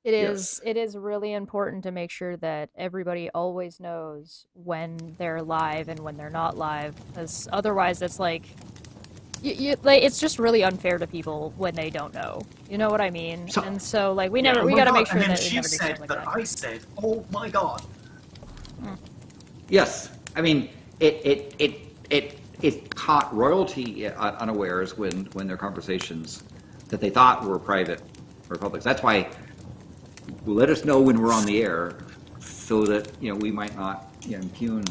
It is really important to make sure that everybody always knows when they're live and when they're not live, because otherwise it's like, like it's just really unfair to people when they don't know. You know what I mean? So, and so like we Oh my gotta God. make sure And then that it she never do said stuff like that that. I said, "Oh my God." yes, I mean it caught royalty unawares when their conversations that they thought were private or public. That's why let us know when we're on the air, so that we might not impugn.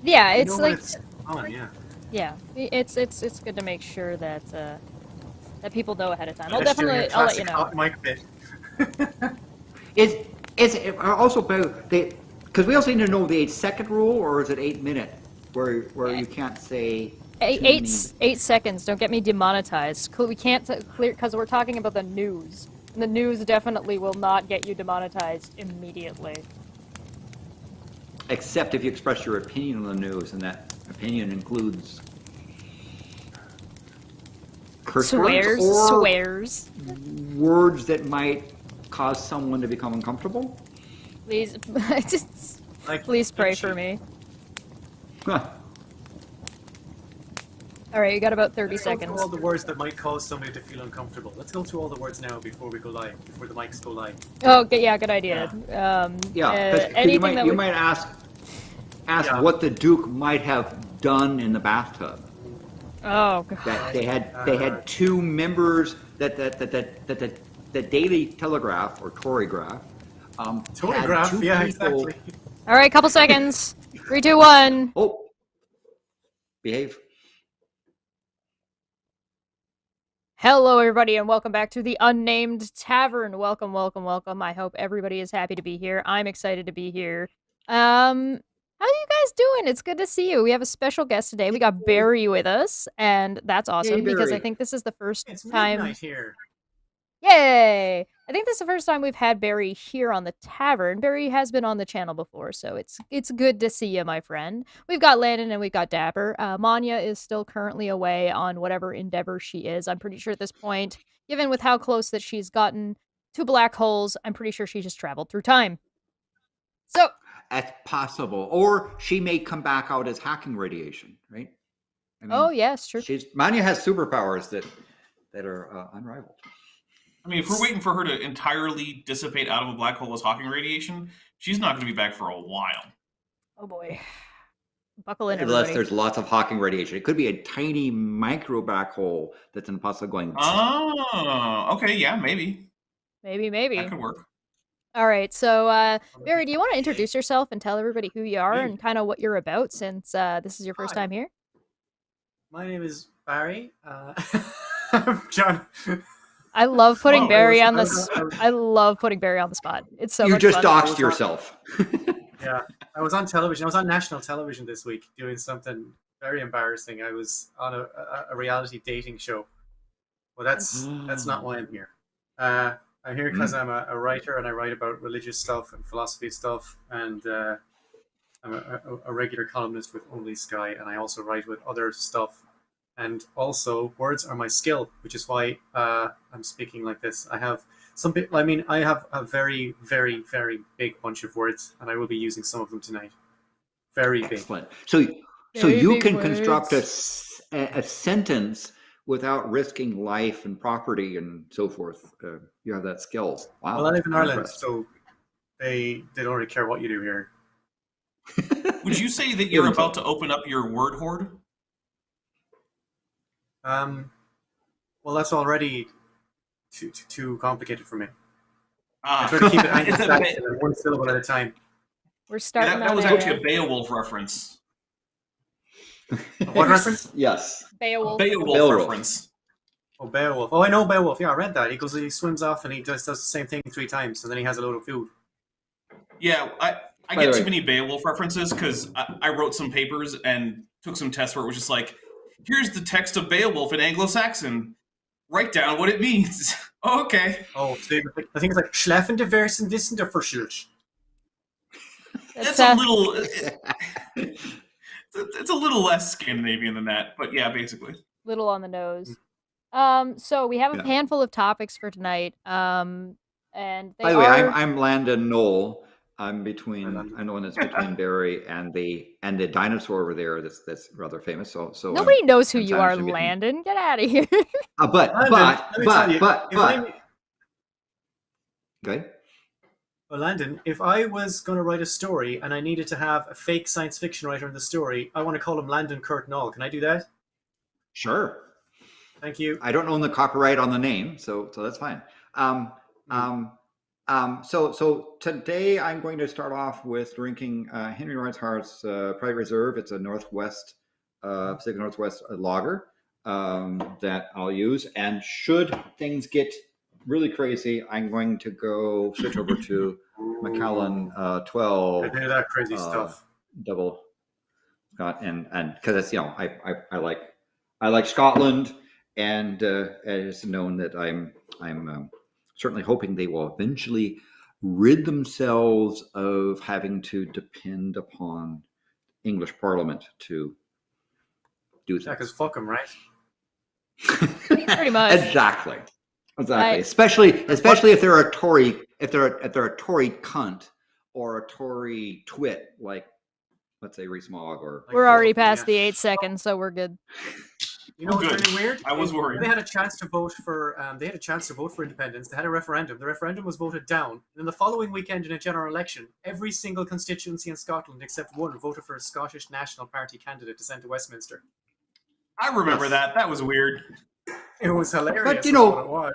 Yeah, You it's know when like it's on, yeah. yeah, it's good to make sure that that people know ahead of time. Just doing a I'll let you classic know. hot mic bit. Is it also about because we also need to know the 8-second rule, or is it 8-minute, where you can't say Eight seconds. Don't get me demonetized. We can't clear because we're talking about the news. And the news definitely will not get you demonetized immediately. except if you express your opinion on the news, and that opinion includes curse words or Swears. words that might cause someone to become uncomfortable. Please, Like, please pray for me. All right, you got about 30 Let's go seconds. through all the words that might cause somebody to feel uncomfortable. Let's go through all the words now before we go live, before the mics go live. Oh, yeah, good idea. Yeah, Anything you might ask what the Duke might have done in the bathtub. Oh, God. That they had two members that the Daily Telegraph or Torygraph. Torygraph, had two yeah, people, exactly. All right, couple seconds. 3, 2, 1. Oh, behave. Hello, everybody, and welcome back to the Unnamed Tavern. Welcome, welcome, welcome. I hope everybody is happy to be here. I'm excited to be here. How are you guys doing? It's good to see you. We have a special guest today. We got Barry with us, and that's awesome because I Barry. think this is the first It's time. midnight here. Yay! I think this is the first time we've had Barry here on the tavern. Barry has been on the channel before, so it's good to see you, my friend. We've got Landon and we've got Dapper. Maanyaa is still currently away on whatever endeavor she is. I'm pretty sure at this point, given with how close that she's gotten to black holes, I'm pretty sure she just traveled through time. So That's possible, or she may come back out as hacking radiation, right? I mean, oh yes, true. Maanyaa has superpowers that are unrivaled. I mean, if we're waiting for her to entirely dissipate out of a black hole as Hawking radiation, she's not going to be back for a while. Oh boy. Buckle in, Unless everybody. there's lots of Hawking radiation. It could be a tiny micro black hole that's impossible going. Oh, okay, yeah, maybe. Maybe. That could work. All right, so Barry, do you want to introduce yourself and tell everybody who you are and kind of what you're about, since this is your first time here? My name is Barry. I'm John. I love putting Barry on I love putting Barry on the spot. It's so You much just fun. doxed yourself. Yeah, I was on television. I was on national television this week doing something very embarrassing. I was on a reality dating show. Well, that's not why I'm here. I'm here because I'm a writer and I write about religious stuff and philosophy stuff, and I'm a regular columnist with Only Sky, and I also write with other stuff. And also, words are my skill, which is why I'm speaking like this. I have I have a very, very, very big bunch of words, and I will be using some of them tonight. Very big. Excellent. So Very you big can words. construct a sentence without risking life and property and so forth. You have that skill. Wow. Well, I live in I'm Ireland, impressed. so they don't really care what you do here. Would you say that you're about to open up your word hoard? Well, that's already too complicated for me. I Ah, try to keep it it's a Anglo-Saxon and one syllable at a time. We're starting that on was actually a Beowulf reference. What reference? Yes. Beowulf. Beowulf reference. Oh, Beowulf. Oh, I know Beowulf. Yeah, I read that. He swims off and he just does the same thing 3 times, and then he has a load of food. Yeah, I By get the too way- many Beowulf references because I wrote some papers and took some tests where it was just like, here's the text of Beowulf in Anglo-Saxon. Write down what it means. Oh, okay. Oh, I think it's like schlafende Versen wissen der Verschilch. It's a little. It's a little less Scandinavian than that, but yeah, basically. Little on the nose. So we have a handful of topics for tonight. And they By the way, are. I'm Landon Knoll. I'm Hi, between. Landon. I'm the one that's between Barry and the dinosaur over there. That's rather famous. So Nobody knows who I'm you are, sandwiched in between. Landon. Get out of here. But Landon, let me tell you, if I Okay. Well, Landon, if I was going to write a story and I needed to have a fake science fiction writer in the story, I want to call him Landon Kurt Knoll. Can I do that? Sure. Thank you. I don't own the copyright on the name, so that's fine. So today I'm going to start off with drinking Henry Reinhardt's Private Reserve. It's a Northwest Pacific Northwest lager that I'll use. And should things get really crazy, I'm going to go switch over to Macallan 12. I do that crazy stuff. Double Scott, and because it's I like Scotland, and it's known that I'm certainly hoping they will eventually rid themselves of having to depend upon English Parliament to do Yeah, things. because fuck them, right? Pretty much. Exactly. Especially if they're a Tory, if they're a Tory cunt or a Tory twit, like let's say Rees-Mogg or. We're already past the 8 seconds, so we're good. You know what's really weird? I was worried. They had a chance to vote for. Independence. They had a referendum. The referendum was voted down. And then the following weekend, in a general election, every single constituency in Scotland except one voted for a Scottish National Party candidate to send to Westminster. I remember that. That was weird. It was hilarious. But What it was.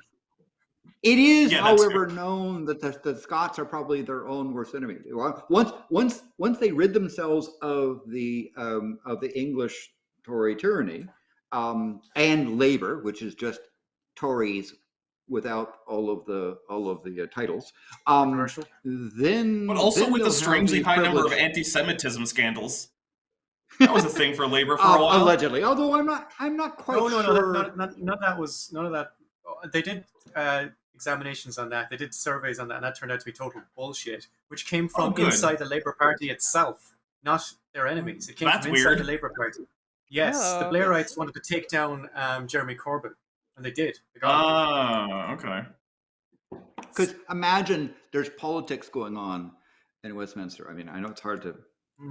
It is, Yeah, that's however, known that the Scots are probably their own worst enemy. Once they rid themselves of the English Tory tyranny and Labour, which is just Tories without all of the titles, then But also then with they'll a strangely have the high number of privilege- anti-Semitism scandals. That was a thing for Labour for a while. allegedly. Although I'm not quite No, sure. none of that. They did examinations on that. They did surveys on that, and that turned out to be total bullshit, which came from good. inside the Labour Party itself, not their enemies. It came That's from inside weird. the Labour Party. Yes, the Oh. Blairites wanted to take down Jeremy Corbyn, and they did. They got him. Okay. Because imagine there's politics going on in Westminster. I mean, I know it's hard to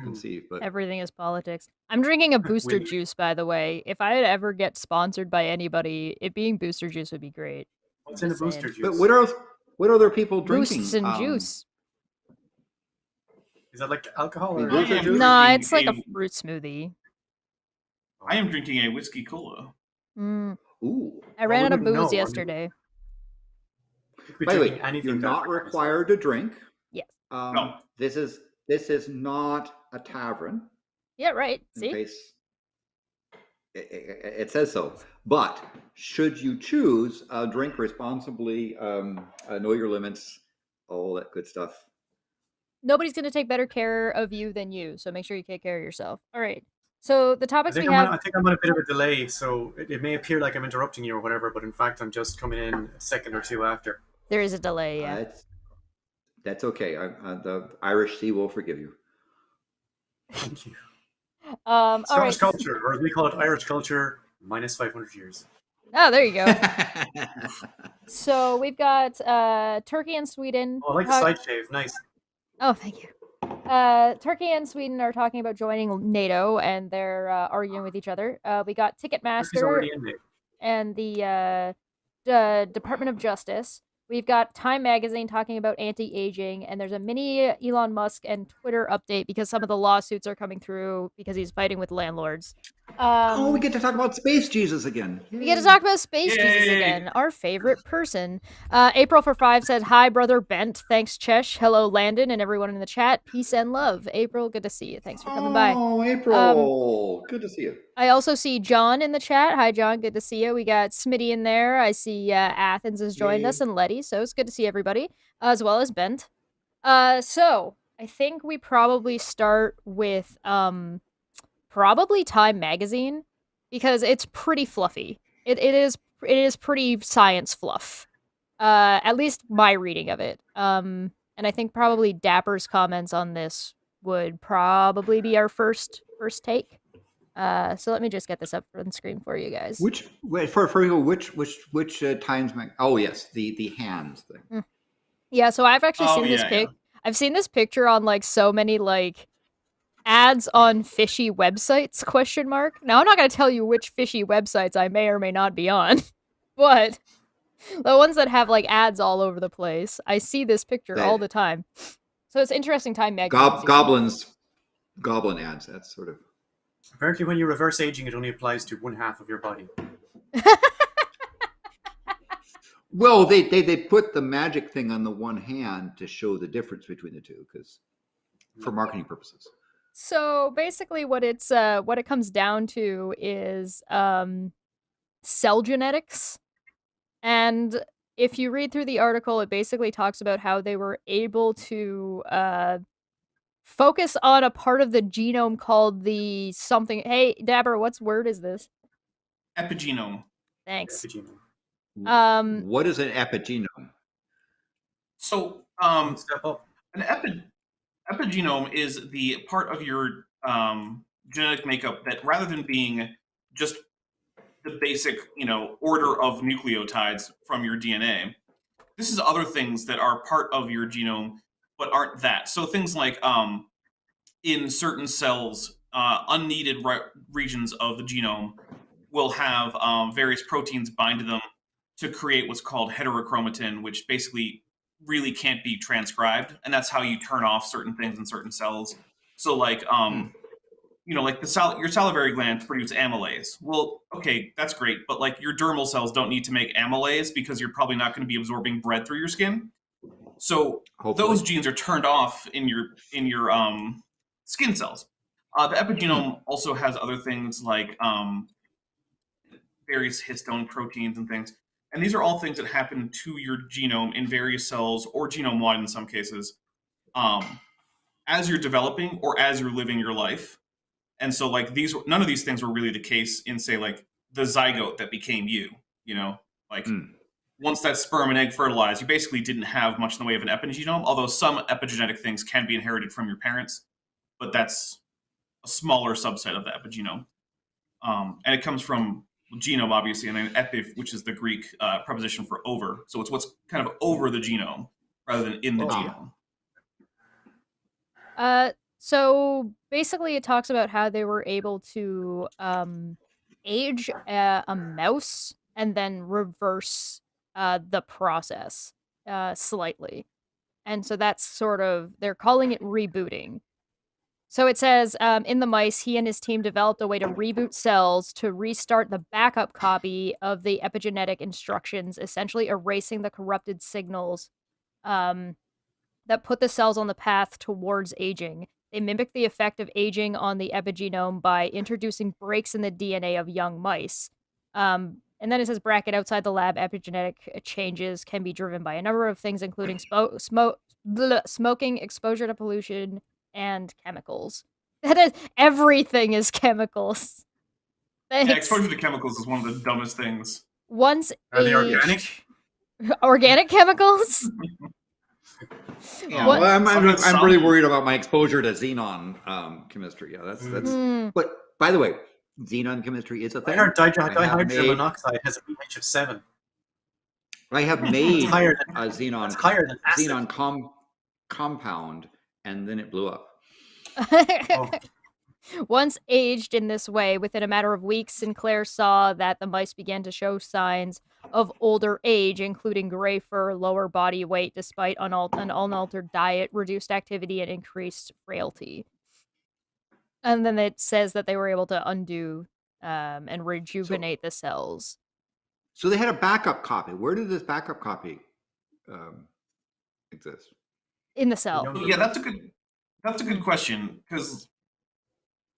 conceive, but Everything is politics. I'm drinking a booster Women. juice, by the way. If I ever get sponsored by anybody, it being booster juice would be great. What's in the Just saying. booster juice? but what are other people drinking? Boosts and juice. Is that like alcohol? Or... Booster I am juice? Nah, drinking it's like a a- fruit smoothie. I am drinking a whiskey cola. Ooh. I ran out of wouldn't know. I booze mean- yesterday. You could be By the drinking way, anything you're not that requires- required to drink. Yes. No. This is not a tavern. Yeah, right. In See? case it says so. But should you choose, drink responsibly, know your limits, all that good stuff. Nobody's going to take better care of you than you, so make sure you take care of yourself. All right. So the I topics we think have. I think I'm on a bit of a delay, so it may appear like I'm interrupting you or whatever, but in fact, I'm just coming in a second or two after. There is a delay, yeah. That's okay. The Irish Sea will forgive you. Thank you. All right. Scottish culture, or as we call it, Irish culture, minus 500 years. Oh, there you go. So we've got Turkey and Sweden. Oh, I like the side shave. Nice. Oh, thank you. Turkey and Sweden are talking about joining NATO, and they're arguing with each other. We got Turkey's Ticketmaster already in there. and the Department of Justice. We've got Time Magazine talking about anti-aging, and there's a mini Elon Musk and Twitter update because some of the lawsuits are coming through because he's fighting with landlords. We get to talk about Space Jesus again. We get to talk about Space Jesus Yay. again, our favorite person. April for 5 said, "Hi, brother Bent. Thanks, Chesh. Hello, Landon, and everyone in the chat. Peace and love." April, good to see you. Thanks for coming by. Oh, April. Good to see you. I also see John in the chat. Hi, John. Good to see you. We got Smitty in there. I see Athens has joined us and Letty, so it's good to see everybody, as well as Bent. So I think we probably start with probably Time Magazine because it's pretty fluffy. It is pretty science fluff. At least my reading of it. And I think probably Dapper's comments on this would probably be our first take. So let me just get this up on screen for you guys. Which times? Oh yes, the hands thing. Yeah, so I've actually Oh, seen this yeah. I've seen this picture on like so many like ads on fishy websites question mark. Now I'm not going to tell you which fishy websites I may or may not be on, but the ones that have like ads all over the place. I see this picture all the time. So it's interesting time magazine season. Goblin ads. That's sort of. Apparently, when you reverse aging, it only applies to one half of your body. Well, they put the magic thing on the one hand to show the difference between the two, because for marketing purposes. So basically, what it comes down to is cell genetics, and if you read through the article, it basically talks about how they were able to focus on a part of the genome called the something. Hey, Dabber, what's word is this? Epigenome. Thanks. Epigenome. What is an epigenome? So, Step up. an epigenome is the part of your genetic makeup that, rather than being just the basic, order of nucleotides from your DNA, this is other things that are part of your genome but aren't that. So things like in certain cells, unneeded regions of the genome will have various proteins bind to them to create what's called heterochromatin, which basically really can't be transcribed, and that's how you turn off certain things in certain cells. So, like, like your salivary glands produce amylase. Well, okay, that's great, but like your dermal cells don't need to make amylase because you're probably not going to be absorbing bread through your skin. So those genes are turned off in your skin cells. The epigenome also has other things like various histone proteins and things. And these are all things that happen to your genome in various cells, or genome-wide in some cases, as you're developing or as you're living your life. And so, like, none of these things were really the case in, say, like, the zygote that became you, once that sperm and egg fertilized, you basically didn't have much in the way of an epigenome, although some epigenetic things can be inherited from your parents, but that's a smaller subset of the epigenome. And it comes from genome, obviously, and then epi, which is the Greek preposition for over. So it's what's kind of over the genome rather than in the genome. So basically, it talks about how they were able to age a mouse and then reverse the process slightly. And so that's sort of, they're calling it rebooting. So it says, in the mice, he and his team developed a way to reboot cells to restart the backup copy of the epigenetic instructions, essentially erasing the corrupted signals that put the cells on the path towards aging. They mimic the effect of aging on the epigenome by introducing breaks in the DNA of young mice. And then it says, bracket, outside the lab, epigenetic changes can be driven by a number of things, including smoking, exposure to pollution, and chemicals. That is, everything is chemicals. Yeah, exposure to chemicals is one of the dumbest things. Are they organic? Organic chemicals? Yeah, well, I'm really worried about my exposure to xenon chemistry. Yeah, that's. But by the way, xenon chemistry is a thing. I heard dihydrogen monoxide has a pH of 7. I have made a xenon compound, and then it blew up. Oh. Once aged in this way, within a matter of weeks, Sinclair saw that the mice began to show signs of older age, including gray fur, lower body weight, despite an unaltered diet, reduced activity, and increased frailty. And then it says that they were able to undo and rejuvenate the cells. So they had a backup copy. Where did this backup copy exist? In the cell. Yeah, that's a good question, because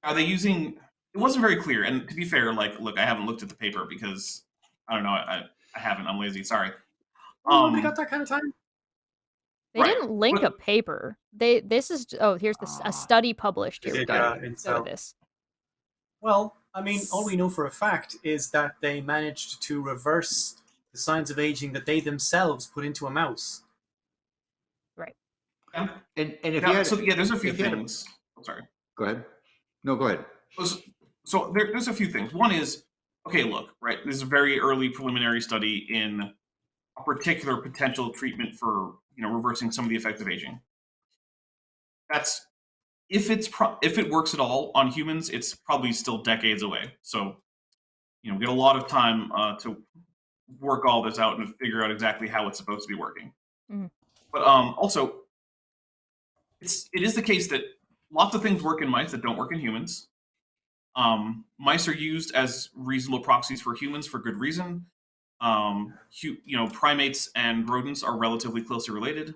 are they using? It wasn't very clear. And to be fair, look, I haven't looked at the paper because I don't know. I haven't. I'm lazy. Sorry. They got that kind of time. They didn't link a paper. Here's a study published here. This. Well, I mean, all we know for a fact is that they managed to reverse the signs of aging that they themselves put into a mouse. Right. Yeah. And if you had, there's a few things. I'm sorry. Go ahead. No, go ahead. So there's a few things. One is, okay, look, right, this is a very early preliminary study in a particular potential treatment for reversing some of the effects of aging. That's if it works at all on humans, it's probably still decades away. So, we get a lot of time to work all this out and figure out exactly how it's supposed to be working. Mhm. But also, it is the case that lots of things work in mice that don't work in humans. Mice are used as reasonable proxies for humans for good reason. Primates and rodents are relatively closely related,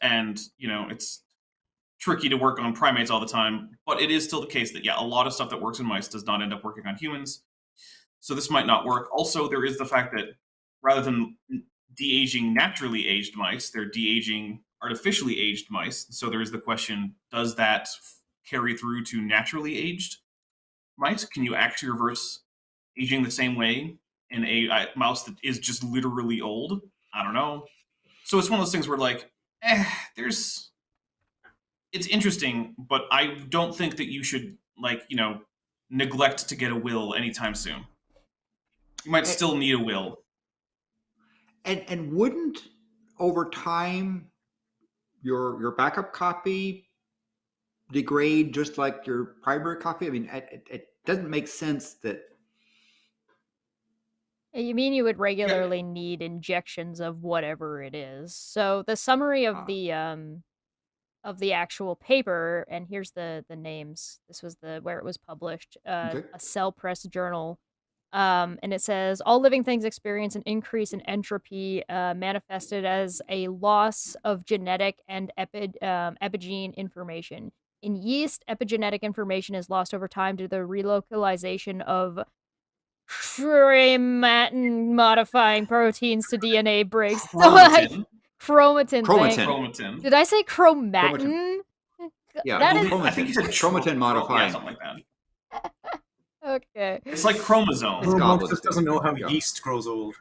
and it's tricky to work on primates all the time, but it is still the case that a lot of stuff that works in mice does not end up working on humans. So this might not work. Also, there is the fact that rather than de-aging naturally aged mice, they're de-aging artificially aged mice. So there is the question, does that carry through to naturally aged mice? Can you actually reverse aging the same way in a mouse that is just literally old? I don't know. So it's one of those things where it's interesting, but I don't think that you should neglect to get a will anytime soon. You might still need a will. And wouldn't over time your backup copy degrade just like your primary copy? I mean, it doesn't make sense that. You mean you would regularly need injections of whatever it is. So the summary of the actual paper, and here's the names. This was where it was published, Okay. a Cell Press journal. And it says all living things experience an increase in entropy manifested as a loss of genetic and epigene information. In yeast, epigenetic information is lost over time due to the relocalization of chromatin modifying proteins to DNA breaks. Chromatin. Chromatin. Did I say chromatin? Yeah, that chromatin. I think you said chromatin modifying. Yeah, something like that. Okay. It's like chromosomes. Robot just doesn't know how yeast grows old.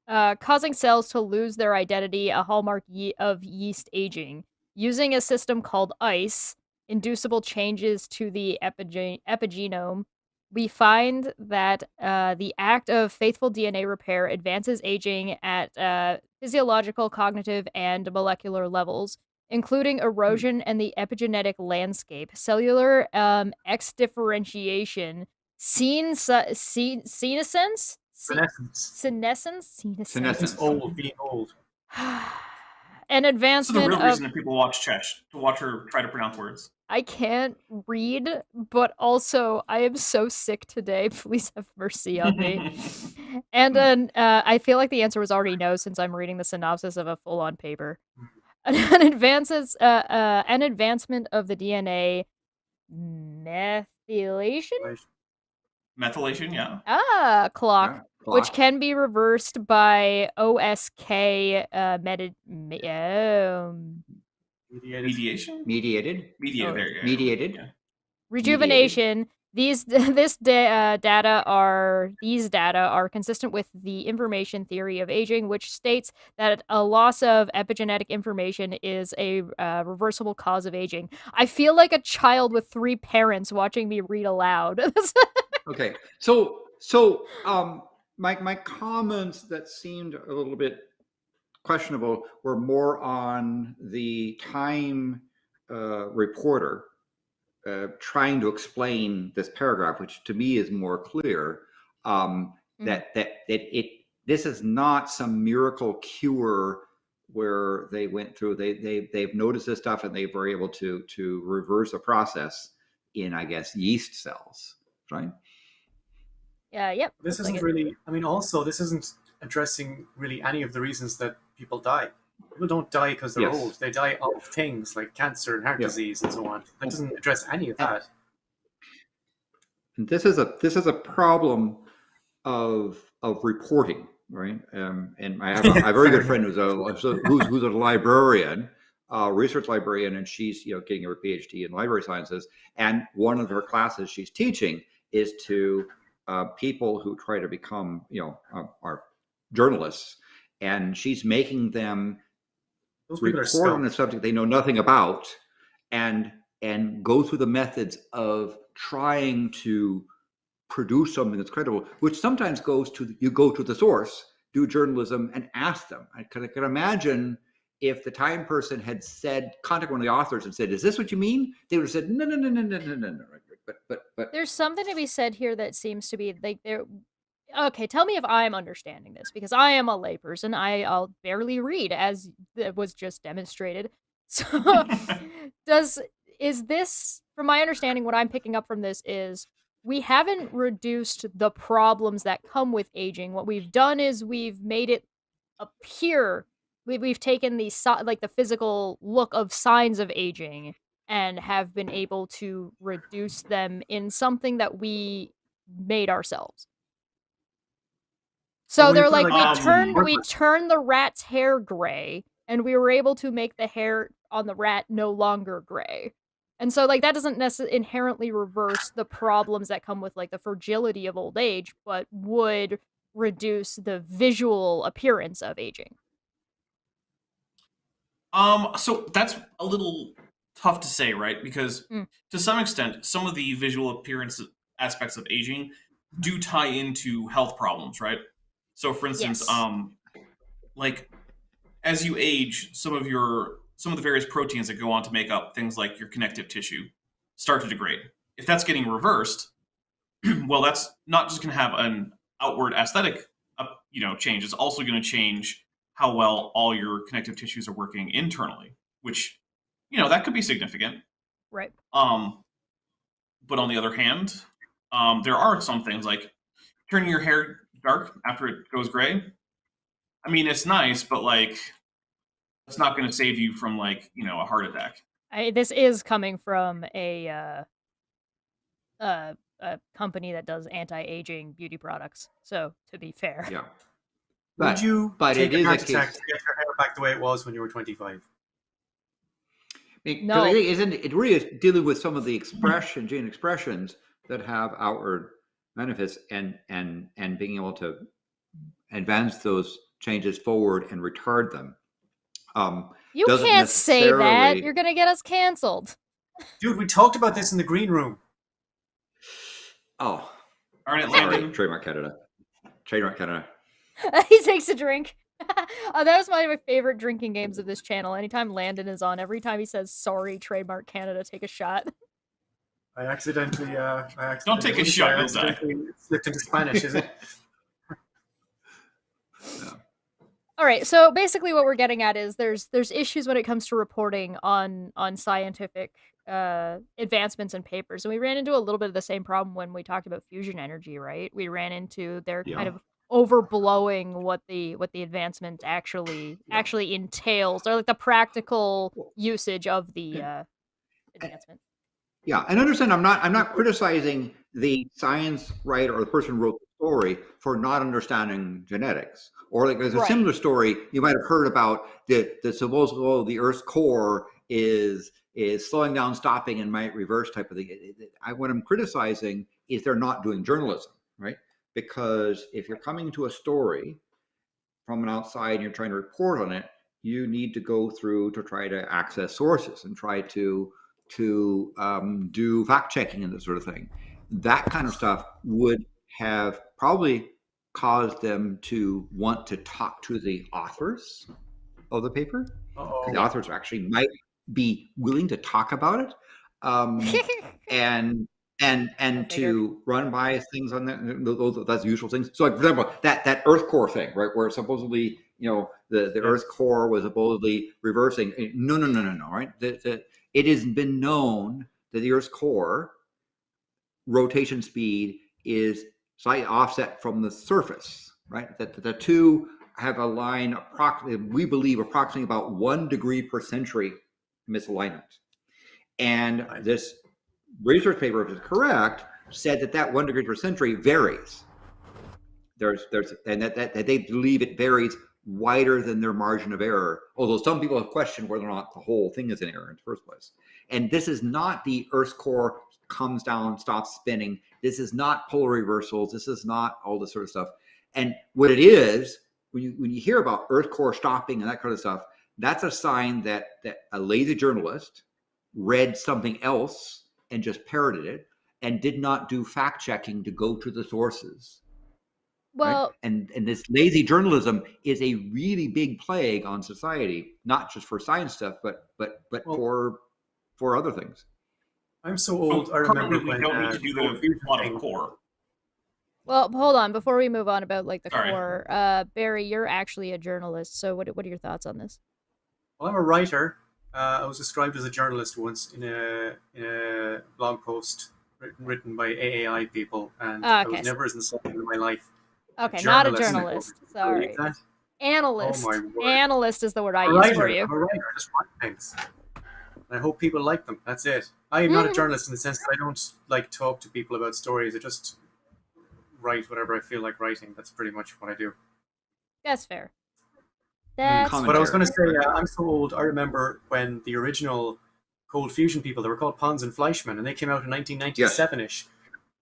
Causing cells to lose their identity, a hallmark of yeast aging. Using a system called ICE, inducible changes to the epigenome, we find that the act of faithful DNA repair advances aging at physiological, cognitive, and molecular levels, including erosion and the epigenetic landscape, cellular X-differentiation, senescence? Senescence. Old, being old. An advancement So the real reason that people watch Chesh, to watch her try to pronounce words. I can't read, but also I am so sick today. Please have mercy on me. And then I feel like the answer was already no, since I'm reading the synopsis of a full-on paper. An advancement of the DNA methylation. Methylation, yeah. Clock. Yeah, Which can be reversed by OSK Mediation? Mediated. There you go. Mediated. Yeah. Rejuvenation. These data are consistent with the information theory of aging, which states that a loss of epigenetic information is a reversible cause of aging. I feel like a child with 3 parents watching me read aloud. Okay, so my comments that seemed a little bit questionable were more on the Time reporter trying to explain this paragraph, which to me is more clear. That this is not some miracle cure where they went through. They've noticed this stuff and they were able to reverse a process in, I guess, yeast cells, right? Yep. This isn't really. I mean, also this isn't addressing really any of the reasons that people die. People don't die because they're old. They die of things like cancer and heart disease and so on. That doesn't address any of that. And this is a problem of reporting, right? And I have a very good friend who's a librarian, research librarian, and she's getting her PhD in library sciences. And one of her classes she's teaching is to people who try to become are journalists, and she's making them report on a subject they know nothing about, and go through the methods of trying to produce something that's credible, which sometimes goes to you go to the source, do journalism, and ask them. I can imagine if the Time person had said, contact one of the authors and said, "Is this what you mean?" They would have said, "No, no, no, no, no, no, no, no." But there's something to be said here that seems to be like there. Okay, tell me if I'm understanding this, because I am a layperson. I'll barely read, as was just demonstrated. So, is this, from my understanding, what I'm picking up from this is we haven't reduced the problems that come with aging. What we've done is we've made it appear, we've taken the like the physical look of signs of aging and have been able to reduce them in something that we made ourselves. So they're like, we turned the rat's hair gray, and we were able to make the hair on the rat no longer gray. And so, like, that doesn't necessarily inherently reverse the problems that come with, like, the fragility of old age, but would reduce the visual appearance of aging. So that's a little tough to say, right? Because to some extent, some of the visual appearance aspects of aging do tie into health problems, right? So, for instance, like as you age, some of the various proteins that go on to make up things like your connective tissue start to degrade. If that's getting reversed, well, that's not just going to have an outward aesthetic, change. It's also going to change how well all your connective tissues are working internally, which, that could be significant. Right. But on the other hand, there are some things like turning your hair dark after it goes gray. I mean, it's nice, but like, it's not going to save you from like, a heart attack. This is coming from a company that does anti-aging beauty products. So, to be fair, yeah. Would you but take it a is heart a attack case to get your hair back the way it was when you were 25? No. I think it really is dealing with some of the gene expressions that have outward benefits and being able to advance those changes forward and retard them. You can't say that. You're gonna get us canceled. Dude, we talked about this in the green room. Oh, aren't it, Landon? Trademark Canada. He takes a drink. That was one of my favorite drinking games of this channel. Anytime Landon is on, every time he says "Sorry, Trademark Canada," take a shot. I accidentally don't take a shot. You'll die. Slipped into Spanish, is it? Yeah. All right. So basically, what we're getting at is there's issues when it comes to reporting on scientific advancements and papers, and we ran into a little bit of the same problem when we talked about fusion energy. Right? We ran into their kind of overblowing what the advancement actually entails, or like the practical usage of the advancement. Yeah, and understand, I'm not criticizing the science writer or the person who wrote the story for not understanding genetics. Or like there's a similar story you might have heard about the supposed the Earth's core is slowing down, stopping, and might reverse type of thing. What I'm criticizing is they're not doing journalism, right? Because if you're coming to a story from an outside and you're trying to report on it, you need to go through to try to access sources and try to do fact checking and this sort of thing. That kind of stuff would have probably caused them to want to talk to the authors of the paper. The authors actually might be willing to talk about it, and to run by things on that. That's usual things. So, like, for example, that Earth core thing, right, where supposedly the Earth's core was supposedly reversing. No, right? It has been known that the Earth's core rotation speed is slightly offset from the surface, right? That the two have a line we believe approximately about 1 degree per century misalignment. And this research paper, if it's correct, said that 1 degree per century varies. And that they believe it varies wider than their margin of error, although some people have questioned whether or not the whole thing is in error in the first place. And this is not the Earth's core comes down, stops spinning. This is not polar reversals. This is not all this sort of stuff. And what it is, when you hear about Earth core stopping and that kind of stuff, that's a sign that a lazy journalist read something else and just parroted it and did not do fact checking to go to the sources Well, right? And this lazy journalism is a really big plague on society, not just for science stuff, but Well, for other things. I'm so So old. I remember currently, we when don't need to the do Cold the Fusion lot of thing. core. well, hold on. Before we move on about like the Sorry. core, Barry, you're actually a journalist. So what are your thoughts on this? Well, I'm a writer. I was described as a journalist once in a blog post written by AAI people, and Ah, I was okay. never as insulted in my life. Okay, not a Journalist. journalist. Believe Sorry. that? Analyst. Oh my word. Analyst is the word I I'm a use writer. for you. I'm a writer. I just write things. And I hope people like them. That's it. I am not a journalist in the sense that I don't like talk to people about stories. I just write whatever I feel like writing. That's pretty much what I do. That's fair. That's But I was going to Commentary. say, I'm so old. I remember when the original Cold Fusion people, they were called Pons and Fleischmann, and they came out in 1997-ish.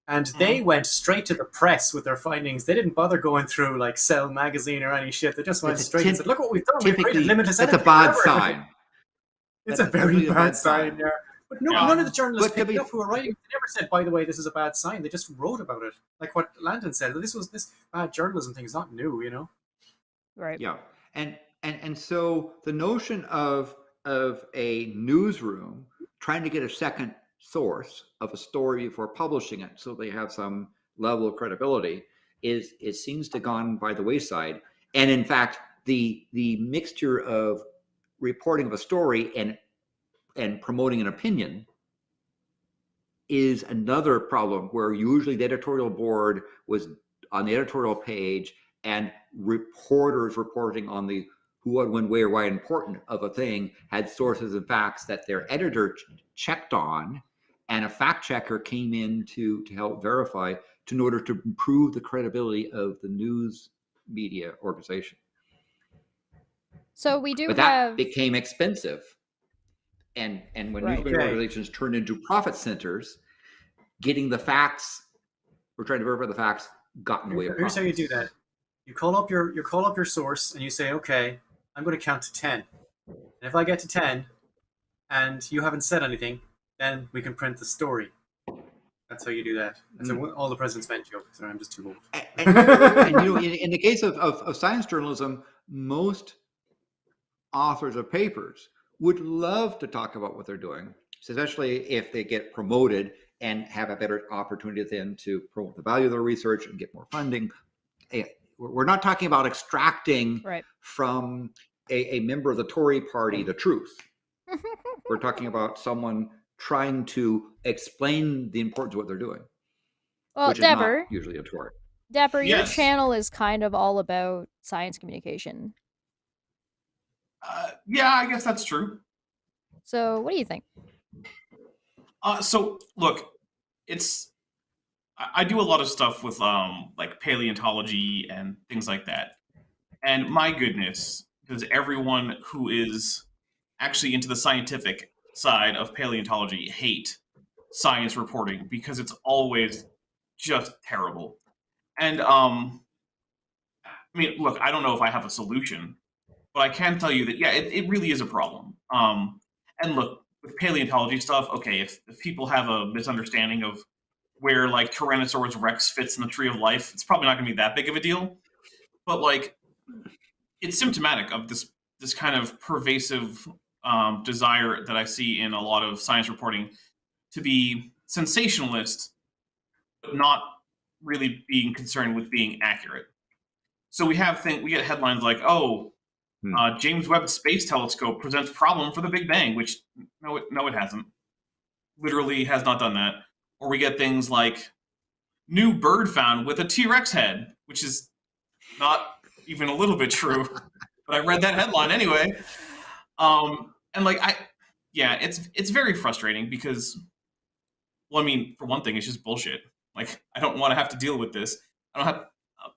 And they went straight to the press with their findings. They didn't bother going through like Cell magazine or any shit. They just went That's straight and said, "Look what we've done. We've typically, created limitless that's a energy bad forever." sign. It's That's a very typically a bad sign, yeah. But no, Yeah. none of the journalists But to picked be- up who were writing. They never said, "By the way, this is a bad sign." They just wrote about it, like what Landon said. This bad journalism thing is not new, you know. right. Yeah, and so the notion of a newsroom trying to get a second source of a story before publishing it, so they have some level of credibility, is it seems to gone by the wayside. And in fact, the mixture of reporting of a story and promoting an opinion is another problem, where usually the editorial board was on the editorial page and reporters reporting on the who, what, when, where, why important of a thing had sources and facts that their editor checked on, and a fact checker came in to help verify in order to improve the credibility of the news media organization. So we do But that have became expensive. And when Right. news media organizations turned into profit centers, getting the facts, we're trying to verify the facts, got in the way of Here's how you do profits. that. You call up your source and you say, "Okay, I'm going to count to 10. And if I get to 10 and you haven't said anything, then we can print the story." That's how you do that. That's all the President's Men joke. Sorry, I'm just too old. And you know, in the case of science journalism, most authors of papers would love to talk about what they're doing, especially if they get promoted and have a better opportunity then to promote the value of their research and get more funding. We're not talking about extracting Right. from a member of the Tory party the truth. We're talking about someone trying to explain the importance of what they're doing, Well, which is Dapper, not usually a Tory. Dapper, your Yes. channel is kind of all about science communication. Yeah, I guess that's true. So what do you think? So look, I do a lot of stuff with like paleontology and things like that. And my goodness, does everyone who is actually into the scientific side of paleontology hate science reporting, because it's always just terrible. And I mean, look, I don't know if I have a solution, but I can tell you that yeah, it really is a problem. And look, with paleontology stuff, okay, if people have a misunderstanding of where like Tyrannosaurus Rex fits in the tree of life, it's probably not going to be that big of a deal. But like, it's symptomatic of this kind of pervasive desire that I see in a lot of science reporting to be sensationalist, but not really being concerned with being accurate. So we get headlines like, "Oh, James Webb Space Telescope presents problem for the Big Bang," which no, it hasn't. Literally has not done that. Or we get things like new bird found with a T-Rex head, which is not even a little bit true. But I read that headline anyway. And like it's very frustrating because, well, I mean, for one thing, it's just bullshit. Like, I don't want to have to deal with this. I don't have,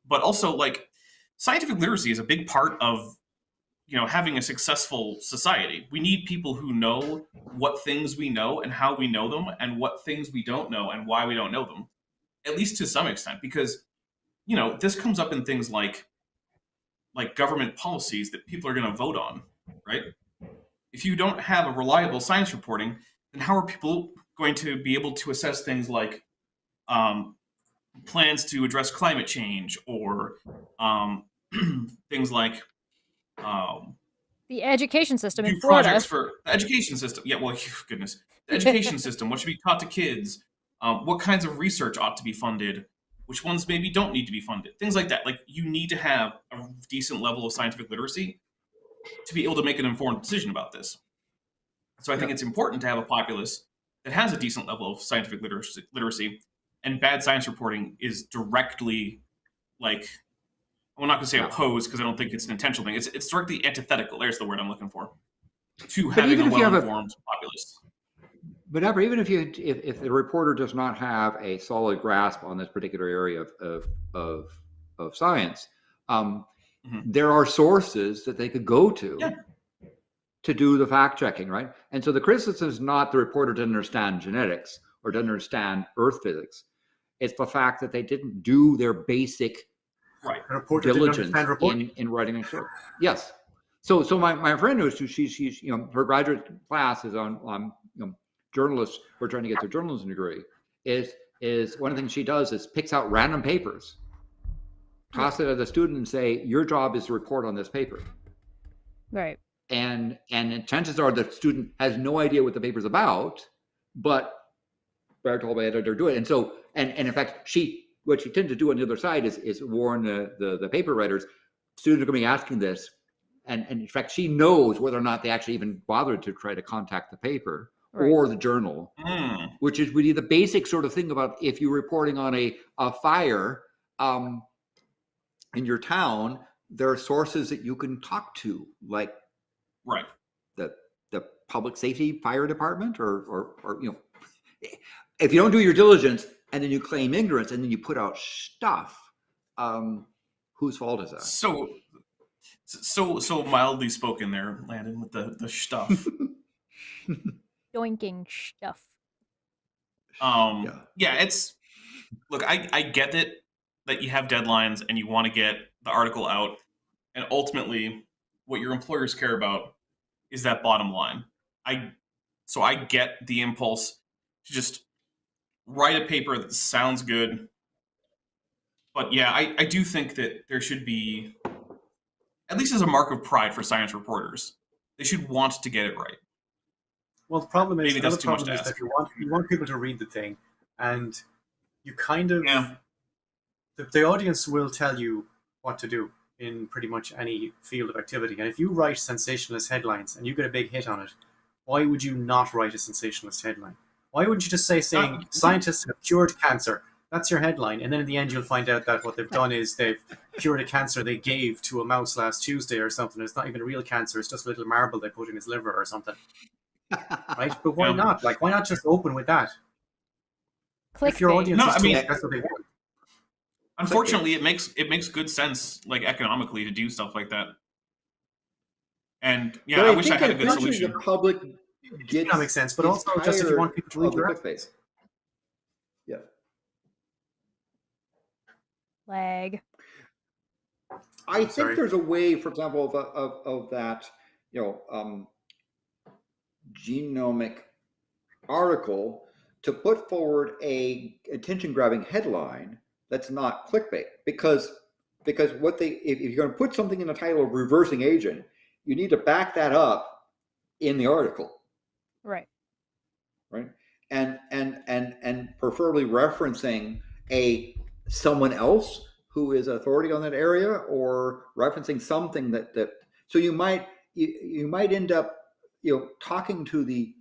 but also like, scientific literacy is a big part of having a successful society. We need people who know what things we know and how we know them, and what things we don't know and why we don't know them, at least to some extent, because this comes up in things like government policies that people are going to vote on, right? If you don't have a reliable science reporting, then how are people going to be able to assess things like plans to address climate change, or things like The education system in do Florida. projects for the education system. Yeah, well, goodness, the education system. What should be taught to kids? What kinds of research ought to be funded? Which ones maybe don't need to be funded? Things like that. Like, you need to have a decent level of scientific literacy to be able to make an informed decision about this. So I think it's important to have a populace that has a decent level of scientific literacy, and bad science reporting is directly, like, I'm not going to say opposed, because I don't think it's an intentional thing. It's directly antithetical. There's the word I'm looking for. To having a well-informed populace. But Amber, even if the reporter does not have a solid grasp on this particular area of science, there are sources that they could go to do the fact checking, right? And so the criticism is not the reporter didn't understand genetics or didn't understand Earth physics. It's the fact that they didn't do their basic diligence in writing a story. Yes. So my friend knows, she's her graduate class is on journalists who are trying to get their journalism degree. Is one of the things she does is picks out random papers, toss it at the student, and say, your job is to report on this paper. Right. And chances are the student has no idea what the paper's about, but they're told by the editor to do it. And so, and in fact, what she tends to do on the other side is warn the paper writers, students are going to be asking this. And in fact, she knows whether or not they actually even bothered to try to contact the paper or the journal, which is really the basic sort of thing about if you're reporting on a fire in your town, there are sources that you can talk to, like the public safety fire department, or if you don't do your diligence and then you claim ignorance and then you put out stuff, whose fault is that? So mildly spoken there, Landon, with the stuff. Doinking stuff. It's, look, I get it that you have deadlines and you want to get the article out, and ultimately what your employers care about is that bottom line. So I get the impulse to just write a paper that sounds good, but yeah, I do think that there should be, at least as a mark of pride for science reporters, they should want to get it right. Well, the problem is, maybe that's too much to ask. That you want people to read the thing, and you kind of the audience will tell you what to do in pretty much any field of activity. And if you write sensationalist headlines and you get a big hit on it, why would you not write a sensationalist headline? Why wouldn't you just saying scientists have cured cancer? That's your headline, and then in the end you'll find out that what they've done is they've cured a cancer they gave to a mouse last Tuesday or something. It's not even real cancer; it's just a little marble they put in his liver or something. Right? But why not? Like, why not just open with that? If your audience that's what they want. Unfortunately, it makes good sense, like, economically, to do stuff like that. And I wish I had a good solution. The public gets makes sense, but also just if you want people to read your clickbait. Yeah. Lag. I think there's a way, for example, of that, genomic article to put forward a attention-grabbing headline that's not clickbait, because if you're going to put something in the title of reversing agent, you need to back that up in the article, right, and preferably referencing someone else who is authority on that area, or referencing something that so you might end up talking to the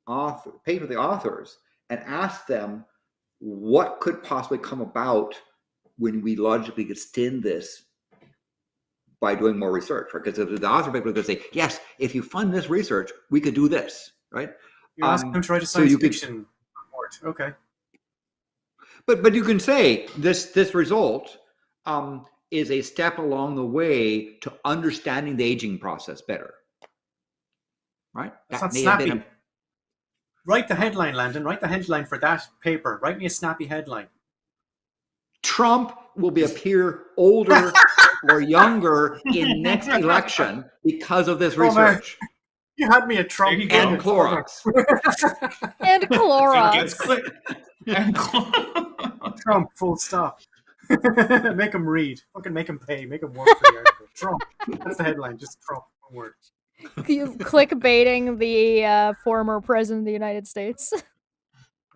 authors and ask them what could possibly come about when we logically extend this by doing more research, right? Because the author paper could say, yes, if you fund this research, we could do this, right? You're asking them to write a science fiction report. Okay. But you can say this result is a step along the way to understanding the aging process better, right? That's not snappy. Write the headline, Landon. Write the headline for that paper. Write me a snappy headline. Trump will appear older or younger in next election because of this research. Man. You had me at Trump and Clorox. And Clorox. And Trump, full stop. Make him read. Fucking make him pay. Make him work for the article. Trump. That's the headline. Just Trump. One word. Clickbaiting the former president of the United States.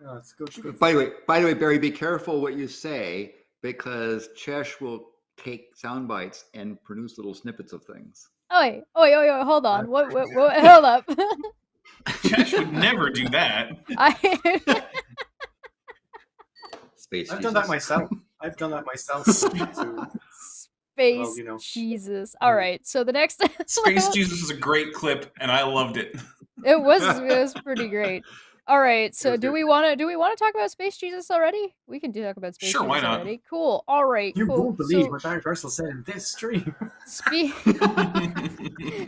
Oh, it's good. By the way, Barry, be careful what you say, because Chesh will take sound bites and produce little snippets of things. Oh wait, hold on. What hold up. Chesh would never do that. Space I've Jesus. done that myself. Space Well, you know. Jesus. All right. So the next Space Jesus is a great clip, and I loved it. it was pretty great. All right. So was do good. we want to talk about Space Jesus already? We can talk about Space Sure, Jesus why not? already. Cool. All right. You cool. won't believe So, what Barry Purcell said in this stream.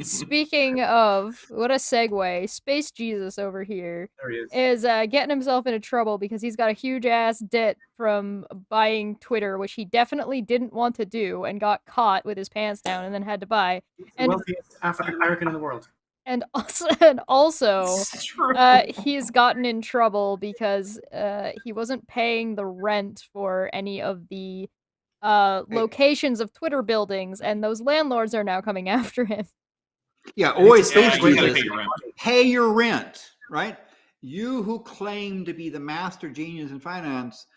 Speaking of, what a segue. Space Jesus over here There he is. is getting himself into trouble because he's got a huge ass debt from buying Twitter, which he definitely didn't want to do and got caught with his pants down and then had to buy. He's the And wealthiest African American in the world. and also It's true. he's gotten in trouble because he wasn't paying the rent for any of the locations of Twitter buildings, and those landlords are now coming after him. Yeah, always Yeah, Space you gotta Jesus. pay your rent. Pay your rent, right? You who claim to be the master genius in finance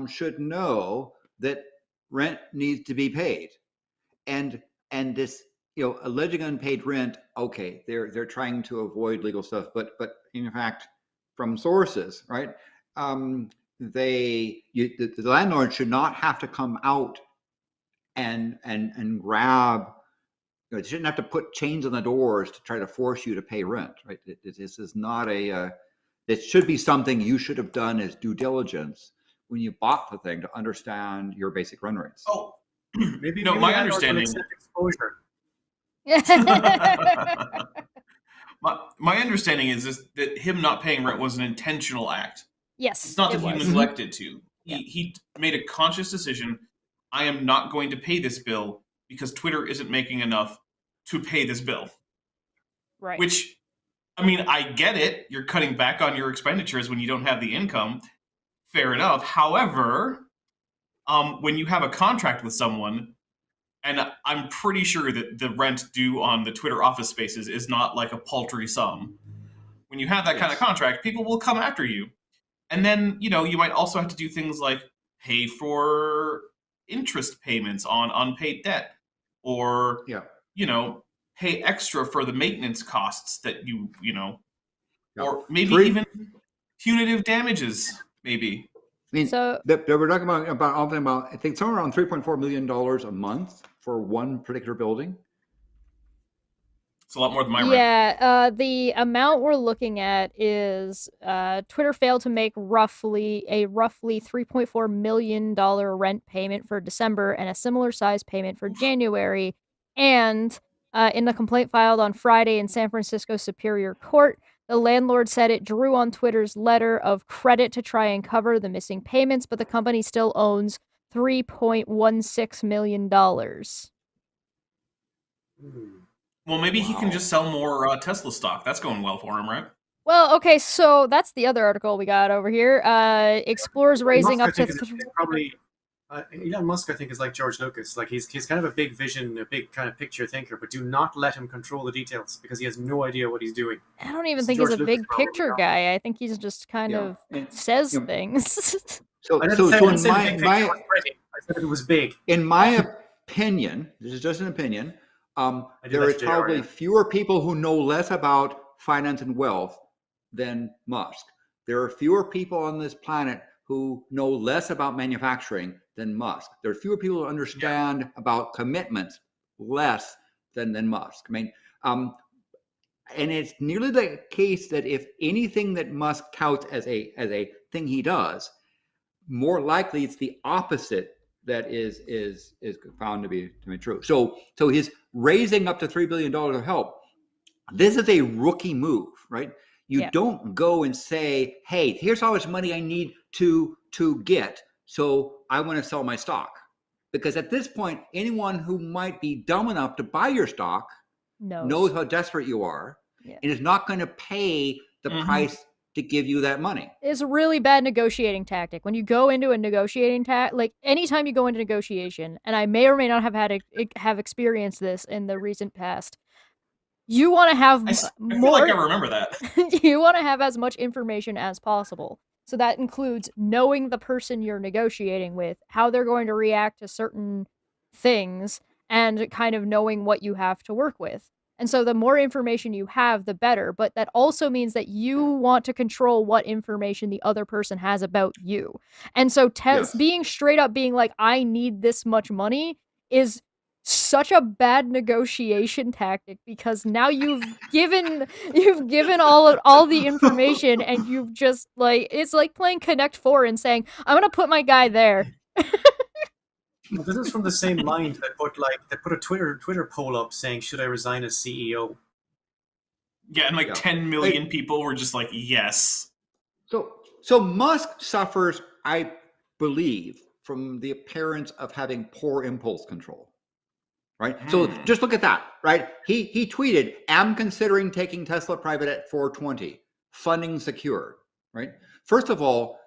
should know that rent needs to be paid, and this, alleging unpaid rent. Okay, they're trying to avoid legal stuff, but in fact, from sources, right? The landlord should not have to come out and grab. They shouldn't have to put chains on the doors to try to force you to pay rent, right? This is not it should be something you should have done as due diligence when you bought the thing to understand your basic run rates. Oh, Maybe no, maybe my the landlord will understanding. accept exposure. My understanding is that him not paying rent was an intentional act. Yes, It's not it that he was. neglected to. Yeah. He made a conscious decision. I am not going to pay this bill because Twitter isn't making enough to pay this bill. Right. Which, I mean, I get it. You're cutting back on your expenditures when you don't have the income. Fair enough. However, when you have a contract with someone, and I'm pretty sure that the rent due on the Twitter office spaces is not like a paltry sum. When you have that kind of contract, people will come after you. And then, you might also have to do things like pay for interest payments on unpaid debt, or, pay extra for the maintenance costs that or maybe even punitive damages, maybe. I mean, So- they were talking about I think somewhere around $3.4 million a month for one particular building. It's a lot more than my rent. Yeah, the amount we're looking at is Twitter failed to make roughly $3.4 million rent payment for December and a similar size payment for January. And in the complaint filed on Friday in San Francisco Superior Court, the landlord said it drew on Twitter's letter of credit to try and cover the missing payments, but the company still owns $3.16 million. Well, maybe he can just sell more Tesla stock. That's going well for him, right? Well, okay, so that's the other article we got over here. Explores raising up to... Elon Musk, I think, is like George Lucas. Like he's kind of a big vision, a big kind of picture thinker, but do not let him control the details because he has no idea what he's doing. I don't even think he's a big picture guy. I think he's just kind of says things. So I in said it was big. In my opinion, this is just an opinion, there is probably fewer people who know less about finance and wealth than Musk. There are fewer people on this planet who know less about manufacturing than Musk. There are fewer people who understand about commitments less than Musk. I mean, and it's nearly the case that if anything that Musk touts as a thing he does, more likely it's the opposite that is found to be true. So his raising up to $3 billion of help, this is a rookie move, right? You don't go and say, hey, here's how much money I need to get, so I want to sell my stock. Because at this point, anyone who might be dumb enough to buy your stock knows how desperate you are and is not going to pay the price to give you that money. It's a really bad negotiating tactic. When you go into a negotiating like anytime you go into negotiation, and I may or may not have experienced this in the recent past, you want to have I feel more. like I remember that. You want to have as much information as possible. So that includes knowing the person you're negotiating with, how they're going to react to certain things, and kind of knowing what you have to work with. And so the more information you have, the better. But that also means that you want to control what information the other person has about you. And so Yes. being straight up being like, I need this much money is such a bad negotiation tactic, because now you've given all the information, and you've just like, it's like playing Connect 4 and saying, I'm gonna put my guy there. Well, this is from the same mind that put a Twitter poll up saying, should I resign as CEO? Yeah, and like 10 million people were just like, yes. So Musk suffers, I believe, from the appearance of having poor impulse control. Right? So just look at that, right? He tweeted, am considering taking Tesla private at 420, funding secure, right? First of all,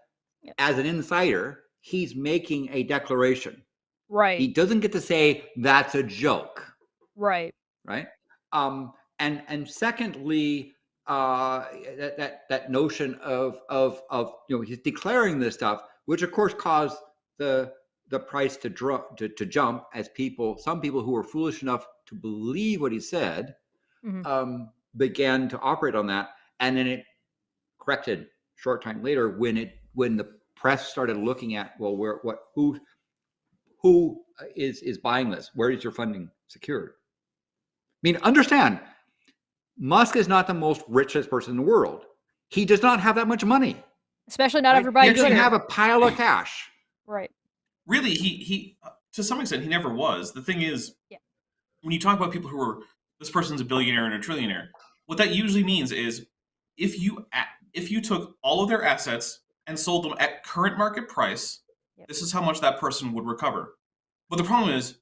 as an insider, he's making a declaration. Right. He doesn't get to say that's a joke. Right. Right? And secondly, that notion of he's declaring this stuff, which of course caused the price to jump as some people who were foolish enough to believe what he said began to operate on that, and then it corrected short time later when the press started looking at, well, who is buying this? Where is your funding secured? I mean, understand, Musk is not the most richest person in the world. He does not have that much money. Especially not everybody. He doesn't have a pile of cash. Right. Really, he to some extent, he never was. The thing is, when you talk about people who are, this person's a billionaire and a trillionaire, what that usually means is if you took all of their assets and sold them at current market price, this is how much that person would recover. But the problem is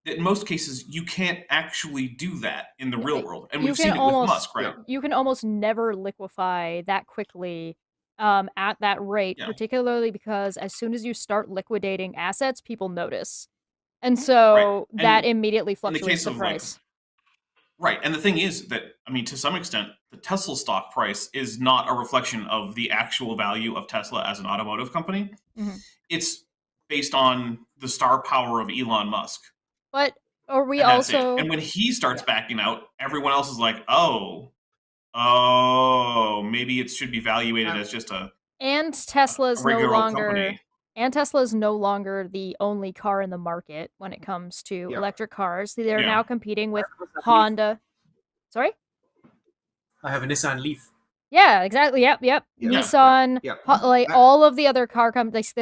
that in most cases, you can't actually do that in the real world. And we've seen it with Musk, right? You can almost never liquefy that quickly at that rate, particularly because as soon as you start liquidating assets, people notice. And so that immediately fluctuates the price. Right. And the thing is that, I mean, to some extent, the Tesla stock price is not a reflection of the actual value of Tesla as an automotive company. It's based on the star power of Elon Musk. But are we also... And when he starts backing out, everyone else is like, oh, maybe it should be evaluated as just a Tesla's no longer company. And Tesla is no longer the only car in the market when it comes to electric cars. They're now competing with Honda. Sorry? I have a Nissan Leaf. Yeah, exactly. Yep. Nissan, all of the other car companies,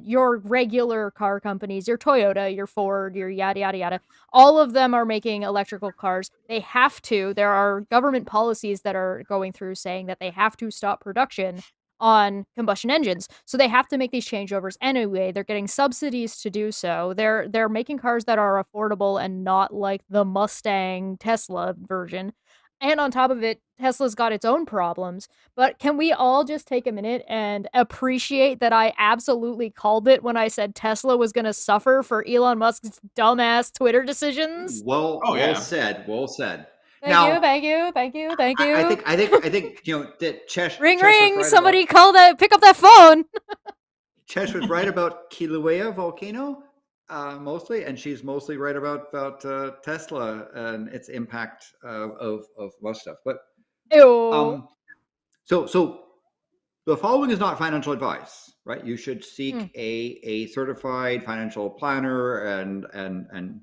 your regular car companies, your Toyota, your Ford, your yada, yada, yada, all of them are making electrical cars. They have to. There are government policies that are going through saying that they have to stop production on combustion engines. So they have to make these changeovers anyway. They're getting subsidies to do so. They're making cars that are affordable and not like the Mustang Tesla version. And on top of it, Tesla's got its own problems. But can we all just take a minute and appreciate that I absolutely called it when I said Tesla was going to suffer for Elon Musk's dumbass Twitter decisions? Well said. Thank you. I think that Chesh. Ring. Right, somebody call that. Pick up that phone. Chesh was right about Kilauea volcano. Mostly, and she's mostly right about Tesla and its impact of most stuff. But so the following is not financial advice, right? You should seek a certified financial planner and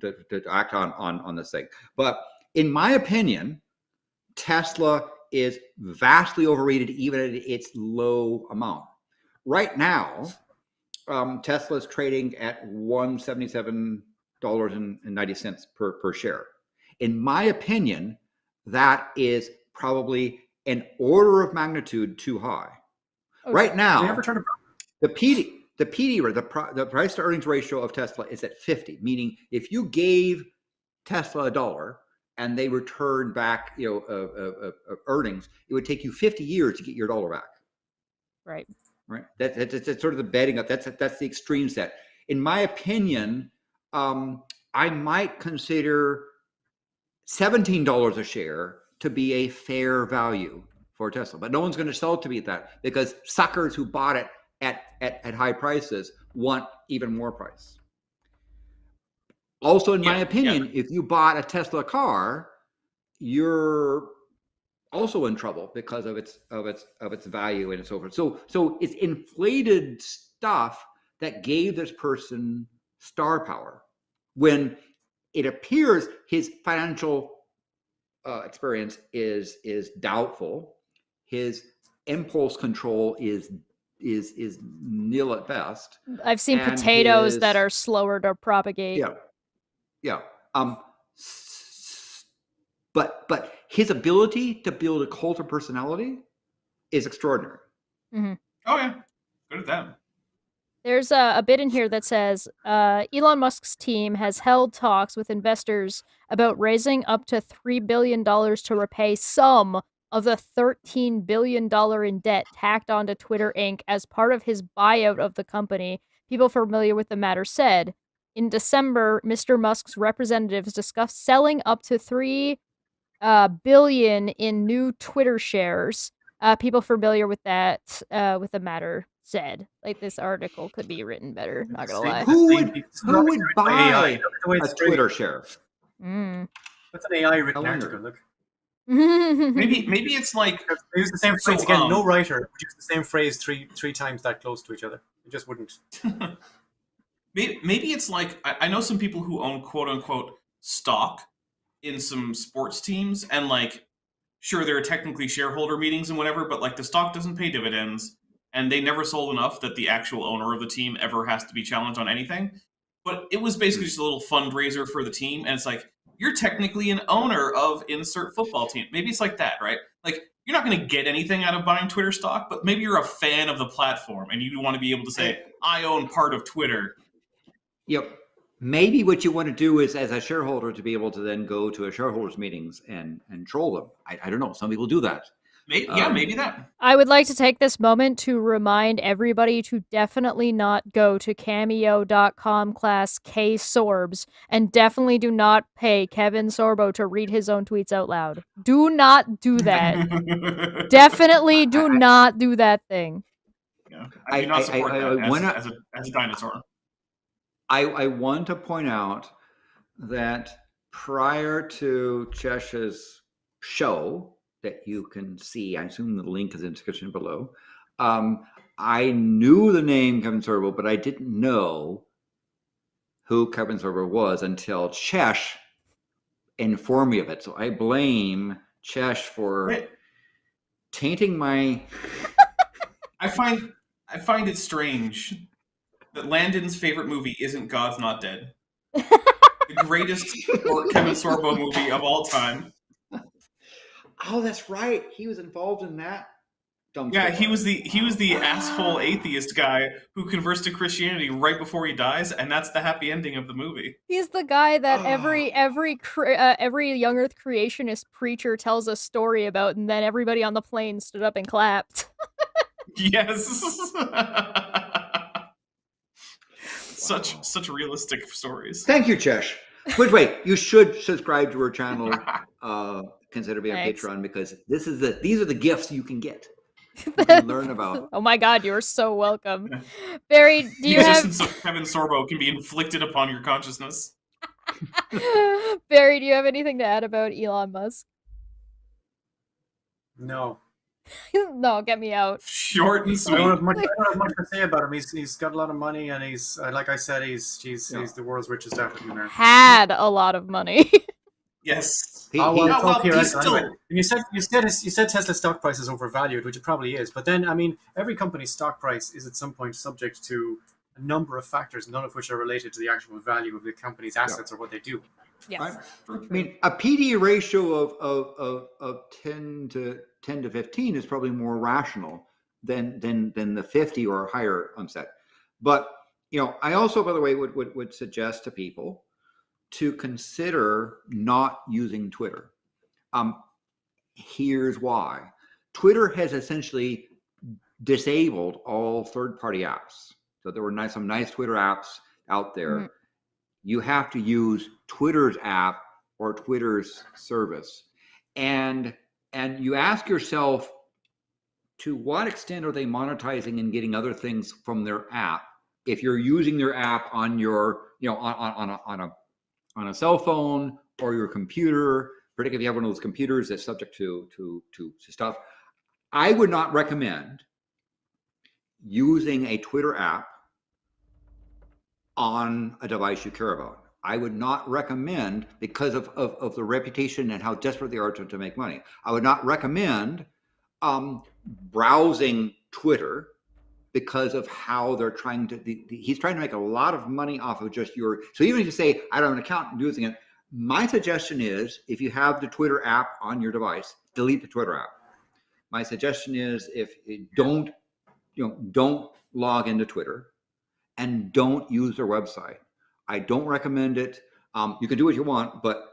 to act on this thing. But in my opinion, Tesla is vastly overrated, even at its low amount. Right now, Tesla is trading at $177.90 per share. In my opinion, that is probably an order of magnitude too high. Okay. Right now, the price to earnings ratio of Tesla is at 50, meaning if you gave Tesla $1, and they return back, earnings, it would take you 50 years to get your dollar back. Right. Right. That's sort of the betting up. That's the extreme set. In my opinion, I might consider $17 a share to be a fair value for Tesla, but no one's going to sell it to me at that, because suckers who bought it at high prices want even more price. Also, in my opinion, if you bought a Tesla car, you're also in trouble because of its value and so forth. So it's inflated stuff that gave this person star power, when it appears his financial experience is doubtful. His impulse control is nil at best. I've seen potatoes that are slower to propagate. Yeah. But his ability to build a cult of personality is extraordinary. Mm-hmm. Oh yeah, good at that. There's a bit in here that says Elon Musk's team has held talks with investors about raising up to $3 billion to repay some of the $13 billion in debt tacked onto Twitter Inc. as part of his buyout of the company. People familiar with the matter said, in December, Mr. Musk's representatives discussed selling up to $3 billion in new Twitter shares. People familiar with that, with the matter said. Like, this article could be written better, not gonna lie. Who would buy a Twitter share? That's an AI written article, look. Maybe it's like they use the same phrase again. No writer would use the same phrase three times that close to each other. It just wouldn't. Maybe it's like, I know some people who own quote unquote stock in some sports teams, and like, sure, there are technically shareholder meetings and whatever, but like the stock doesn't pay dividends, and they never sold enough that the actual owner of the team ever has to be challenged on anything. But it was basically just a little fundraiser for the team, and it's like, you're technically an owner of insert football team. Maybe it's like that, right? Like, you're not going to get anything out of buying Twitter stock, but maybe you're a fan of the platform, and you want to be able to say, I own part of Twitter. Yep. Maybe what you want to do is, as a shareholder, to be able to then go to a shareholders meetings and troll them. I don't know. Some people do that. Maybe that. I would like to take this moment to remind everybody to definitely not go to cameo.com/ksorbs, and definitely do not pay Kevin Sorbo to read his own tweets out loud. Do not do that. Definitely do not do that thing. Yeah. I do not support that as a dinosaur. I want to point out that prior to Chesh's show that you can see, I assume the link is in the description below, I knew the name Kevin Sorbo, but I didn't know who Kevin Sorbo was until Chesh informed me of it. So I blame Chesh for tainting my... I find it strange that Landon's favorite movie isn't God's Not Dead. The greatest Kevin Sorbo movie of all time. Oh, that's right. He was involved in that. Yeah, he was the asshole atheist guy who converts to Christianity right before he dies, and that's the happy ending of the movie. He's the guy that every young Earth creationist preacher tells a story about, and then everybody on the plane stood up and clapped. Yes. Such realistic stories. Thank you, Chesh. Wait, you should subscribe to our channel. Consider being a Patreon, because these are the gifts you can get. You can learn about. Oh my God, you are so welcome. Barry, do you have... The existence of Kevin Sorbo can be inflicted upon your consciousness. Barry, do you have anything to add about Elon Musk? No. No, get me out. Short and sweet. I don't have much to say about him. He's got a lot of money, and he's, like I said, he's the world's richest African American. Had a lot of money. Yes. You said Tesla stock price is overvalued, which it probably is. But then, I mean, every company's stock price is at some point subject to a number of factors, none of which are related to the actual value of the company's assets or what they do. Yes. I mean, a PD ratio of 10 to 15 is probably more rational than the 50 or higher on set. But I also, by the way, would suggest to people to consider not using Twitter. Here's why. Twitter has essentially disabled all third-party apps. So there were some nice Twitter apps out there. Mm-hmm. You have to use Twitter's app or Twitter's service. And you ask yourself, to what extent are they monetizing and getting other things from their app? If you're using their app on your, on a cell phone or your computer, particularly if you have one of those computers that's subject to stuff, I would not recommend using a Twitter app on a device you care about. I would not recommend, because of the reputation and how desperate they are to make money, I would not recommend browsing Twitter because of how they're trying to, he's trying to make a lot of money off of just so even if you say, I don't have an account using it, my suggestion is, if you have the Twitter app on your device, delete the Twitter app. My suggestion is, don't log into Twitter and don't use their website. I don't recommend it. You can do what you want, but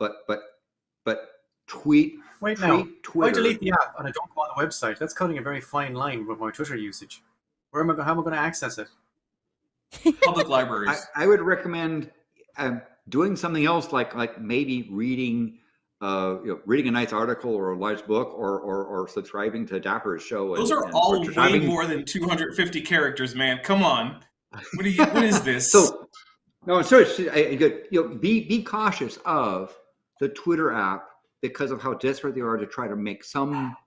tweet. Wait, now, why delete the app and I don't go on the website? That's cutting a very fine line with my Twitter usage. How am I going to access it? Public libraries. I would recommend doing something else, like maybe reading a nice article or a nice book, or subscribing to Dapper's show. Those are all way more than 250 characters, man. Come on. What is this? Be cautious of the Twitter app because of how desperate they are to try to make some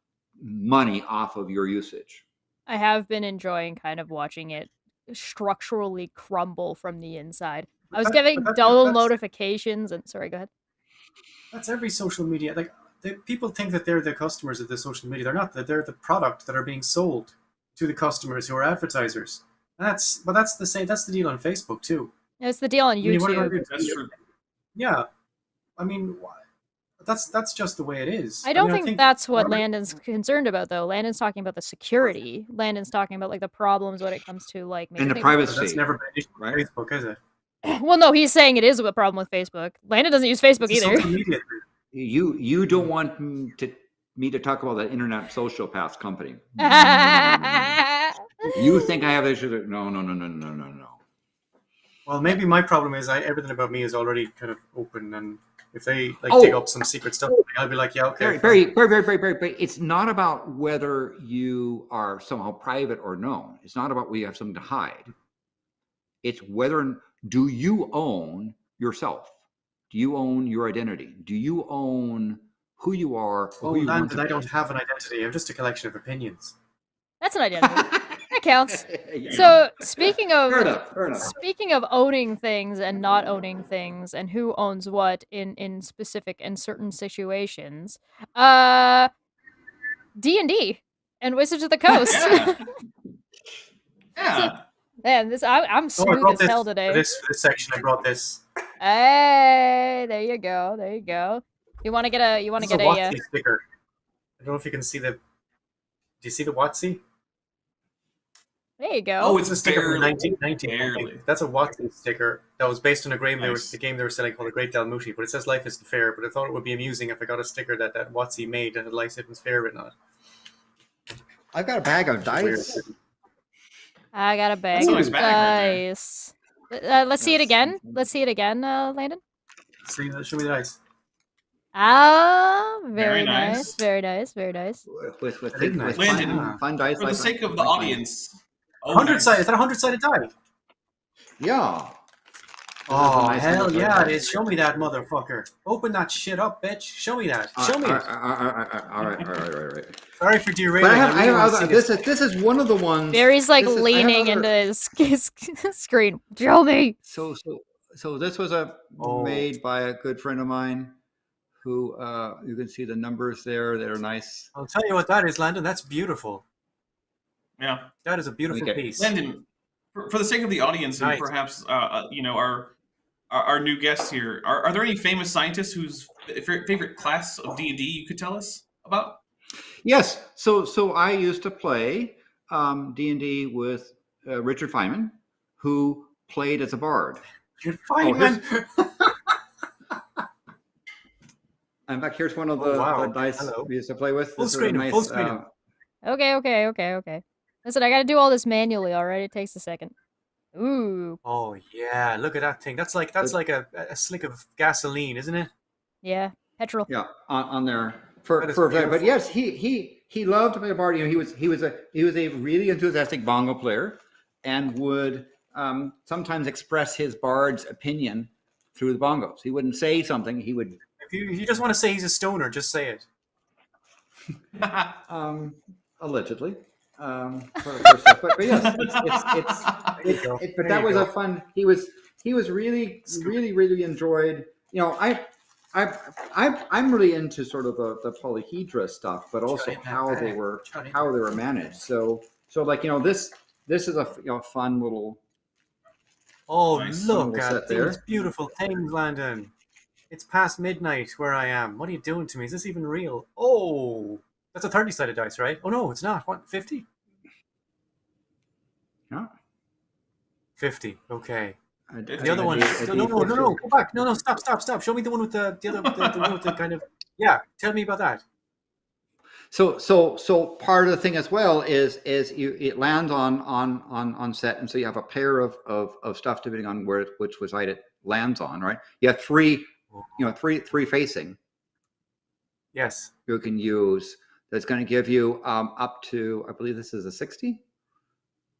money off of your usage. I have been enjoying kind of watching it structurally crumble from the inside. I was getting dull notifications and sorry, go ahead. That's every social media. Like, people think that they're the customers of the social media. They're not. They're the product that are being sold to the customers who are advertisers. That's the same. That's the deal on Facebook too. It's the deal on YouTube. That's true. Yeah, I mean, that's just the way it is. I don't think that's what Landon's concerned about, though. Landon's talking about the security. Landon's talking about like the problems when it comes to like and the privacy. That's never been an issue with Facebook, is it? Well, no, he's saying it is a problem with Facebook. Landon doesn't use Facebook either. You don't want me to talk about the internet sociopath company. You think I have issues? No. Well, maybe my problem is everything about me is already kind of open, and if they dig up some secret stuff, I'll be like, yeah, okay. Very. But it's not about whether you are somehow private or known. It's not about whether you have something to hide. It's whether, do you own yourself? Do you own your identity? Do you own who you are? Oh, Landon, I don't have an identity. I'm just a collection of opinions. That's an identity. That counts. So speaking of fair enough. Speaking of owning things and not owning things and who owns what in specific and certain situations, D&D and Wizards of the Coast. Yeah. Man, I'm smooth as hell today. For this section, I brought this. Hey, there you go. You want to get a WotC sticker. I don't know if you can see the. Do you see the WotC? There you go. Oh, it's a sticker from 1990. That's a WotC sticker that was based on a game the game they were selling called The Great Dalmuti, but it says Life Isn't Fair. But I thought it would be amusing if I got a sticker that WotC made and had Life Isn't Fair written on it. I've got a bag of dice. I got a bag of dice. Let's see it again. Landon. Show me the dice. Very nice. With Landon, fun dice. For the sake of the audience. 100-sided. Is that a 100-sided die? Yeah. Oh, hell yeah, it is. Show me that, motherfucker. Open that shit up, bitch. Show me that. Show me it. All right. Sorry for derailing. This is one of the ones. Barry's leaning into his screen. Show me. So this was made by a good friend of mine who, you can see the numbers there that are nice. I'll tell you what that is, Landon. That's beautiful. Yeah. That is a beautiful piece. Landon, for the sake of the audience and perhaps our new guests here, are there any famous scientists whose favorite class of D&D you could tell us about? Yes. So I used to play D&D with Richard Feynman, who played as a bard. Richard Feynman. In fact, here's one of Oh, the, wow. the dice Hello. we used to play with. Full This sort of screen 'em, nice. full screen 'em. Okay. Listen, I gotta do all this manually, alright? It takes a second. Ooh, Oh yeah, look at that thing. That's like a slick of gasoline, isn't it? yeah, petrol. Yeah, on there for That is but beautiful. yes, he loved to play a bard. You know, he was a really enthusiastic bongo player, and would sometimes express his bard's opinion through the bongos. He wouldn't say something. He would If you just want to say he's a stoner, just say it. allegedly. For stuff. But yes, There you go. but There that you was go. a fun. He was really enjoyed. You know, I'm really into sort of the polyhedra stuff, but also how they were managed. So like, you know, this is a, you know, fun little. Oh, Nice. look Set at there. these beautiful things, Landon. It's past midnight where I am. What are you doing to me? Is this even real? Oh, that's a 30-sided dice, right? Oh no, it's not. What, 50? Yeah. 50. Okay. The The other one. No. Go back. No. Stop. Show me the one with the other the one with the kind of. Yeah. Tell me about that. So part of the thing as well is it lands on set, and so you have a pair of stuff depending on which side it lands on, right? You have three facing Yes. you can use. That's going to give you up to, I believe this is a 60.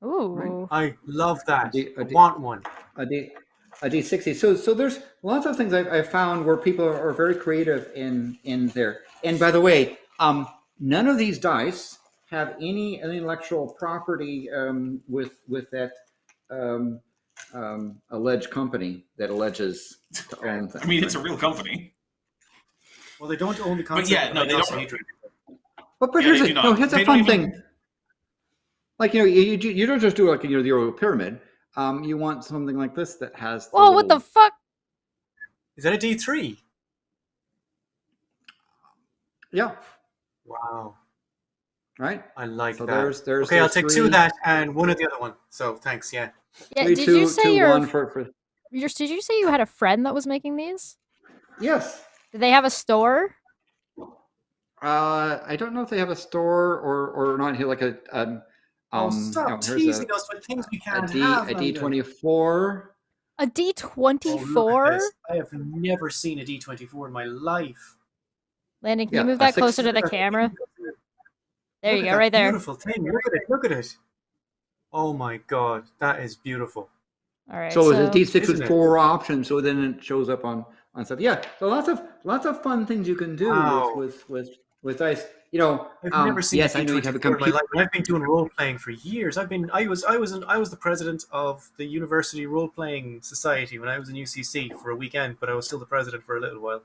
Ooh. I love that. A I want one. A D60. So there's lots of things I've found where people are very creative in there. And by the way, none of these dice have any intellectual property with that alleged company that alleges to own things. I mean, it's a real company. Well, they don't own the concept. yeah, no, they don't. But Yeah, here's they do not. here's They a fun don't even- thing. Like, you know, you don't just do like, you know, the Euro pyramid. You want something like this that has. Whoa, what the fuck? Is that a D3? Yeah. Wow. Right. I like So that. there's okay, I'll take three, 2 of that and 1 of the other one. So thanks. Yeah. Yeah, three, did two, you say two, your, one for did you say you had a friend that was making these? yes. Did they have a store? I don't know if they have a store or not. Here, like Stop teasing us with things we can't have. a D24. A Oh, look D24? at this. I have never seen a D24 in my life. Landon, can Yeah, you move a that six- closer to the camera? There you Look go, at right that there. Beautiful thing. Look at it. Oh my god, that is beautiful. All right. So it's a D6 Isn't with it? 4 options. So then it shows up on stuff. Yeah. So lots of fun things you can do Wow. with dice. You know, I've never seen yes, a I know you have a D24 in my computer. life. And I've been doing role playing for years. I was the president of the university role playing society when I was in UCC for a weekend, but I was still the president for a little while.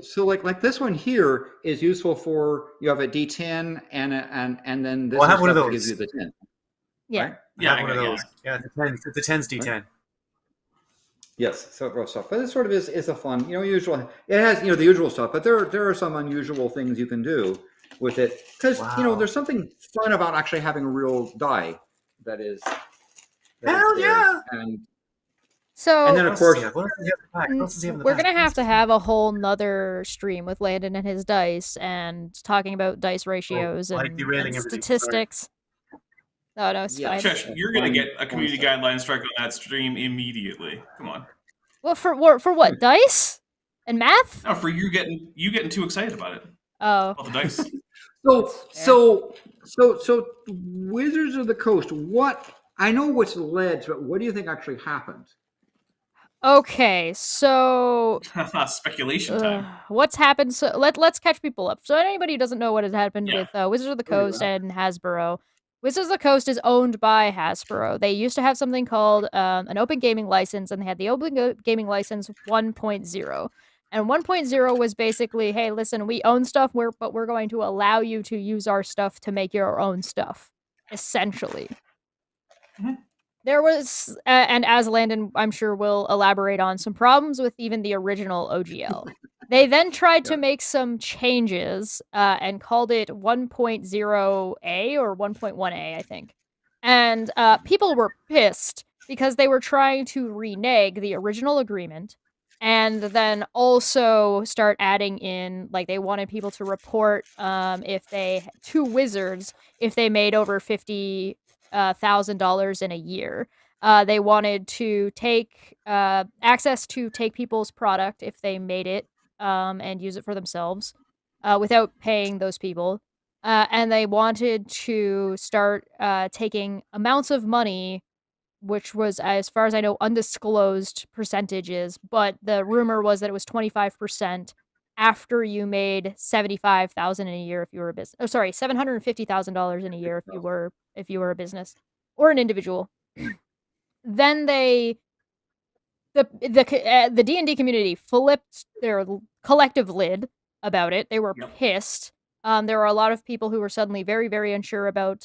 So like this one here is useful for, you have a D10 and then this I have one of stuff that those. gives you the 10. Yeah. Right? Yeah, I have one of yeah. those. Yeah, it's a 10's D10. Yes, so stuff, but it sort of is a fun, you know, usual. It has, you know, the usual stuff, but there are some unusual things you can do with it, because you know, Wow. there's something fun about actually having a real die that is. Hell there. yeah! And So then What of else does he course, have? What else does he have in the back? What else does he have in the we're back? gonna have to have a whole nother stream with Landon and his dice and talking about dice ratios like and, derailing and everything. statistics. Oh no, it's Yeah. fine. Chesh, you're gonna Fun- get a fun community stuff. guideline strike on that stream immediately. Come on. Well, for what? Dice and math? No, for you getting too excited about it. Oh, About the dice. So Wizards of the Coast. What, I know what's led, but what do you think actually happened? okay. So Speculation time. what's happened? So let's catch people up. So anybody who doesn't know what has happened Yeah. with Wizards of the Oh, yeah. Coast and Hasbro. Wizards of the Coast is owned by Hasbro. They used to have something called an open gaming license, and they had the open gaming license 1.0. And 1.0 was basically, hey, listen, we own stuff, but we're going to allow you to use our stuff to make your own stuff, essentially. Mhm. There was, and as Landon, I'm sure, will elaborate on, some problems with even the original OGL. They then tried to make some changes and called it 1.0A or 1.1A, I think. And people were pissed because they were trying to renege the original agreement and then also start adding in, like, they wanted people to report if they to Wizards if they made over $50,000 in a year. They wanted to take access to take people's product if they made it and use it for themselves without paying those people. And they wanted to start taking amounts of money, which was, as far as I know, undisclosed percentages, but the rumor was that it was 25% after you made 75,000 in a year if you were a business. Oh, sorry, $750,000 in a year if you were a business or an individual. Then the D&D community flipped their collective lid about it. They were pissed. There were a lot of people who were suddenly very, very unsure about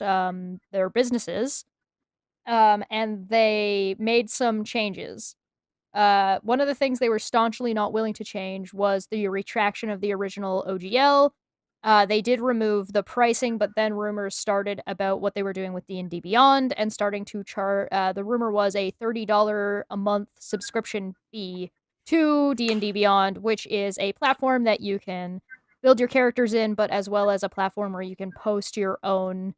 their businesses. And they made some changes. One of the things they were staunchly not willing to change was the retraction of the original OGL. They did remove the pricing, but then rumors started about what they were doing with D&D Beyond and starting to charge. The rumor was a $30 a month subscription fee to D&D Beyond, which is a platform that you can build your characters in, but as well as a platform where you can post your own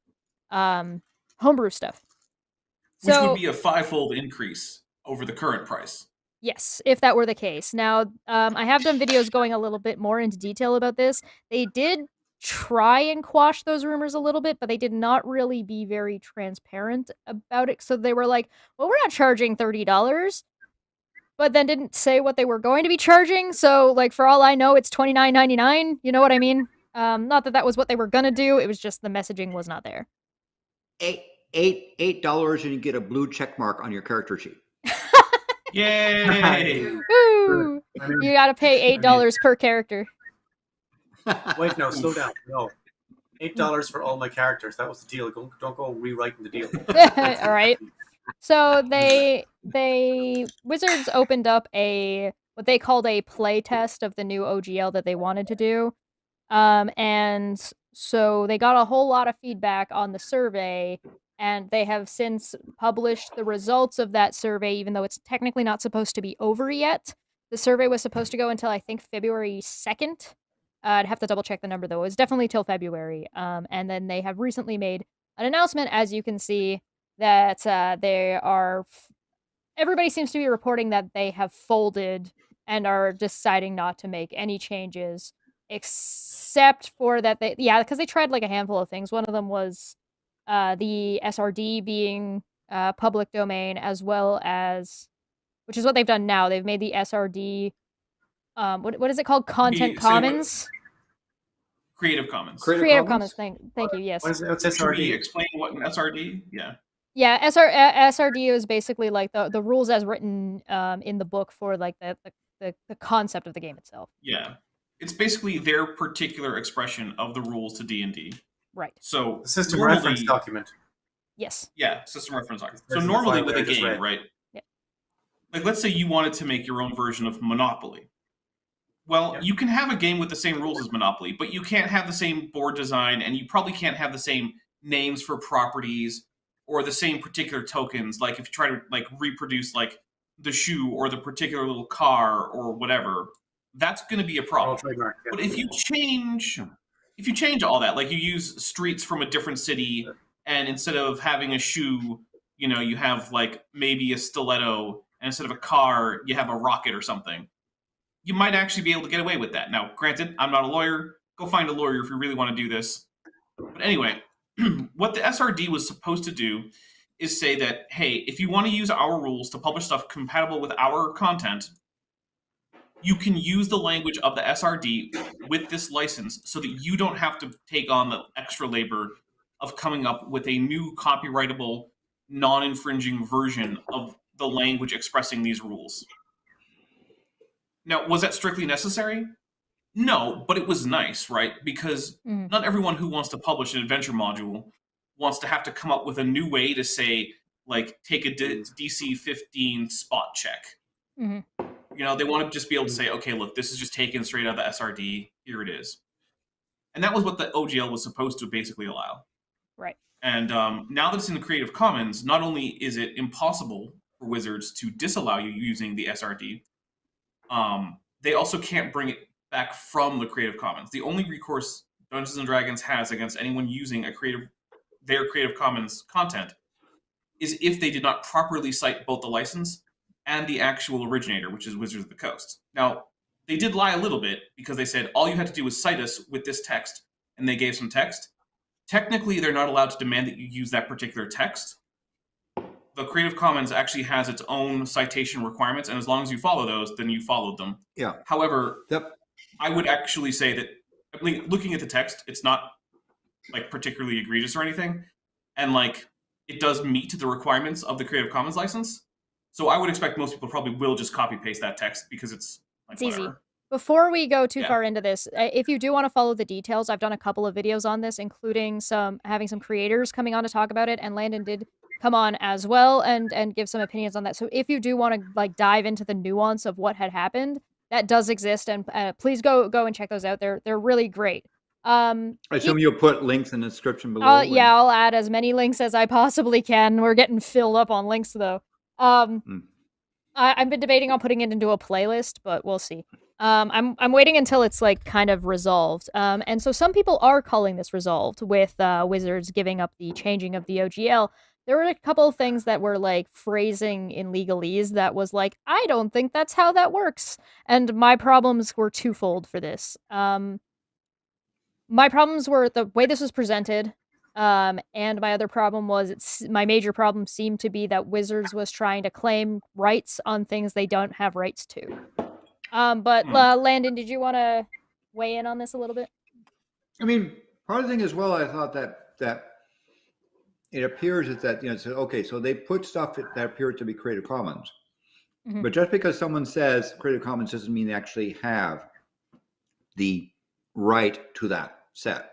homebrew stuff. Which So, would be a 5-fold increase over the current price. yes, if that were the case. Now, I have done videos going a little bit more into detail about this. They did try and quash those rumors a little bit, but they did not really be very transparent about it. So they were like, well, we're not charging $30, but then didn't say what they were going to be charging. So, like, for all I know, it's $29.99. You know what I mean? Not that that was what they were gonna do. It was just the messaging was not there. $8 and you get a blue check mark on your character sheet. Yay! Woo! You gotta pay $8 per character. Wait, no, slow down. No. $8 for all my characters. That was the deal. Don't go rewriting the deal. All right. So Wizards opened up what they called a play test of the new OGL that they wanted to do. And so they got a whole lot of feedback on the survey, and they have since published the results of that survey, even though it's technically not supposed to be over yet. The survey was supposed to go until, I think, February 2nd. I'd have to double check the number, though. It was definitely till February. And then they have recently made an announcement, as you can see, that they are... Everybody seems to be reporting that they have folded and are deciding not to make any changes, except for that because they tried like a handful of things. One of them was the SRD being public domain, as well as, which is what they've done now. They've made the SRD, what is it called? Content Commons? Creative Commons. Creative Commons. Thank you. Yes. What's Should SRD? we explain what an SRD? Yeah. Yeah, SRD is basically like the rules as written in the book for like the concept of the game itself. Yeah. It's basically their particular expression of the rules to D&D. Right. So The system normally- reference document. Yes. Yeah, system reference document. So Version normally file with a where it is game, read. right? Yeah. Like, let's say you wanted to make your own version of Monopoly. Well, Yeah. you can have a game with the same rules as Monopoly, but you can't have the same board design, and you probably can't have the same names for properties or the same particular tokens. Like if you try to like reproduce like the shoe or the particular little car or whatever, that's going to be a All problem. trademark. Yeah. But if you change all that, like you use streets from a different city, and instead of having a shoe, you know, you have like maybe a stiletto, and instead of a car, you have a rocket or something, you might actually be able to get away with that. Now, granted, I'm not a lawyer. Go find a lawyer if you really want to do this. But anyway, what the SRD was supposed to do is say that, hey, if you want to use our rules to publish stuff compatible with our content, you can use the language of the SRD with this license so that you don't have to take on the extra labor of coming up with a new copyrightable, non-infringing version of the language expressing these rules. Now, was that strictly necessary? No, but it was nice, right? Because not everyone who wants to publish an adventure module wants to have to come up with a new way to say, like, take a DC 15 spot check. Mhm. You know, they want to just be able to say, okay, look, this is just taken straight out of the SRD. Here it is. And that was what the OGL was supposed to basically allow. Right. And now that it's in the Creative Commons, not only is it impossible for Wizards to disallow you using the SRD, they also can't bring it back from the Creative Commons. The only recourse Dungeons and Dragons has against anyone using their Creative Commons content is if they did not properly cite both the license and the actual originator, which is Wizards of the Coast. Now, they did lie a little bit because they said all you had to do was cite us with this text, and they gave some text. Technically, they're not allowed to demand that you use that particular text. The Creative Commons actually has its own citation requirements, and as long as you follow those, then you followed them. Yeah. However, Yep. I would actually say that, I mean, looking at the text, it's not like particularly egregious or anything, and like it does meet the requirements of the Creative Commons license. So I would expect most people probably will just copy paste that text because it's like It's easy. whatever. Before we go too Yeah. far into this, if you do want to follow the details, I've done a couple of videos on this, including having some creators coming on to talk about it, and Landon did come on as well and give some opinions on that. So if you do want to like dive into the nuance of what had happened, that does exist, and please go and check those out. They're really great. I assume you'll put links in the description below. Yeah, I'll add as many links as I possibly can. We're getting filled up on links though. I've been debating on putting it into a playlist, but we'll see. I'm waiting until it's like kind of resolved. And so some people are calling this resolved with Wizards giving up the changing of the OGL. There were a couple of things that were like phrasing in legalese that was like, I don't think that's how that works. And my problems were twofold for this. My problems were the way this was presented. And my other problem was my major problem seemed to be that Wizards was trying to claim rights on things they don't have rights to. But Landon, did you want to weigh in on this a little bit? I mean, part of the thing as well, I thought that it appears is that, so, okay, so they put stuff that appeared to be Creative Commons. Mm-hmm. But just because someone says Creative Commons doesn't mean they actually have the right to that set.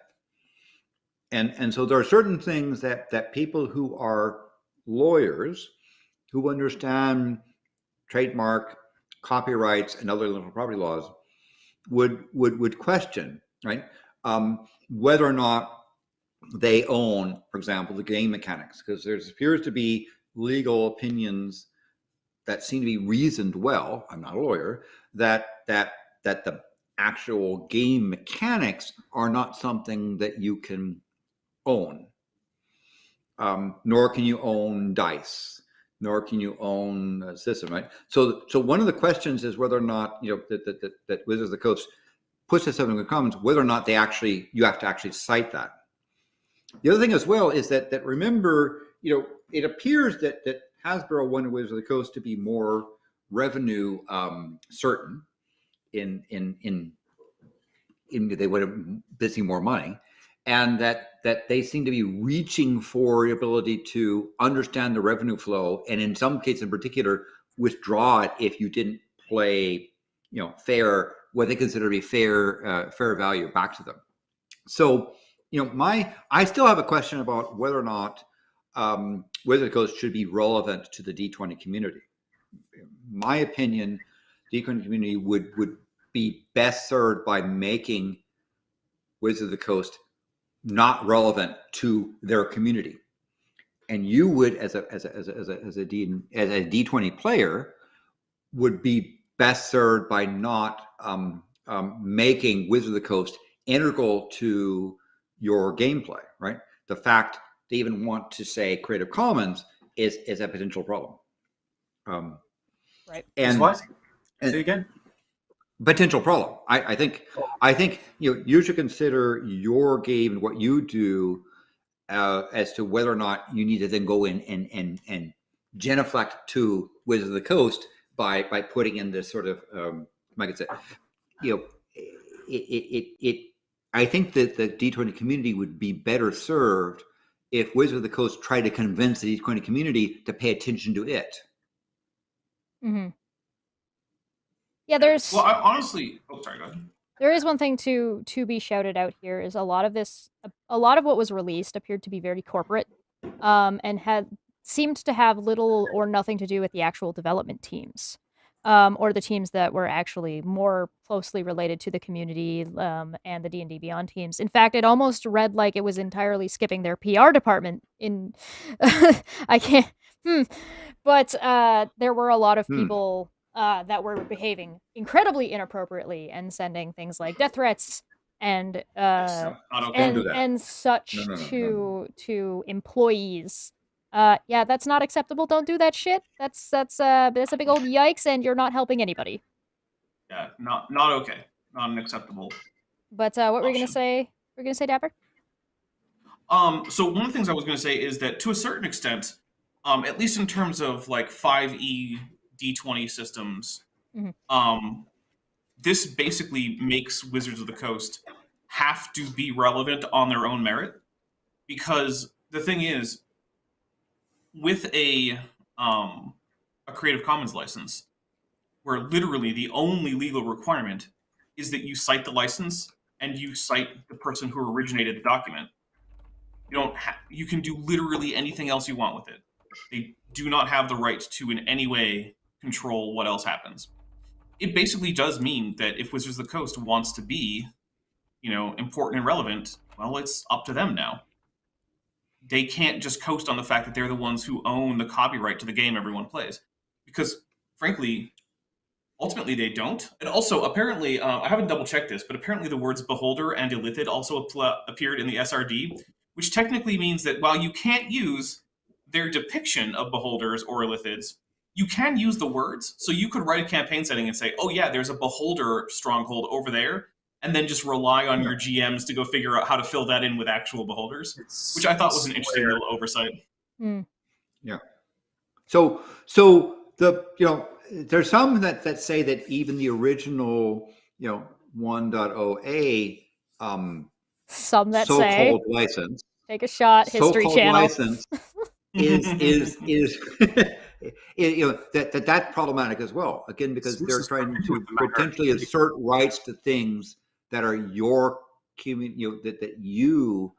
And so there are certain things that people who are lawyers who understand trademark, copyrights, and other intellectual property laws would question, right? Whether or not they own, for example, the game mechanics, because there appears to be legal opinions that seem to be reasoned well. I'm not a lawyer. That the actual game mechanics are not something that you can own, nor can you own dice, nor can you own a system, right? So one of the questions is whether or not that Wizards of the Coast puts this in the Commons, whether or not you have to actually cite that. The other thing as well is that remember, it appears that Hasbro wanted Wizards of the Coast to be more revenue certain in they would have busy more money, and that they seem to be reaching for the ability to understand the revenue flow, and in some cases in particular withdraw it if you didn't play fair, what they consider to be fair value back to them. So I still have a question about whether or not Wizards of the Coast should be relevant to the D20 community. In my opinion, the D20 community would be best served by making Wizards of the Coast not relevant to their community, and you would, as a D20 player, would be best served by not making Wizards of the Coast integral to your gameplay. Right? The fact they even want to say Creative Commons is a potential problem. Right. And what? Say again. Potential problem. I think you should consider your game and what you do as to whether or not you need to then go in and genuflect to Wizards of the Coast by putting in this sort of like I said, I think that the D20 community would be better served if Wizards of the Coast tried to convince the D20 community to pay attention to it. Mm-hmm. Yeah, there's. Well, I honestly. Oh, sorry. Go ahead. There is one thing to be shouted out here is a lot of what was released appeared to be very corporate, and seemed to have little or nothing to do with the actual development teams, or the teams that were actually more closely related to the community and the D&D Beyond teams. In fact, it almost read like it was entirely skipping their PR department. I can't. But there were a lot of people that were behaving incredibly inappropriately and sending things like death threats and Not okay. Don't do that. and such No. to employees. Yeah, that's not acceptable. Don't do that shit. That's a big old yikes, and you're not helping anybody. Yeah, not okay. Not an acceptable. But what were you gonna Option. say? We're gonna say, Dapper? So one of the things I was going to say is that to a certain extent, at least in terms of like 5e D20 systems, Mhm. This basically makes Wizards of the Coast have to be relevant on their own merit, because the thing is, with a Creative Commons license, where literally the only legal requirement is that you cite the license and you cite the person who originated the document. You can do literally anything else you want with it. They do not have the right to in any way control what else happens. It basically does mean that if Wizards of the Coast wants to be, important and relevant, well, it's up to them now. They can't just coast on the fact that they're the ones who own the copyright to the game everyone plays, because frankly, ultimately they don't. And also, apparently, I haven't double checked this, but apparently the words beholder and illithid also appeared in the SRD, which technically means that while you can't use their depiction of beholders or illithids, you can use the words. So you could write a campaign setting and say, oh yeah, there's a beholder stronghold over there, and then just rely on your GMs to go figure out how to fill that in with actual beholders, which I thought was an interesting little oversight. Yeah. So the there's some that say that even the original 1.0a Some that so-called say license, take a shot, History so-called Channel. license is that's problematic as well. Again, because they're trying to potentially assert rights to things that are your community, that you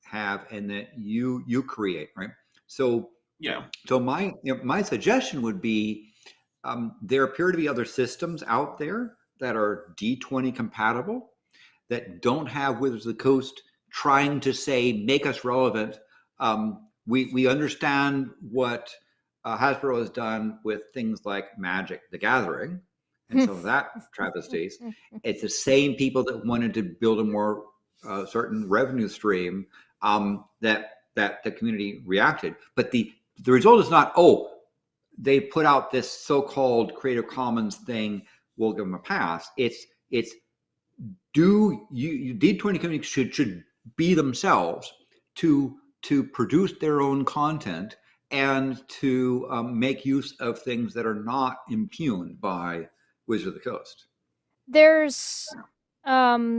have and that you create, right? So yeah. So my suggestion would be there appear to be other systems out there that are D20 compatible that don't have Wizards of the Coast trying to say make us relevant. We understand what Hasbro has done with things like Magic: The Gathering and some of that travesties. It's the same people that wanted to build a more certain revenue stream that the community reacted, but the result is not, they put out this so-called Creative Commons thing, we'll give them a pass. It's D20 communities should be themselves to produce their own content and to make use of things that are not impugned by Wizards of the Coast. There's a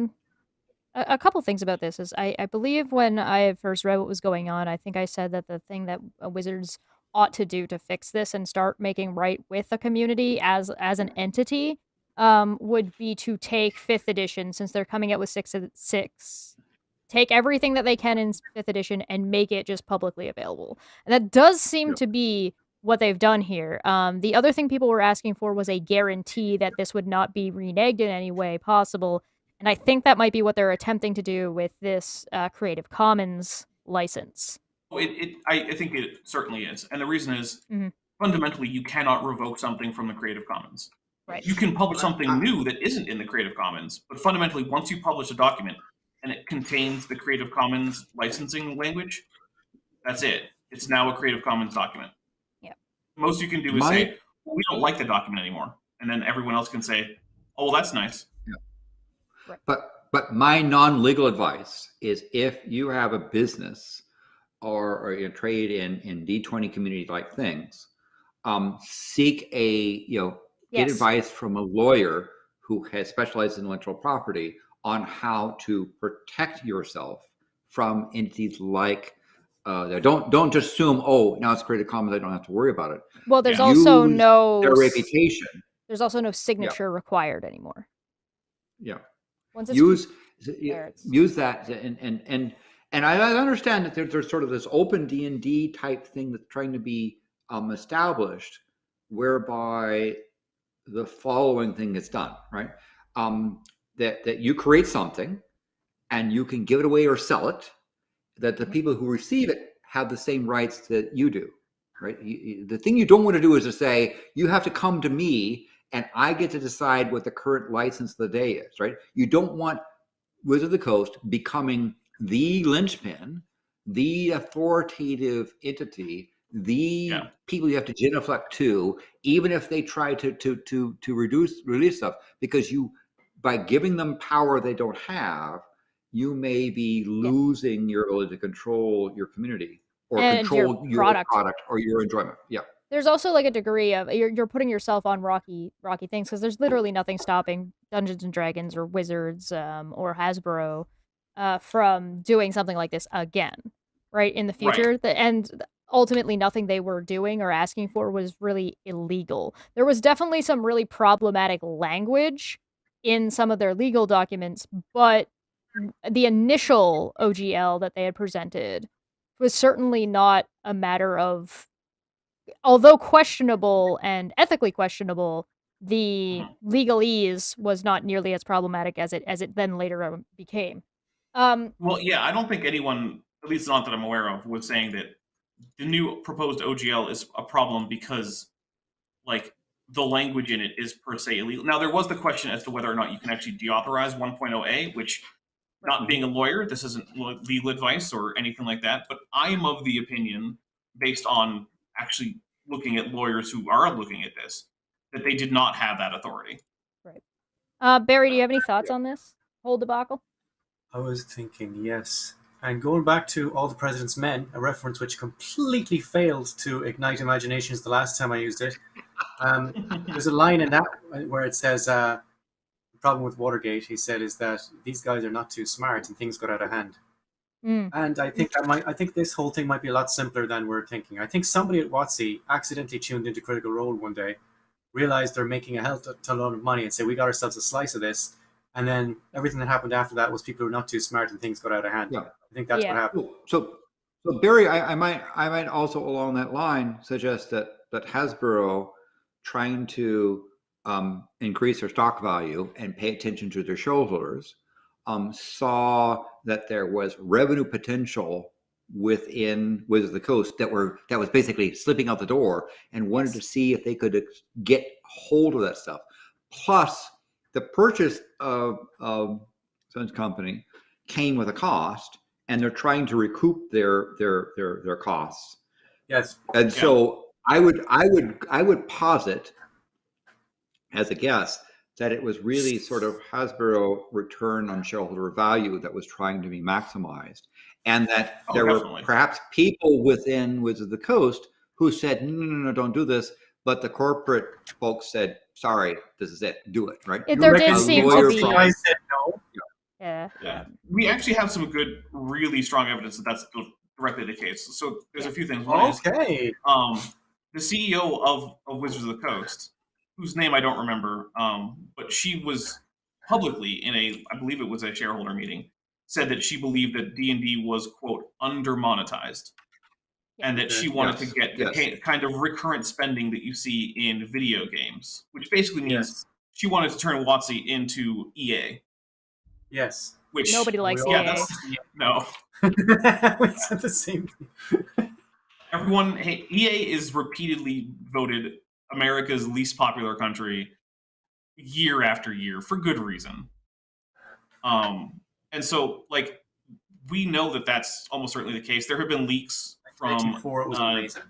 couple things about this. Is I believe when I first read what was going on, I think I said that the thing that Wizards ought to do to fix this and start making right with the community as an entity would be to take 5th edition, since they're coming out with 6, take everything that they can in 5th edition and make it just publicly available. And that does seem to be what they've done here. The other thing people were asking for was a guarantee that this would not be reneged in any way possible. And I think that might be what they're attempting to do with this Creative Commons license. I think it certainly is. And the reason is, fundamentally, you cannot revoke something from the Creative Commons. Right. You can publish something new that isn't in the Creative Commons, but fundamentally, once you publish a document and it contains the Creative Commons licensing language, that's it. It's now a Creative Commons document. Yeah. Most you can do is say, well, we don't like the document anymore. And then everyone else can say, oh, well, that's nice. Yeah. Right. But my non-legal advice is, if you have a business or you trade in D20 community like things, seek get advice from a lawyer who has specialized in intellectual property on how to protect yourself from entities like don't just assume, now it's Creative Commons, I don't have to worry about it. Well, there's also no their reputation. There's also no signature required anymore. Yeah. Once it's use that and I understand that there's sort of this open D&D type thing that's trying to be established, whereby the following thing is done, right? That you create something and you can give it away or sell it, that the people who receive it have the same rights that you do, right? The thing you don't want to do is to say, you have to come to me and I get to decide what the current license of the day is, right? You don't want Wizards of the Coast becoming the linchpin, the authoritative entity, the people you have to genuflect to, even if they try to release stuff, because by giving them power they don't have, you may be losing your ability to control your community or And control your product. or your enjoyment. Yeah. There's also like a degree of you're putting yourself on rocky things because there's literally nothing stopping Dungeons and Dragons or Wizards or Hasbro from doing something like this again, right, in the future. And ultimately nothing they were doing or asking for was really illegal. There was definitely some really problematic language in some of their legal documents, but the initial OGL that they had presented was certainly not a matter of, although questionable and ethically questionable, the legalese was not nearly as problematic as it then later became. Well, yeah, I don't think anyone, at least not that I'm aware of, was saying that the new proposed OGL is a problem because, like, the language in it is per se illegal. Now, there was the question as to whether or not you can actually deauthorize 1.0A, which, not being a lawyer, this isn't legal advice or anything like that, but I am of the opinion, based on actually looking at lawyers who are looking at this, that they did not have that authority. Right. Barry, do you have any thoughts on this whole debacle? I was thinking, yes. And going back to All the President's Men, a reference which completely failed to ignite imaginations the last time I used it. There's a line in that where it says, the problem with Watergate, he said, is that these guys are not too smart and things got out of hand. And I think this whole thing might be a lot simpler than we're thinking. I think somebody at WotC accidentally tuned into Critical Role one day, realized they're making a hell ton of money, and say, we got ourselves a slice of this. And then everything that happened after that was people who were not too smart and things got out of hand. Yeah. I think that's what happened. So Barry, I might also along that line suggest that Hasbro, trying to increase their stock value and pay attention to their shareholders, saw that there was revenue potential within Wizards of the Coast that was basically slipping out the door, and wanted to see if they could get hold of that stuff. Plus, the purchase of Sun's company came with a cost, and they're trying to recoup their costs. Yes. And so I would posit as a guess that it was really sort of Hasbro return on shareholder value that was trying to be maximized, and that there were perhaps people within Wizards of the Coast who said, no, don't do this. But the corporate folks said, sorry, this is it. Do it, right? There did seem to be. I said no. Yeah. We actually have some good, really strong evidence that that's directly the case. So there's a few things. One is, the CEO of Wizards of the Coast, whose name I don't remember, but she was publicly in I believe it was a shareholder meeting, said that she believed that D&D was, quote, under-monetized. And that she wanted to get the kind of recurrent spending that you see in video games, which basically means she wanted to turn WotC into EA. Yes. Which nobody likes EA. No. We said the same thing. EA is repeatedly voted America's least popular country year after year for good reason. And so, like, we know that that's almost certainly the case. There have been leaks from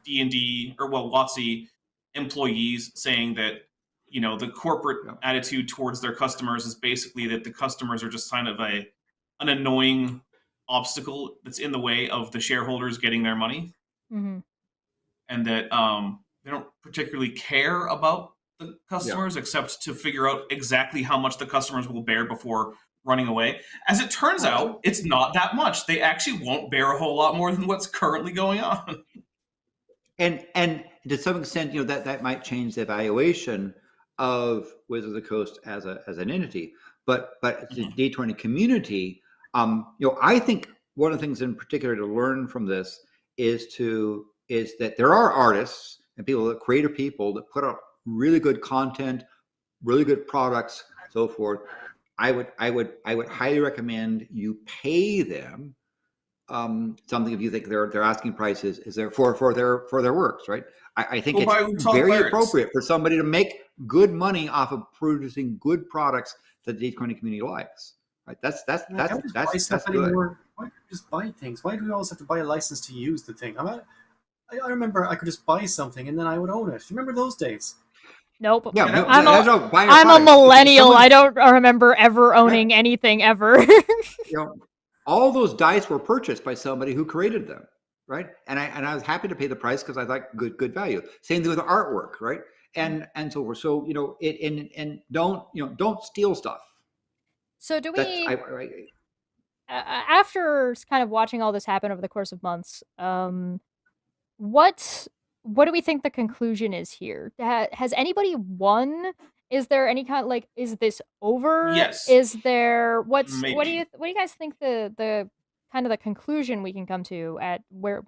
D&D or WotC employees saying that, you know, the corporate attitude towards their customers is basically that the customers are just kind of an annoying obstacle that's in the way of the shareholders getting their money, and that they don't particularly care about the customers except to figure out exactly how much the customers will bear before running away. As it turns out, it's not that much. They actually won't bear a whole lot more than what's currently going on. And to some extent, you know, that might change the evaluation of Wizards of the Coast as an entity. But the D20 community, you know, I think one of the things in particular to learn from this is that there are artists and creative people that put out really good content, really good products, so forth. I would highly recommend you pay them something if you think their asking price is there for their works, right? I think Go buy it's Utah very Clerics. appropriate for somebody to make good money off of producing good products that the Daytona community likes. Right? That's Can't we just buy stuff good. anymore? Why do we just buy things? Why do we always have to buy a license to use the thing? I remember I could just buy something and then I would own it. Do you remember those days? Nope. Yeah, I'm a product. millennial. I don't remember ever owning anything ever. All those dice were purchased by somebody who created them, right? And I was happy to pay the price because I like good value. Same thing with artwork, right? And so forth. So and don't steal stuff. So do we? After kind of watching all this happen over the course of months, what do we think the conclusion is here? Has anybody won? Is there any kind of is this over? Yes. Is there what do Maybe. you guys think the kind of the conclusion we can come to at where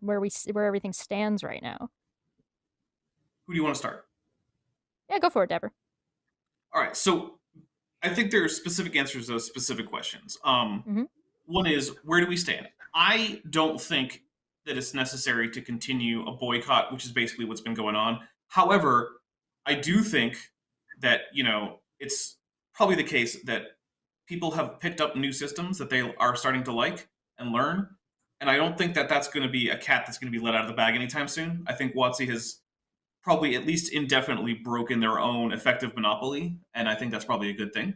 everything stands right now? Who do you want to start? Yeah, go for it, Dapper. All right, so I think there are specific answers to those specific questions. One is, where do we stand? I don't think that it's necessary to continue a boycott, which is basically what's been going on. However, I do think that, it's probably the case that people have picked up new systems that they are starting to like and learn. And I don't think that that's going to be a cat that's going to be let out of the bag anytime soon. I think WotC has probably at least indefinitely broken their own effective monopoly, and I think that's probably a good thing.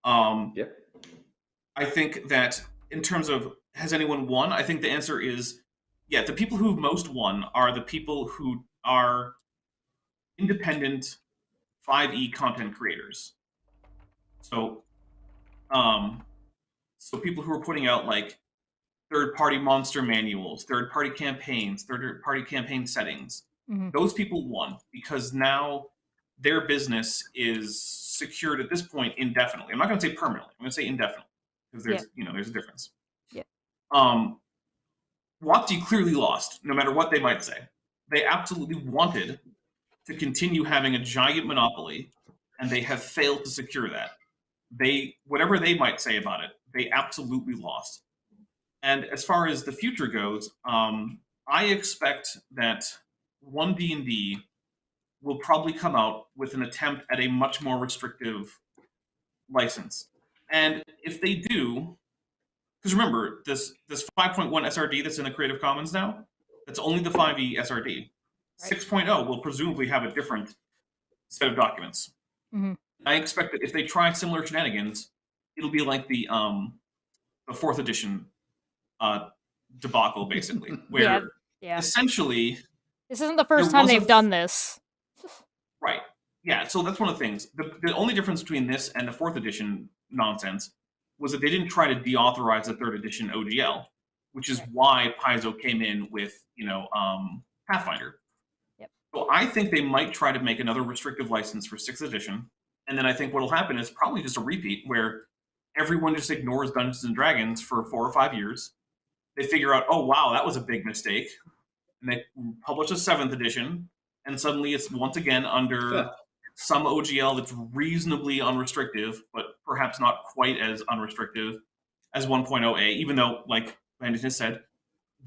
Yep. I think that in terms of has anyone won, I think the answer is yeah. The people who've most won are the people who are independent 5e content creators. So, so people who are putting out like third-party monster manuals, third-party campaigns, third-party campaign settings. Those people won because now their business is secured at this point indefinitely. I'm not going to say permanently. I'm going to say indefinitely because there's there's a difference. Yeah. WotC clearly lost, no matter what they might say. They absolutely wanted to continue having a giant monopoly, and they have failed to secure that. Whatever they might say about it, they absolutely lost. And as far as the future goes, I expect that 1D&D will probably come out with an attempt at a much more restrictive license. And if they do, because remember, this 5.1 SRD that's in the Creative Commons now, that's only the 5e SRD. Right. 6.0 will presumably have a different set of documents. I expect that if they try similar shenanigans, it'll be like the 4th edition debacle, basically, where essentially this isn't the first time they've done this. Right. Yeah, so that's one of the things. The only difference between this and the 4th edition nonsense was that they didn't try to deauthorize the 3rd edition OGL, which is why Paizo came in with, Pathfinder. Yep. So I think they might try to make another restrictive license for 6th edition, and then I think what'll happen is probably just a repeat where everyone just ignores Dungeons and Dragons for 4 or 5 years. They figure out, oh wow, that was a big mistake, and they publish a 7th edition, and suddenly it's once again under some OGL that's reasonably unrestrictive, but perhaps not quite as unrestrictive as 1.0a, even though, like Landon has said,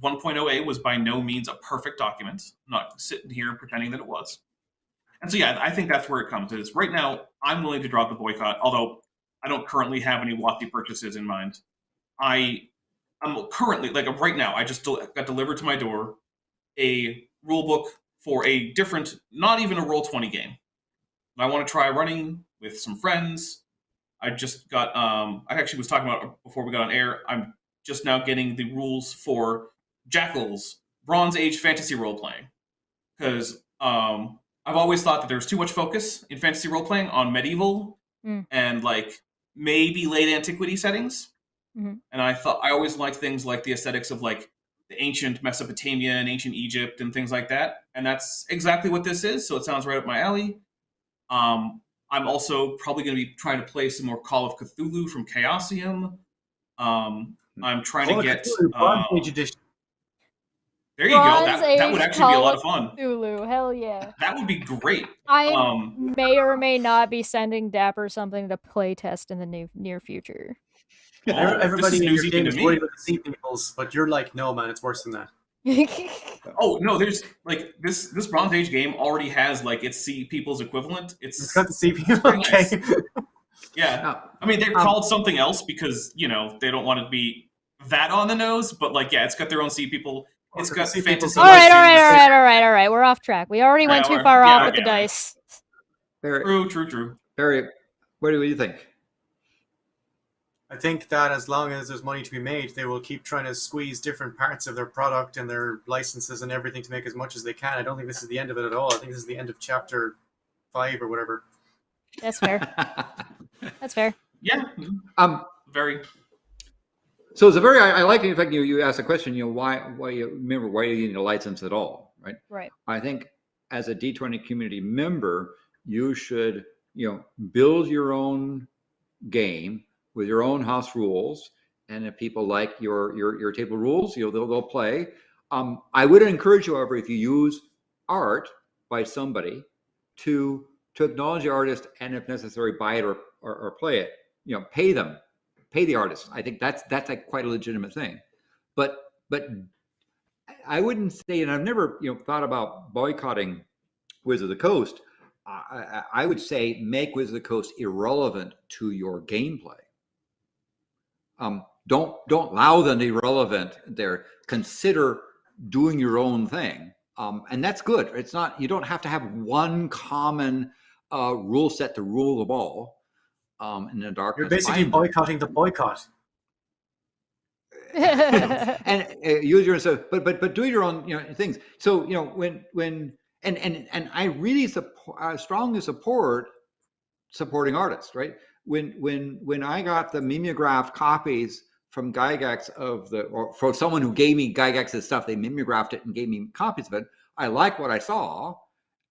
1.0a was by no means a perfect document. I'm not sitting here pretending that it was. And so, yeah, I think that's where it comes. Is right now, I'm willing to drop the boycott, although I don't currently have any WotC purchases in mind. I'm currently, right now, I just got delivered to my door a rulebook for a different, not even a Roll20 game. I want to try running with some friends. I just got, I actually was talking about before we got on air, I'm just now getting the rules for Jackal's Bronze Age fantasy role-playing. Because I've always thought that there's too much focus in fantasy role-playing on medieval and maybe late antiquity settings. And I always liked things like the aesthetics of the ancient Mesopotamia and ancient Egypt and things like that. And that's exactly what this is. So it sounds right up my alley. I'm also probably going to be trying to play some more Call of Cthulhu from Chaosium. I'm trying to get Bronze Age edition. There you go. That would actually be a lot of fun. Cthulhu, hell yeah. That would be great. I may or may not be sending Dapper something to play test in the near future. Everybody this is in your news game even is to worried me. about the sea peoples, but you're like, no, man, it's worse than that. Oh no, there's like this Bronze Age game already has like its sea people's equivalent. It's got the sea people. pretty Okay. nice. Yeah, I mean they're called something else because they don't want to be that on the nose, but like it's got their own sea people. It's got sea fantasy peoples all are right, like- all right. We're off track. We already went too far off with the dice. True. Barry, what do you think? I think that as long as there's money to be made, they will keep trying to squeeze different parts of their product and their licenses and everything to make as much as they can. I don't think this is the end of it at all. I think this is the end of chapter 5 or whatever. That's fair. That's fair. Yeah. Very. So it's a very. I like the fact you asked the question. Why you need a license at all, right? Right. I think as a D20 community member, you should build your own game with your own house rules, and if people like your table rules, they'll play. I would encourage you, however, if you use art by somebody, to acknowledge the artist, and if necessary, buy it or play it. Pay them, pay the artist. I think that's quite a legitimate thing. But I wouldn't say, and I've never thought about boycotting Wizard of the Coast. I would say make Wizard of the Coast irrelevant to your gameplay. Don't allow them to be irrelevant there. Consider doing your own thing, and that's good. It's not. You don't have to have one common rule set to rule them all. In the darkness, you're basically boycotting the boycott. And use your own. But do your own things. So when and I really strongly support supporting artists, right? When I got the mimeographed copies from Gygax or for someone who gave me Gygax's stuff, they mimeographed it and gave me copies of it. I liked what I saw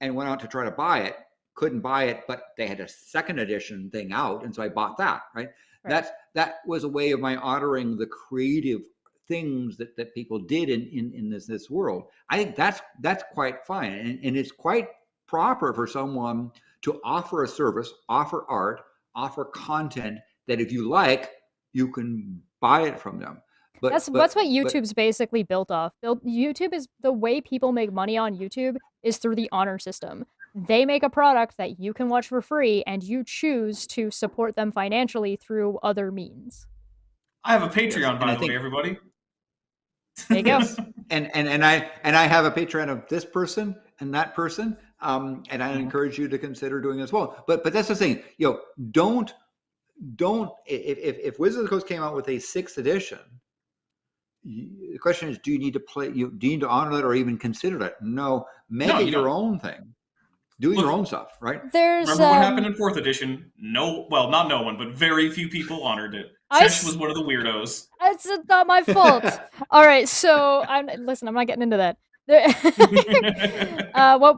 and went out to try to buy it. Couldn't buy it, but they had a second edition thing out, and so I bought that. Right? That was a way of my honoring the creative things that people did in this world. I think that's quite fine, and it's quite proper for someone to offer a service, offer art, offer content that if you like, you can buy it from them. But that's what YouTube's basically built off. YouTube is the way people make money on YouTube is through the honor system. They make a product that you can watch for free, and you choose to support them financially through other means. I have a Patreon, by the way, everybody. There you go. and I have a Patreon of this person and that person, and I encourage you to consider doing it as well. But that's the thing, don't if Wizards of the Coast came out with a 6th edition, the question is, do you need to play? Do you need to honor that or even consider that? No, make it your own thing. Doing your own stuff, right? Remember what happened in 4th edition? Not no one, but very few people honored it. Sesh was one of the weirdos. It's not my fault. All right, so I'm not getting into that.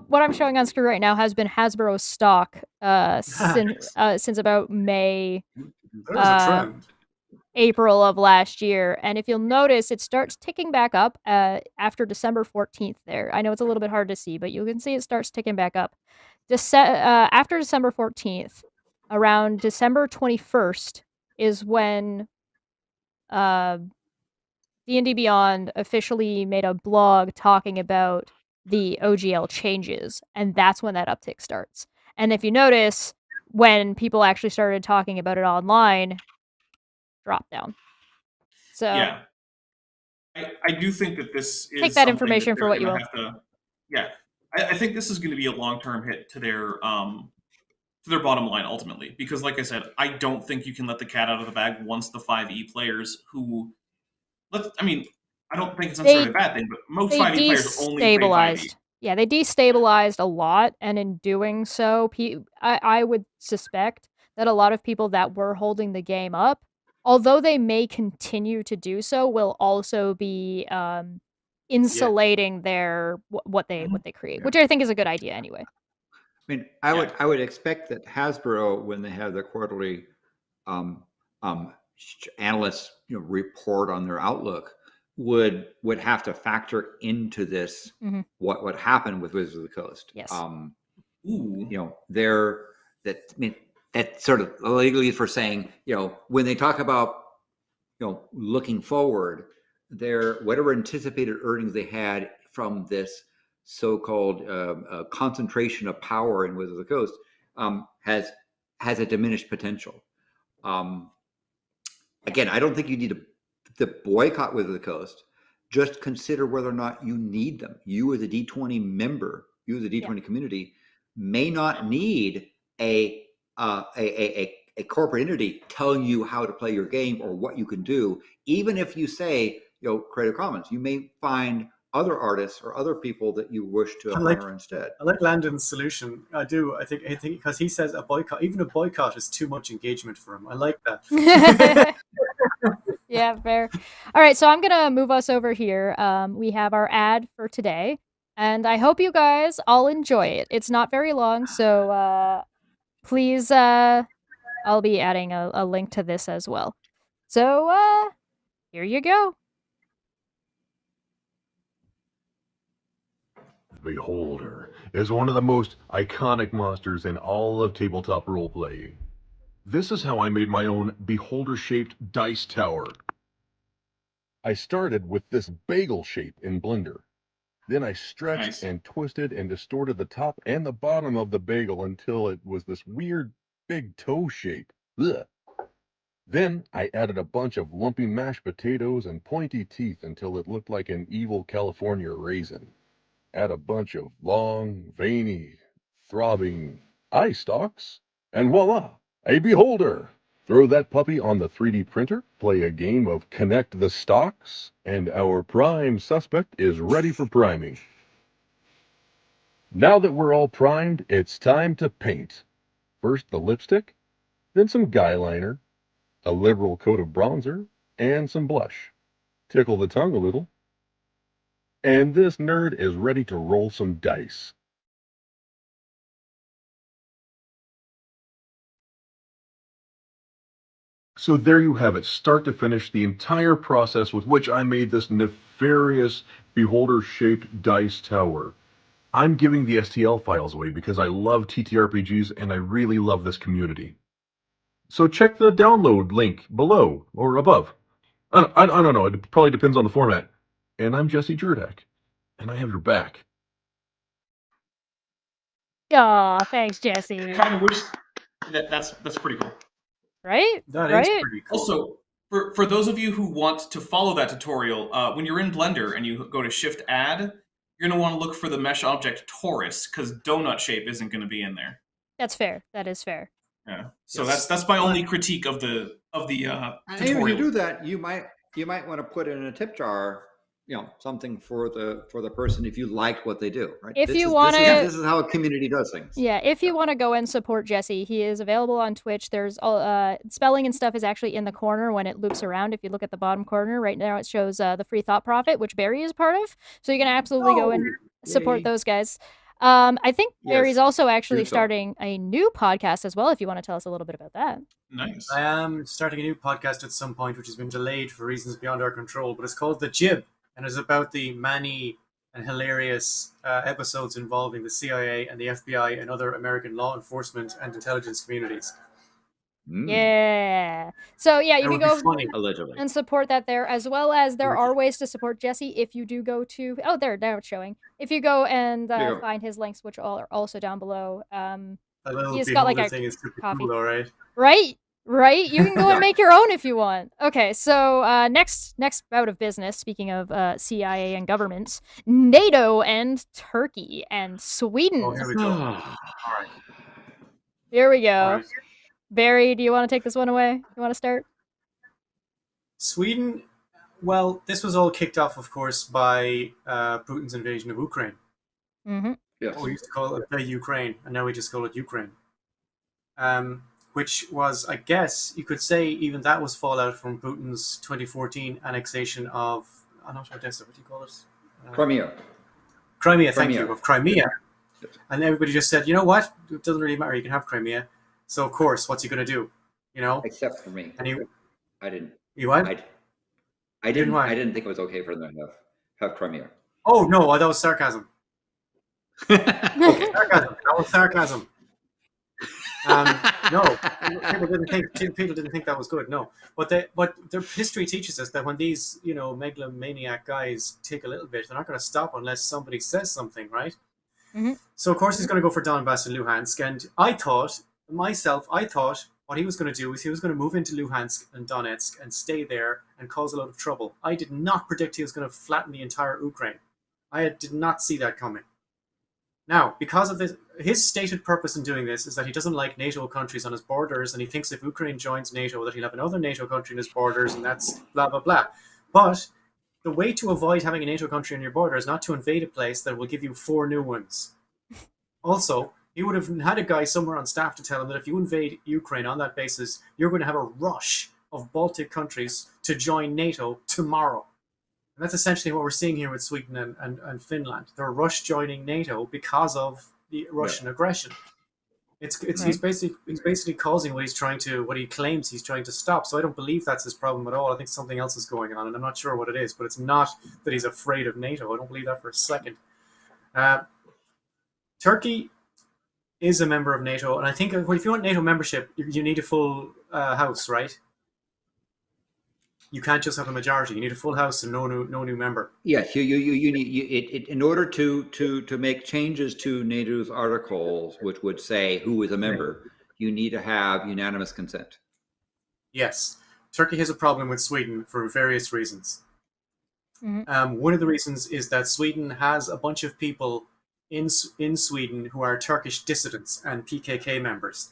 What I'm showing on screen right now has been Hasbro's stock since about May, April of last year, and if you'll notice, it starts ticking back up after December 14th. There, I know it's a little bit hard to see, but you can see it starts ticking back up. After December 14th, around December 21st is when D&D Beyond officially made a blog talking about the OGL changes, and that's when that uptick starts. And if you notice, when people actually started talking about it online, drop down. So yeah, I do think that this is take that information for what you will. I think this is going to be a long-term hit to their bottom line ultimately, because like I said, I don't think you can let the cat out of the bag once the 5e players who, I don't think it's necessarily a bad thing, but most 5e players only play 5e. Yeah, they destabilized a lot, and in doing so, I would suspect that a lot of people that were holding the game up, although they may continue to do so, will also be insulating their what they create, which I think is a good idea anyway. I mean, I would expect that Hasbro, when they have their quarterly analysts report on their outlook, would have to factor into this what happened with Wizards of the Coast. Yes. That's sort of legally for saying, when they talk about looking forward, their whatever anticipated earnings they had from this so-called concentration of power in Wizards of the Coast has a diminished potential. Again, I don't think you need to boycott Wizards of the Coast. Just consider whether or not you need them. You as a D20 member, you as a D20 community, may not need a corporate entity telling you how to play your game or what you can do. Even if you say, Creative Commons, you may find other artists or other people that you wish to honor instead. I like Landon's solution. I do. I think because he says even a boycott is too much engagement for him. I like that. Yeah, fair. All right, so I'm gonna move us over here. We have our ad for today, and I hope you guys all enjoy it. It's not very long, so please, I'll be adding a link to this as well. So here you go. Beholder is one of the most iconic monsters in all of tabletop roleplay. This is how I made my own beholder-shaped dice tower. I started with this bagel shape in Blender. Then I stretched and twisted and distorted the top and the bottom of the bagel until it was this weird big toe shape. Ugh. Then I added a bunch of lumpy mashed potatoes and pointy teeth until it looked like an evil California raisin. Add a bunch of long, veiny, throbbing eye stalks, and voila, a beholder! Throw that puppy on the 3D printer, play a game of Connect the Stalks, and our prime suspect is ready for priming. Now that we're all primed, it's time to paint. First the lipstick, then some guy liner, a liberal coat of bronzer, and some blush. Tickle the tongue a little. And this nerd is ready to roll some dice. So there you have it, start to finish, the entire process with which I made this nefarious beholder-shaped dice tower. I'm giving the STL files away because I love TTRPGs and I really love this community. So check the download link below or above. I don't know, it probably depends on the format. And I'm Jesse Jurdak, and I have your back. Aw, thanks, Jesse. Kind of wish that's pretty cool. Right? That right? is pretty cool. Also, for those of you who want to follow that tutorial, when you're in Blender and you go to Shift Add, you're going to want to look for the mesh object torus, because donut shape isn't going to be in there. That's fair. That is fair. Yeah. So that's my only critique of the tutorial. And if you do that, you might want to put in a tip jar, something for the person if you like what they do, right? If you want to, this is how a community does things. Yeah, if you want to go and support Jesse, he is available on Twitch. There's spelling and stuff is actually in the corner when it loops around. If you look at the bottom corner right now, it shows the Free Thought Profit, which Barry is part of. So you can absolutely go and support those guys. I think Barry's also actually starting a new podcast as well. If you want to tell us a little bit about that. Nice. I am starting a new podcast at some point, which has been delayed for reasons beyond our control, but it's called The Jib, and it's about the many and hilarious episodes involving the CIA and the FBI and other American law enforcement and intelligence communities. Yeah. So yeah, you can go allegedly and support that there, as well as there are ways to support Jesse if you do go to now it's showing. If you go and find his links, which are also down below. He's got like a coffee. Cool, right? Right? You can go and make your own if you want. Okay, so next bout of business, speaking of CIA and governments, NATO and Turkey and Sweden. Oh, here we go. All right. Here we go. Right. Barry, do you want to take this one away? You want to start? Sweden, well, this was all kicked off, of course, by Putin's invasion of Ukraine. Mm-hmm. Yes. We used to call it the Ukraine, and now we just call it Ukraine. Which was, I guess, you could say even that was fallout from Putin's 2014 annexation of, I'm not sure what do you call it? Crimea. Crimea, thank you, of Crimea. Yes. And everybody just said, you know what? It doesn't really matter, you can have Crimea. So, of course, what's he going to do? Except for me. And I didn't. You what? I didn't think it was okay for them to have Crimea. Oh, no, that was sarcasm. Sarcasm. That was sarcasm. No, people didn't think that was good. No, but their history teaches us that when these megalomaniac guys take a little bit, they're not going to stop unless somebody says something, right? Mm-hmm. So of course he's going to go for Donbass and Luhansk, and I thought what he was going to do is he was going to move into Luhansk and Donetsk and stay there and cause a lot of trouble. I did not predict he was going to flatten the entire Ukraine. I did not see that coming. Now, because of this, his stated purpose in doing this is that he doesn't like NATO countries on his borders, and he thinks if Ukraine joins NATO, that he'll have another NATO country in his borders, and that's blah, blah, blah. But the way to avoid having a NATO country on your border is not to invade a place that will give you 4 new ones. Also, he would have had a guy somewhere on staff to tell him that if you invade Ukraine on that basis, you're going to have a rush of Baltic countries to join NATO tomorrow. And that's essentially what we're seeing here with Sweden and Finland. They're rush joining NATO because of the Russian aggression. He's basically causing what he claims he's trying to stop. So I don't believe that's his problem at all. I think something else is going on, and I'm not sure what it is. But it's not that he's afraid of NATO. I don't believe that for a second. Turkey is a member of NATO, and I think if you want NATO membership, you need a full house, right? You can't just have a majority. You need a full house and no new member. Yes, you need in order to make changes to NATO's articles, which would say who is a member, you need to have unanimous consent. Yes, Turkey has a problem with Sweden for various reasons. Mm-hmm. One of the reasons is that Sweden has a bunch of people in Sweden who are Turkish dissidents and PKK members.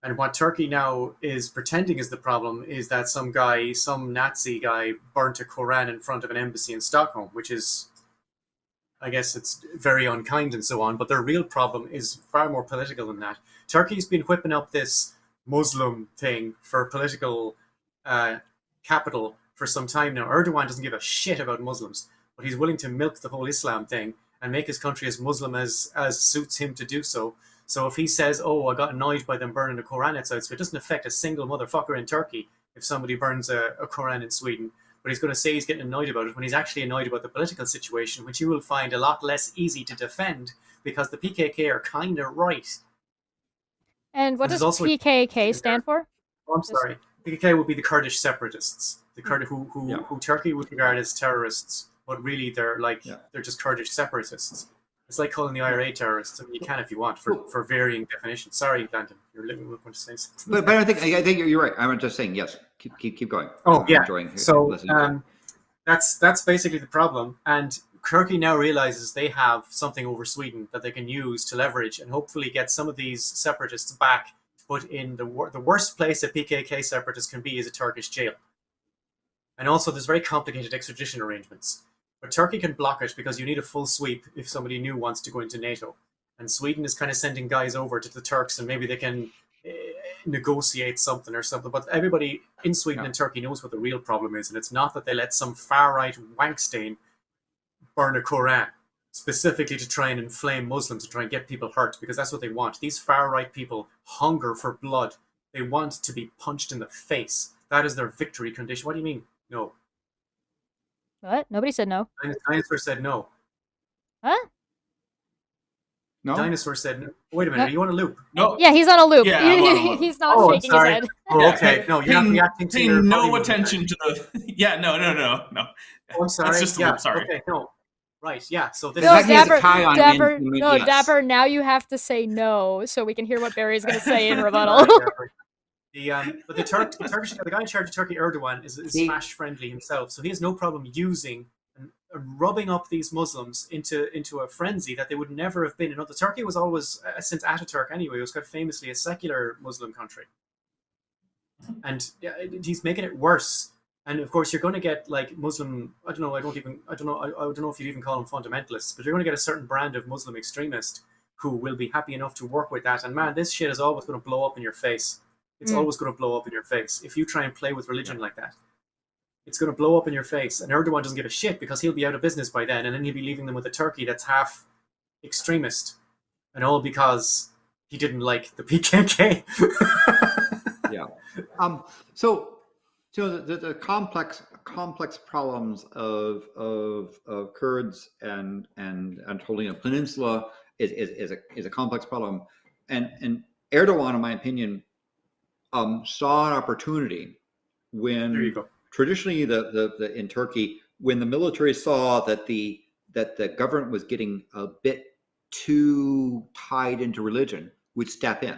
And what Turkey now is pretending is the problem is that some Nazi guy burnt a Koran in front of an embassy in Stockholm, which is, I guess it's very unkind and so on. But their real problem is far more political than that. Turkey's been whipping up this Muslim thing for political capital for some time now. Erdogan doesn't give a shit about Muslims, but he's willing to milk the whole Islam thing and make his country as Muslim as suits him to do so. So if he says, oh, I got annoyed by them burning the Koran outside, so it doesn't affect a single motherfucker in Turkey if somebody burns a Koran in Sweden. But he's going to say he's getting annoyed about it when he's actually annoyed about the political situation, which you will find a lot less easy to defend because the PKK are kind of right. And what does PKK stand for? Oh, I'm sorry. PKK would be the Kurdish separatists, the Kurd who Turkey would regard as terrorists, but really they're just Kurdish separatists. It's like calling the IRA terrorists. I mean, you can if you want for varying definitions. Sorry, Landon, you're going to say something. But I think you're right. I'm just saying yes. Keep going. Oh yeah. So that's basically the problem. And Turkey now realizes they have something over Sweden that they can use to leverage and hopefully get some of these separatists back. But in the worst place a PKK separatist can be is a Turkish jail. And also, there's very complicated extradition arrangements. But Turkey can block it because you need a full sweep if somebody new wants to go into NATO. And Sweden is kind of sending guys over to the Turks and maybe they can negotiate something or something. But everybody in Sweden and Turkey knows what the real problem is. And it's not that they let some far-right wankstain burn a Koran specifically to try and inflame Muslims and try and get people hurt, because that's what they want. These far-right people hunger for blood. They want to be punched in the face. That is their victory condition. What do you mean? No. What? Nobody said no. Dinosaur said no. Huh? No? Dinosaur said no. Wait a minute, are you on a loop? No. Yeah, he's on a loop. Yeah, I'm on a loop. He's not shaking his head. Oh, okay. No, you're not reacting to your no attention to the... Yeah, no. Oh, I'm sorry. That's just a loop, sorry. Okay, no. Right, yeah. So this No, is Dapper, now you have to say no so we can hear what Barry's going to say in rebuttal. But the guy in charge of Turkey, Erdogan, is smash friendly himself, so he has no problem using and rubbing up these Muslims into a frenzy that they would never have been. Turkey was always, since Ataturk anyway, it was quite famously a secular Muslim country, and he's making it worse. And of course, you're going to get like Muslim. I don't know if you'd even call them fundamentalists, but you're going to get a certain brand of Muslim extremist who will be happy enough to work with that. And man, this shit is always going to blow up in your face. It's always going to blow up in your face. If you try and play with religion like that, it's going to blow up in your face. And Erdogan doesn't give a shit because he'll be out of business by then. And then he'll be leaving them with a Turkey that's half extremist. And all because he didn't like the PKK. Yeah. So the complex problems of Kurds and holding a peninsula is a complex problem. And Erdogan, in my opinion, saw an opportunity when There you go. traditionally in Turkey, when the military saw that the government was getting a bit too tied into religion, would step in.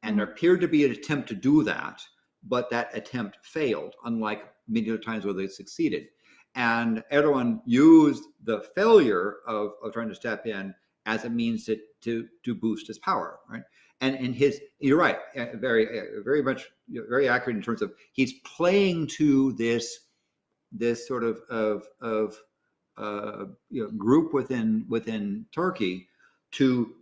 And there appeared to be an attempt to do that, but that attempt failed, unlike many other times where they succeeded. And Erdogan used the failure of trying to step in as a means to boost his power, right? And you're right, very much, very accurate in terms of he's playing to this sort of group within Turkey to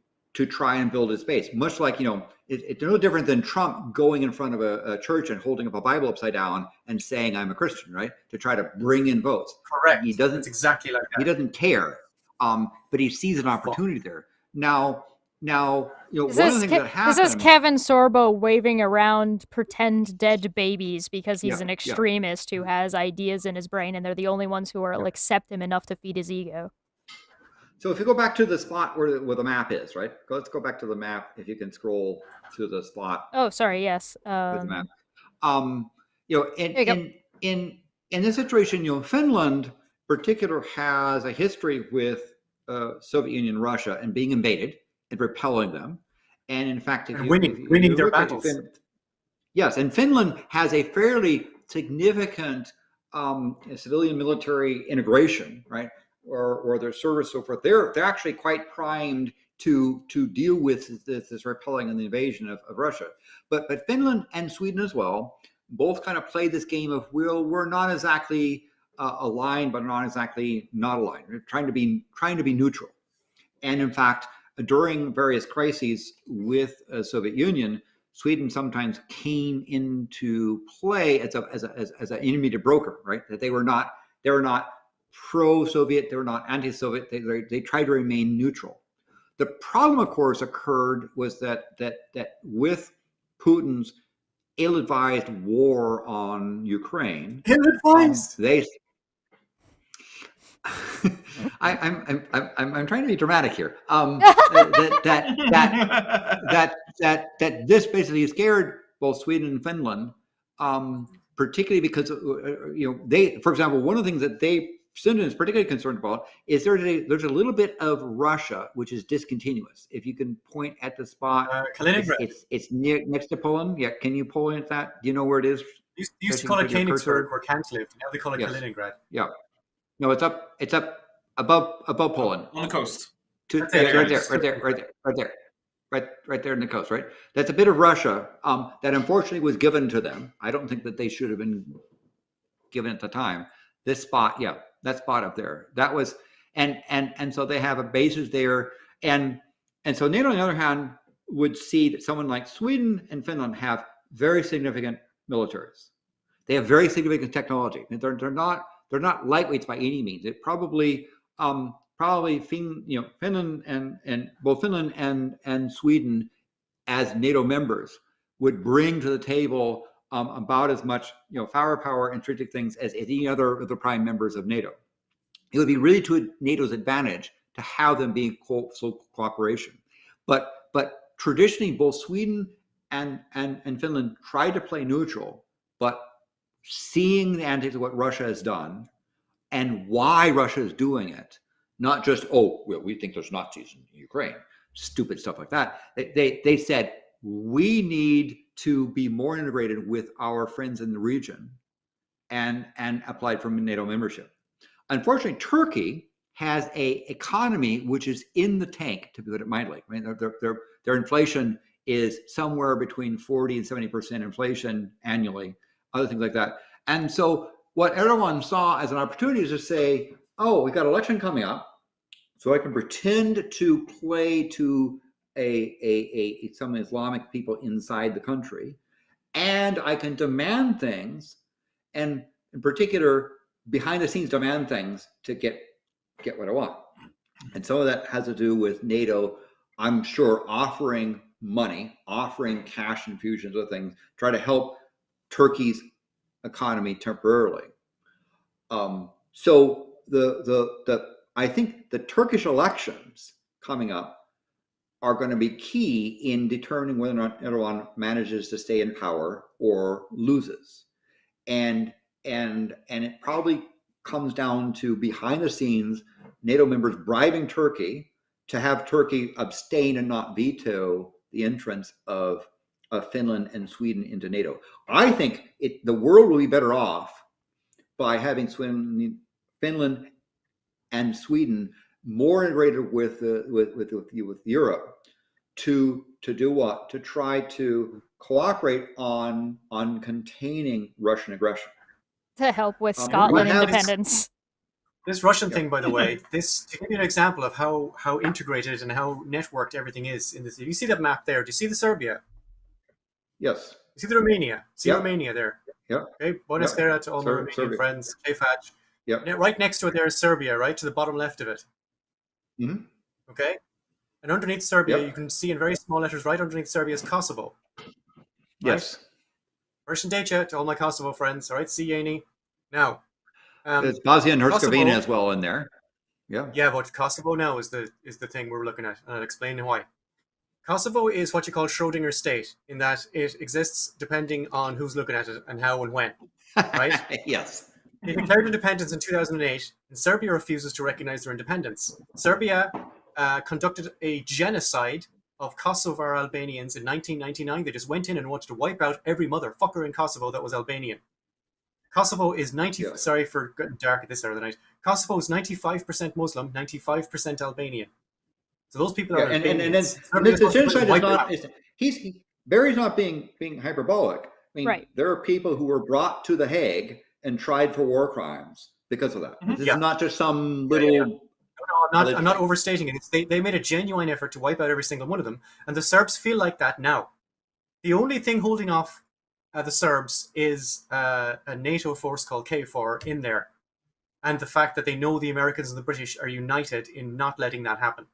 try and build his base. Much like, it's no different than Trump going in front of a church and holding up a Bible upside down and saying, "I'm a Christian," right? To try to bring in votes. Correct. He doesn't. It's exactly like that. He doesn't care, but he sees an opportunity there. Now, one of the things that happens. This is Kevin Sorbo waving around pretend dead babies because he's an extremist who has ideas in his brain, and they're the only ones who will accept him enough to feed his ego. So if you go back to the spot where the map is, right? Let's go back to the map. If you can scroll to the spot. Oh, sorry. Yes. With the map. In this situation, Finland, in particular, has a history with Soviet Union, Russia, and being invaded and repelling them, and in fact, winning their battles. Yes, and Finland has a fairly significant civilian military integration, right? Or their service, so forth. They're actually quite primed to deal with this repelling and the invasion of Russia. But Finland and Sweden as well both kind of play this game of, well, we're not exactly aligned, but not exactly not aligned. We're trying to be neutral. And in fact, during various crises with the Soviet Union, Sweden sometimes came into play as an intermediate broker, right? That they were not pro-Soviet, they were not anti-Soviet. They tried to remain neutral. The problem, of course, occurred was that with Putin's ill-advised war on Ukraine, I'm trying to be dramatic here. That this basically scared both Sweden and Finland, particularly because they, for example, one of the things that Sweden is particularly concerned about is there's a little bit of Russia which is discontinuous. If you can point at the spot, Kaliningrad. It's next to Poland. Yeah, can you point at that? Do you know where it is? They used to call it Königsberg, where Kant lived. Now they call it Kaliningrad. Yeah. No, it's up above Poland. On the coast. Right there in the coast, right? That's a bit of Russia that unfortunately was given to them. I don't think that they should have been given at the time. This spot, that spot up there, that was, and so they have a bases there, and so NATO, on the other hand, would see that someone like Sweden and Finland have very significant militaries. They have very significant technology. They're not lightweights by any means. It probably Finland and both Finland and Sweden as NATO members would bring to the table about as much firepower and strategic things as any other of the prime members of NATO. It would be really to NATO's advantage to have them be in close cooperation. But traditionally, both Sweden and Finland tried to play neutral, but seeing the antics of what Russia has done and why Russia is doing it, not just, we think there's Nazis in Ukraine, stupid stuff like that. They said, we need to be more integrated with our friends in the region and applied for NATO membership. Unfortunately, Turkey has an economy which is in the tank, to put it mildly. I mean, their inflation is somewhere between 40 and 70% inflation annually, other things like that. And so what Erdogan saw as an opportunity is to say, we got an election coming up, so I can pretend to play to some Islamic people inside the country, and I can demand things, and in particular, behind the scenes demand things to get what I want. And some of that has to do with NATO, I'm sure, offering money, offering cash infusions of things, try to help Turkey's economy temporarily. So I think the Turkish elections coming up are going to be key in determining whether or not Erdogan manages to stay in power or loses. And it probably comes down to behind the scenes NATO members bribing Turkey to have Turkey abstain and not veto the entrance of Finland and Sweden into NATO. I think the world will be better off by having Finland and Sweden more integrated with Europe to do what? To try to cooperate on containing Russian aggression. To help with Scotland independence. This Russian thing, by the way, to give you an example of how integrated and how networked everything is in this. You see the map there? Do you see the Serbia? Yes. You see the Romania? See Romania there? Yeah. Okay. Buenos Aires to all my Romanian friends. Kefach. Yeah. Right next to it there is Serbia, right to the bottom left of it. Mm-hmm. Okay. And underneath Serbia, you can see in very small letters, right underneath Serbia is Kosovo. Right? Yes. Russian Dacia to all my Kosovo friends. All right. See Yeni. Now. There's Bosnia and Herzegovina as well in there. Yeah. Yeah, but Kosovo now is the thing we're looking at, and I'll explain why. Kosovo is what you call Schrodinger's state, in that it exists depending on who's looking at it and how and when. Right? Yes. They declared independence in 2008, and Serbia refuses to recognize their independence. Serbia conducted a genocide of Kosovar Albanians in 1999. They just went in and wanted to wipe out every motherfucker in Kosovo that was Albanian. Kosovo is sorry for getting dark at this hour of the night. Kosovo is 95% Muslim, 95% Albanian. So those people are Albanians. And the genocide is not. Barry's not being hyperbolic. I mean, there are people who were brought to The Hague and tried for war crimes because of that. Mm-hmm. This is not just some little. No, I'm not overstating it. They made a genuine effort to wipe out every single one of them, and the Serbs feel like that now. The only thing holding off the Serbs is a NATO force called KFOR in there, and the fact that they know the Americans and the British are united in not letting that happen.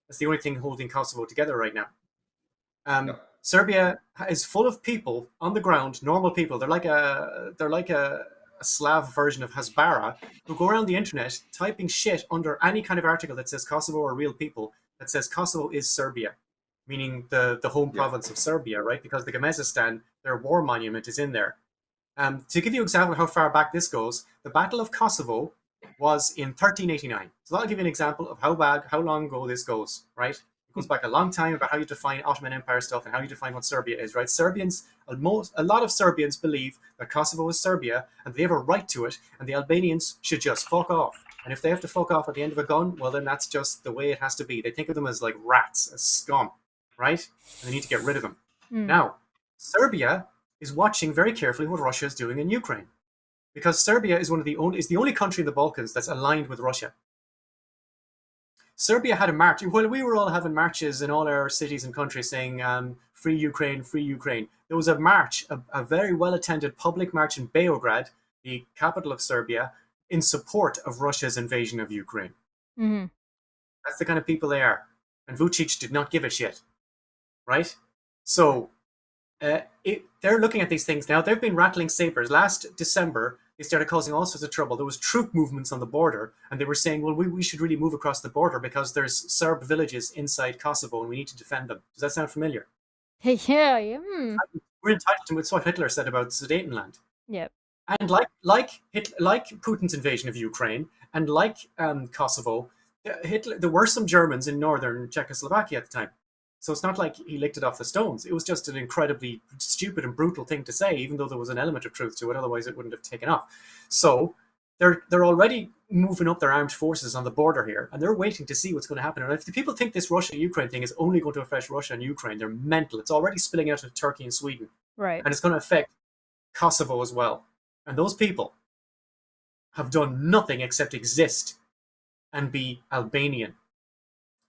That's the only thing holding Kosovo together right now. Serbia is full of people on the ground, normal people. They're like a Slav version of Hasbara, who go around the internet typing shit under any kind of article that says Kosovo are real people, that says Kosovo is Serbia, meaning the home province of Serbia, right? Because the Gamezistan, their war monument, is in there. To give you an example of how far back this goes, the Battle of Kosovo was in 1389. So that'll give you an example of how long ago this goes, right? It goes back a long time about how you define Ottoman Empire stuff and how you define what Serbia is, right? A lot of Serbians believe that Kosovo is Serbia and they have a right to it, and the Albanians should just fuck off. And if they have to fuck off at the end of a gun, well, then that's just the way it has to be. They think of them as like rats, as scum, right? And they need to get rid of them. Now, Serbia is watching very carefully what Russia is doing in Ukraine, because Serbia is the only country in the Balkans that's aligned with Russia. Serbia had a march. While we were all having marches in all our cities and countries saying, free Ukraine, free Ukraine, there was a march, a very well-attended public march in Beograd, the capital of Serbia, in support of Russia's invasion of Ukraine. Mm-hmm. That's the kind of people they are. And Vucic did not give a shit. Right? So, they're looking at these things now. They've been rattling sabers. Last December, they started causing all sorts of trouble. There was troop movements on the border, and they were saying, well, we should really move across the border because there's Serb villages inside Kosovo and we need to defend them. Does that sound familiar? Yeah. We're entitled to what Hitler said about Sudetenland. Yep. And like Putin's invasion of Ukraine and like Kosovo, there were some Germans in northern Czechoslovakia at the time. So it's not like he licked it off the stones. It was just an incredibly stupid and brutal thing to say, even though there was an element of truth to it. Otherwise, it wouldn't have taken off. So they're already moving up their armed forces on the border here, and they're waiting to see what's going to happen. And if the people think this Russia-Ukraine thing is only going to affect Russia and Ukraine, they're mental. It's already spilling out of Turkey and Sweden. Right. And it's going to affect Kosovo as well. And those people have done nothing except exist and be Albanian.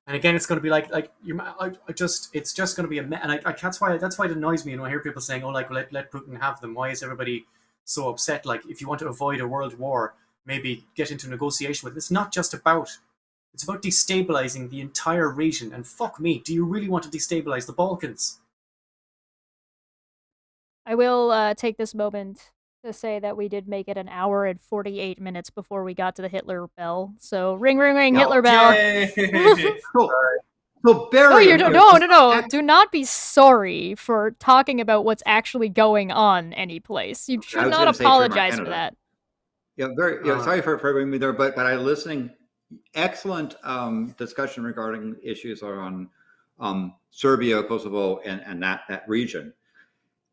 And again, it's going to be it's just going to be a mess. And that's why it annoys me when I hear people saying, "Oh, like let Putin have them." Why is everybody so upset? Like, if you want to avoid a world war, maybe get into negotiation with. It's not just about. It's about destabilizing the entire region. And fuck me, do you really want to destabilize the Balkans? I will take this moment to say that we did make it an hour and 48 minutes before we got to the Hitler bell. So ring, ring, ring, Hitler bell. Cool. So Barry, No. Do not be sorry for talking about what's actually going on any place. You I should was not gonna say Terra apologize for Canada. that. Sorry for bringing me there, but I listening. Excellent discussion regarding issues on Serbia, Kosovo, and that region.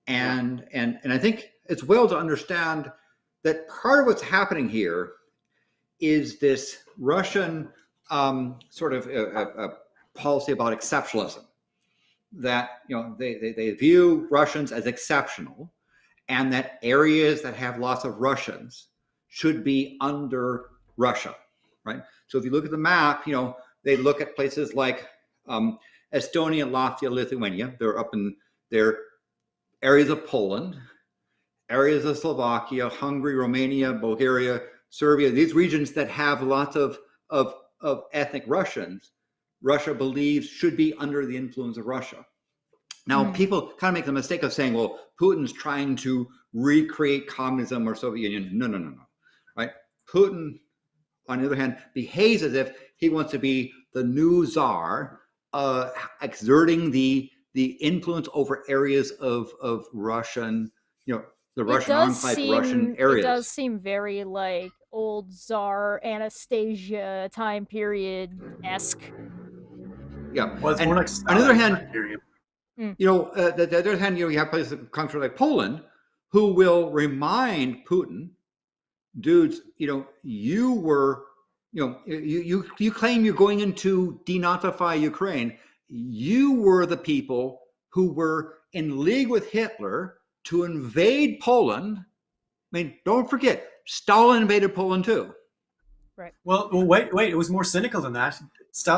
And I think it's well to understand that part of what's happening here is this Russian sort of a policy about exceptionalism. That they view Russians as exceptional, and that areas that have lots of Russians should be under Russia, right? So if you look at the map, they look at places like Estonia, Latvia, Lithuania. They're up in their areas of Poland, areas of Slovakia, Hungary, Romania, Bulgaria, Serbia. These regions that have lots of ethnic Russians, Russia believes should be under the influence of Russia. Now, people kind of make the mistake of saying, well, Putin's trying to recreate communism or Soviet Union. No. Right? Putin, on the other hand, behaves as if he wants to be the new czar, exerting the influence over areas of Russian, the Russian enclave, Russian areas. It does seem very like old Tsar Anastasia time period-esque. Yeah. Well, it's more like on the other hand, period. the other hand, you have places, countries like Poland, who will remind Putin, dudes, you were, you claim you're going into denazify Ukraine. You were the people who were in league with Hitler to invade Poland. I mean, don't forget, Stalin invaded Poland too. Right. Well, wait. It was more cynical than that.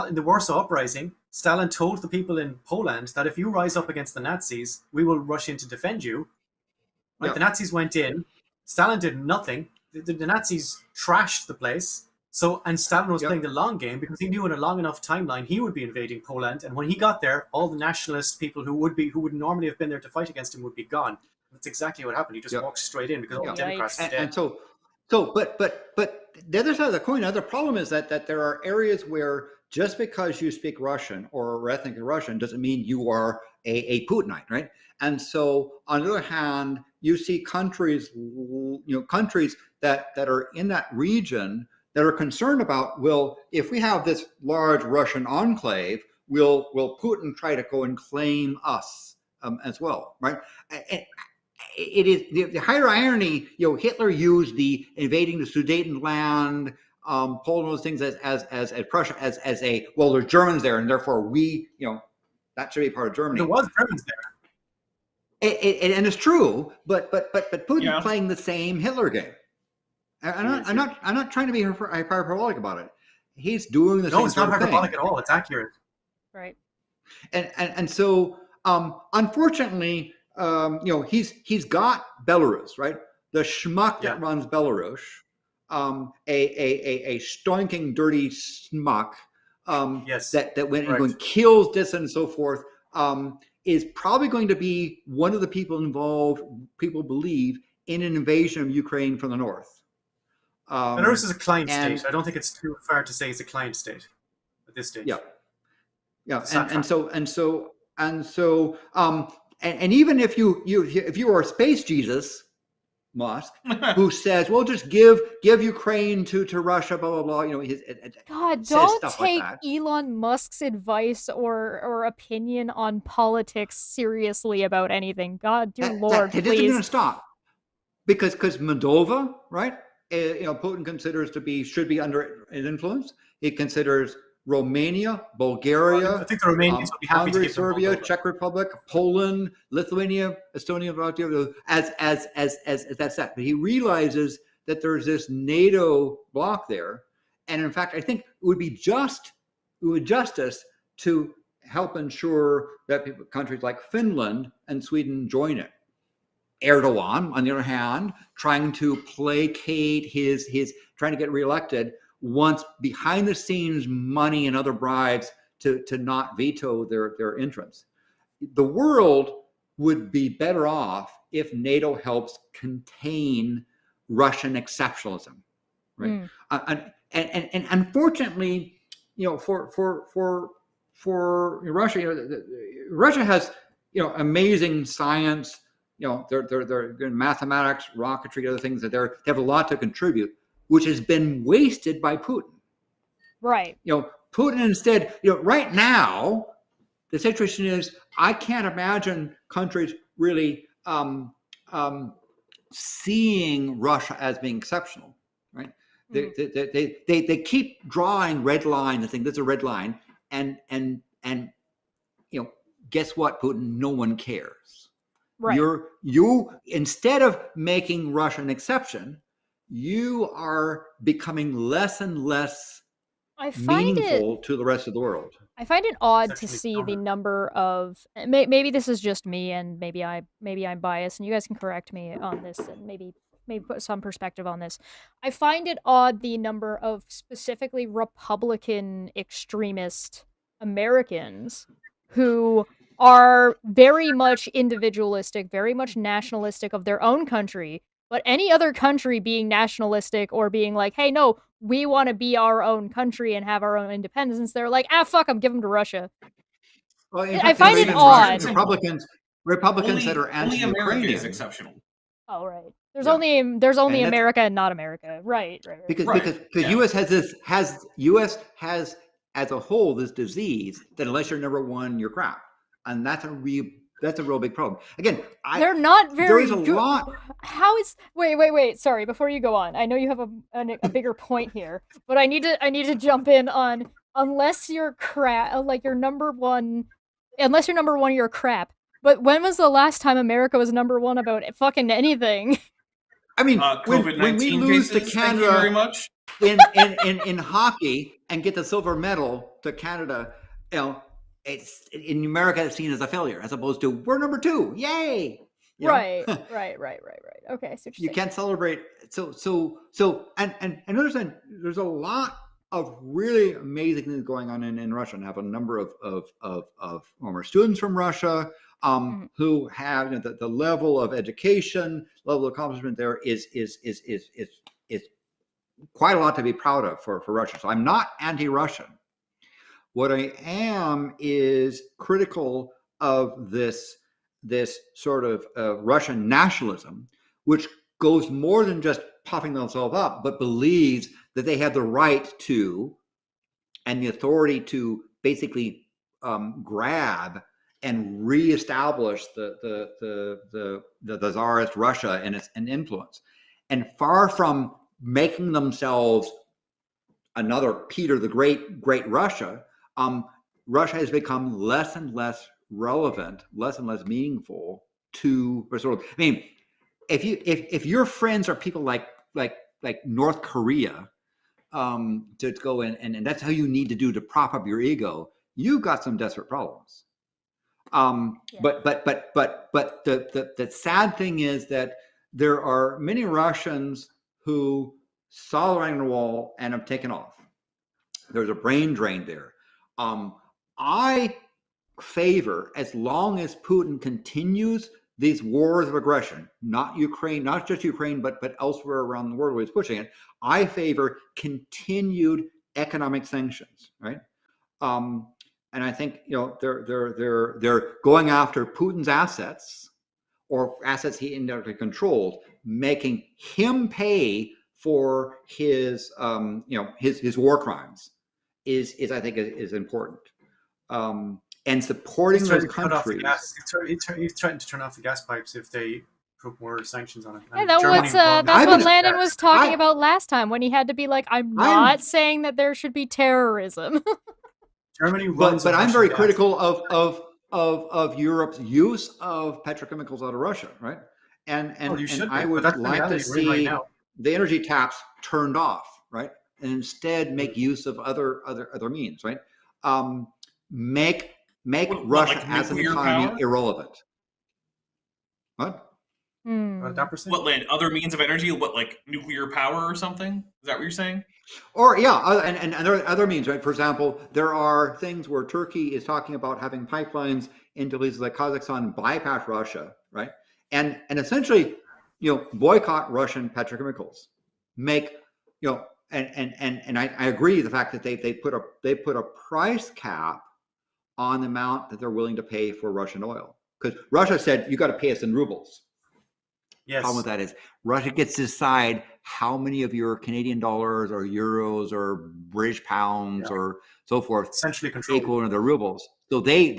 In the Warsaw Uprising, Stalin told the people in Poland that if you rise up against the Nazis, we will rush in to defend you. Right? Yeah. The Nazis went in. Stalin did nothing. The Nazis trashed the place. And Stalin was playing the long game because he knew in a long enough timeline he would be invading Poland. And when he got there, all the nationalist people who would normally have been there to fight against him would be gone. That's exactly what happened. He just walked straight in because all the Democrats were dead. But the other side of the coin, the other problem is that there are areas where just because you speak Russian or are ethnic Russian doesn't mean you are a Putinite, right? And so, on the other hand, you see countries that are in that region that are concerned about, well, if we have this large Russian enclave, will Putin try to go and claim us as well, right? It is the higher irony. Hitler used the invading the Sudetenland, Poland, those things as Prussia as a, well, there's Germans there, and therefore we, that should be part of Germany. There was Germans there. And it's true, but Putin's playing the same Hitler game. I'm not trying to be hyperbolic about it. He's doing the same. No, it's not hyperbolic thing. at all. It's accurate. Right. And so unfortunately, he's got Belarus, right? The schmuck that runs Belarus, a stinking dirty schmuck, that went and kills this and so forth, is probably going to be one of the people involved, people believe, in an invasion of Ukraine from the north. Belarus is a client state. I don't think it's too far to say it's a client state at this stage. Yeah. And even if you are Space Jesus, Musk, who says, "Well, just give Ukraine to Russia," blah blah blah. God, don't take Elon Musk's advice or opinion on politics seriously about anything. God, dear Lord, please. It isn't going to stop because Moldova, right? Putin considers should be under his influence. He considers Romania, Bulgaria, I think the Romanians would be happy Hungary, to give Serbia, Moldova. Czech Republic, Poland, Lithuania, Estonia, Latvia as that's that. But he realizes that there's this NATO bloc there, and in fact, I think it would be justice to help ensure that countries like Finland and Sweden join it. Erdogan, on the other hand, trying to placate his trying to get reelected, wants behind the scenes money and other bribes to not veto their entrance. The world would be better off if NATO helps contain Russian exceptionalism, right? And unfortunately, for for Russia. Russia has amazing science. They're in mathematics, rocketry, other things that they have a lot to contribute, which has been wasted by Putin. Right. Putin instead, right now, the situation is I can't imagine countries really seeing Russia as being exceptional, right? They keep drawing red line. They think this is a red line, and guess what, Putin? No one cares. Right. You instead of making Russia an exception, you are becoming less and less meaningful to the rest of the world. I find it odd to see the number of maybe this is just me, and maybe I'm biased, and you guys can correct me on this, and maybe put some perspective on this. I find it odd the number of specifically Republican extremist Americans who are very much individualistic, very much nationalistic of their own country, but any other country being nationalistic or being like, hey, no, we want to be our own country and have our own independence, they're like, fuck them, give them to Russia. Well, I find it odd. Republicans that are anti-Ukrainian. Only America is exceptional. Oh, right. There's only America and not America. Right. Because U.S. has as a whole this disease that unless you're number one, you're crap, and that's a real big problem. Again, they're not very. There is a lot. How is wait? Sorry, before you go on, I know you have a bigger point here, but I need to jump in on unless you're crap, like you're number one. Unless you're number one, you're crap. But when was the last time America was number one about fucking anything? I mean, when we lose to Canada very much. in hockey and get the silver medal to Canada, it's in America it's seen as a failure as opposed to we're number two, yay! Right. Okay, so you can't celebrate. So and understand there's a lot of really amazing things going on in Russia, and I have a number of former students from Russia who have the level of education, level of accomplishment there is quite a lot to be proud of for Russia. So I'm not anti-Russian. What I am is critical of this sort of Russian nationalism, which goes more than just puffing themselves up, but believes that they have the right to and the authority to basically grab and reestablish the Tsarist Russia and its influence. And far from making themselves another Peter the Great Russia, Russia has become less and less relevant, less and less meaningful to the world. I mean, if your friends are people like North Korea, to go in and that's how you need to do to prop up your ego, you've got some desperate problems. But the sad thing is that there are many Russians who saw the writing on the wall and have taken off. There's a brain drain there. I favor, as long as Putin continues these wars of aggression, not Ukraine, not just Ukraine, but elsewhere around the world where he's pushing it, I favor continued economic sanctions, right? And I think they're going after Putin's assets or assets he indirectly controlled, making him pay for his war crimes is I think is important. And supporting those countries. He's threatened to turn off the gas pipes if they put more sanctions on it. Yeah, that's what Landon was talking about last time when he had to be like, I'm not saying that there should be terrorism. Germany runs, but I'm very critical of Europe's use of petrochemicals out of Russia, right? And I would like to see the energy taps turned off, right? And instead make use of other means, right? Make Russia as an economy irrelevant. What? What, Land? Other means of energy? What, like nuclear power or something? Is that what you're saying? Or and there are other means, right? For example, there are things where Turkey is talking about having pipelines into places like Kazakhstan bypass Russia, right? And essentially, boycott Russian petrochemicals. Make and I agree the fact that they put a price cap on the amount that they're willing to pay for Russian oil. Because Russia said, you got to pay us in rubles. Yes. Problem with that is Russia gets to decide how many of your Canadian dollars or euros or British pounds or so forth Essentially controlled. equal to the rubles. So they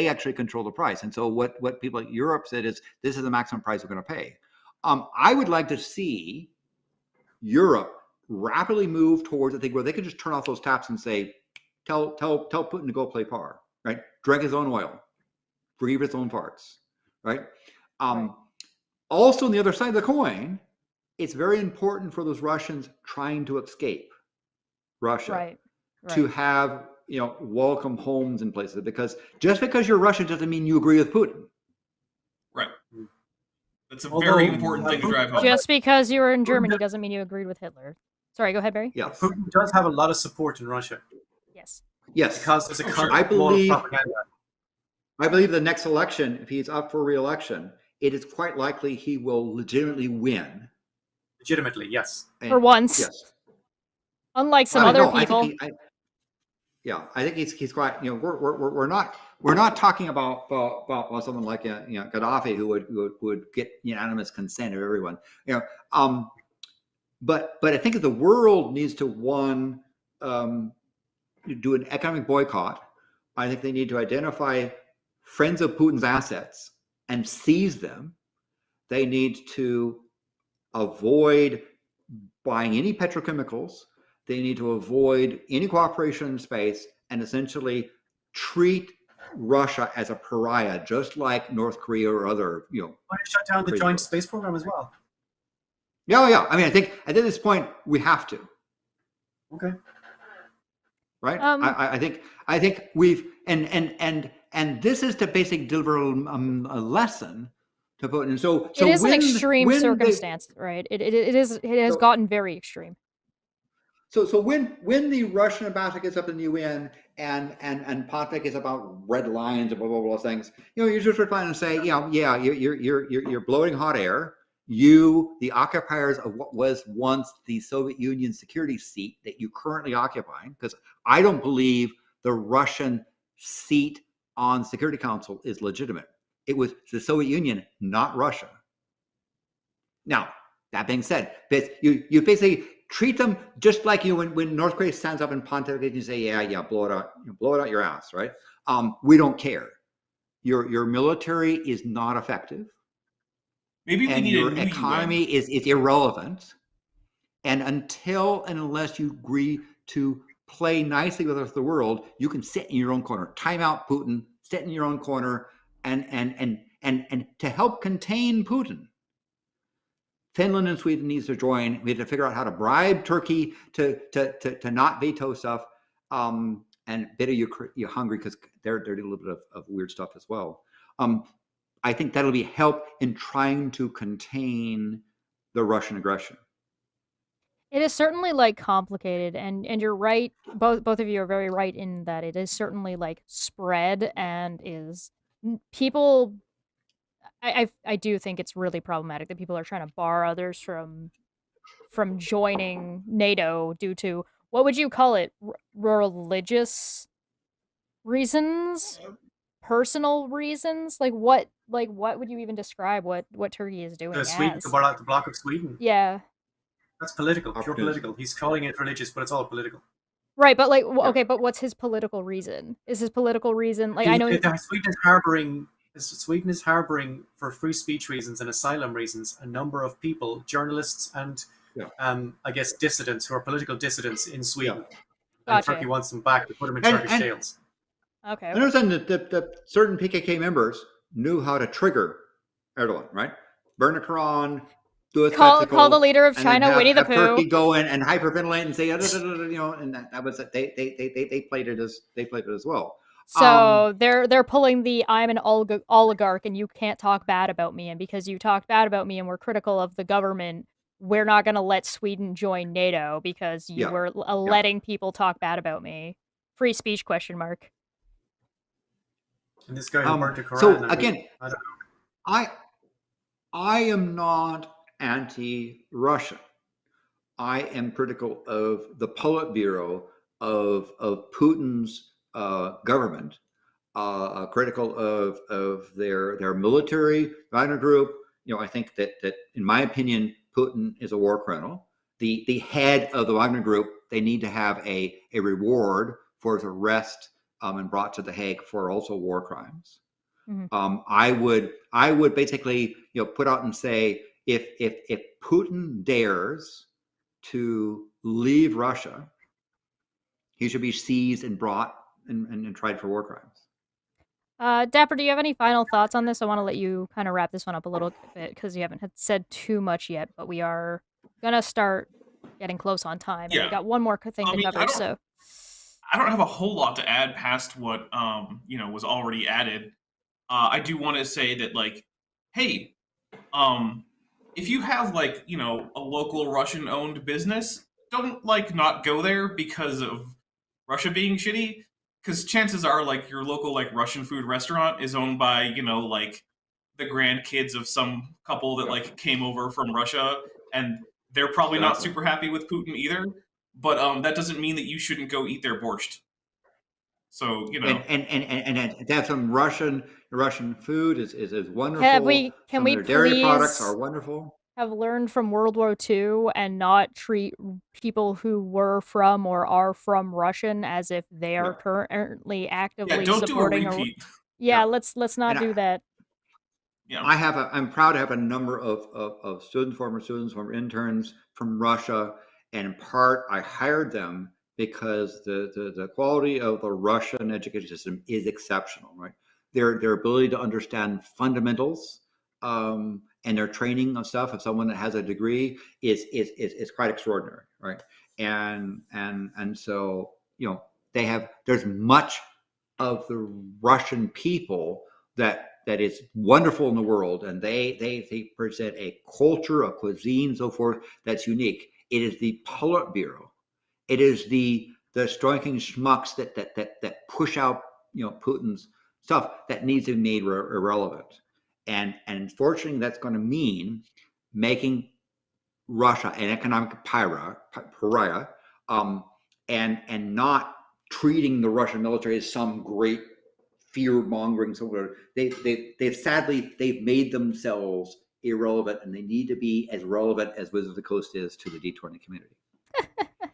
actually control the price. And so what people like Europe said is, this is the maximum price we're going to pay. I would like to see Europe rapidly move towards a thing where they could just turn off those taps and say, tell Putin to go play par, right? Drink his own oil, breathe his own farts, right? Right. Also, on the other side of the coin, it's very important for those Russians trying to escape Russia Right. to have, welcome homes in places, because just because you're Russian doesn't mean you agree with Putin. Right. That's a Although- very important thing to drive home. Just because you were in Germany doesn't mean you agreed with Hitler. Sorry, go ahead, Barry. Yes. Putin does have a lot of support in Russia Yes. Yes. because there's a Sure. constant wall of propaganda. I believe the next election, if he's up for re-election, it is quite likely he will legitimately win. Legitimately, yes. And- For once. Yes. Unlike some I other know, people. I think he's quite. We're not talking about someone like Gaddafi who would get unanimous consent of everyone. But I think the world needs to do an economic boycott. I think they need to identify friends of Putin's assets and seize them. They need to avoid buying any petrochemicals. They need to avoid any cooperation in space and essentially treat Russia as a pariah, just like North Korea or other, Why don't you shut down the Crazy joint world. space program as well? Yeah. I mean, I think at this point we have to, Okay. right? Um, I think we've and this is to basically deliver a lesson to Putin. And so it is an extreme when circumstance, right? It has So- gotten very extreme. So when the Russian ambassador gets up in the UN and Pontic is about red lines and blah blah blah things, you're just replying and say, you're blowing hot air. You, the occupiers of what was once the Soviet Union security seat that you currently occupying, because I don't believe the Russian seat on Security Council is legitimate. It was the Soviet Union, not Russia. Now, that being said, you basically treat them just like when North Korea stands up and pontificates and you say, yeah, blow it out your ass, right? We don't care. Your military is not effective. Maybe we And need your a new economy UN. is irrelevant. And until and unless you agree to play nicely with the rest of the world, you can sit in your own corner. Time out Putin, sit in your own corner, and to help contain Putin, Finland and Sweden needs to join. We have to figure out how to bribe Turkey to not veto stuff, and a bit of Hungary because they're doing a little bit of weird stuff as well. I think that'll be help in trying to contain the Russian aggression. It is certainly complicated, and you're right. Both of you are very right in that it is certainly spread and is people. I do think it's really problematic that people are trying to bar others from joining NATO due to what would you call it? Religious reasons, personal reasons. What would you even describe what Turkey is doing Sweden, as? the block of Sweden. Yeah. That's political, pure Opportunism. political. He's calling it religious, but it's all political. Right, but okay, but what's his political reason? Is his political reason I know Sweden is harboring for free speech reasons and asylum reasons a number of people, journalists and I guess dissidents who are political dissidents in Sweden. And Gotcha. Turkey wants them back to put them in And- Turkish and- jails. Okay. I understand that certain PKK members knew how to trigger Erdogan, right? Burn a Quran, do a spectacle, Call the leader of and then China Winnie the have Turkey Pooh. go in and hyperventilate and say, and that was it. They played it as well. So they're pulling the I'm an oligarch and you can't talk bad about me, and because you talked bad about me and were critical of the government, we're not going to let Sweden join NATO because you were letting people talk bad about me. Free speech ? And this guy who burnt a Quran. So again, I don't I am not anti-Russian. I am critical of the Politburo of Putin's government critical of their military Wagner group. I think that in my opinion, Putin is a war criminal. The head of the Wagner group, they need to have a reward for his arrest and brought to the Hague for also war crimes. Mm-hmm. I would basically put out and say if Putin dares to leave Russia, he should be seized and brought and tried for war crimes. Dapper, do you have any final thoughts on this? I want to let you kind of wrap this one up a little bit because you haven't said too much yet, but we are gonna start getting close on time, and we got one more thing to cover. I don't have a whole lot to add past what was already added. I do want to say that, like, hey, if you have a local Russian-owned business, don't not go there because of Russia being shitty. Because chances are, your local Russian food restaurant is owned by the grandkids of some couple that came over from Russia, and they're probably not super happy with Putin either. But that doesn't mean that you shouldn't go eat their borscht. So and to have some Russian food is wonderful. Can we their dairy products are wonderful. Have learned from World War II and not treat people who were from or are from Russian as if they are currently actively supporting. Let's not do that. Yeah, I'm proud to have a number of former interns from Russia, and in part I hired them because the quality of the Russian education system is exceptional, right? Their ability to understand fundamentals and their training of stuff of someone that has a degree is quite extraordinary, right? And so there's much of the Russian people that is wonderful in the world, and they present a culture, a cuisine, so forth that's unique. It is the Politburo. It is the striking schmucks that push out Putin's stuff that needs to be made irrelevant. And unfortunately, that's going to mean making Russia an economic pariah, and not treating the Russian military as some great fear-mongering somewhere. They've sadly made themselves irrelevant, and they need to be as relevant as Wizards of the Coast is to the D20 community.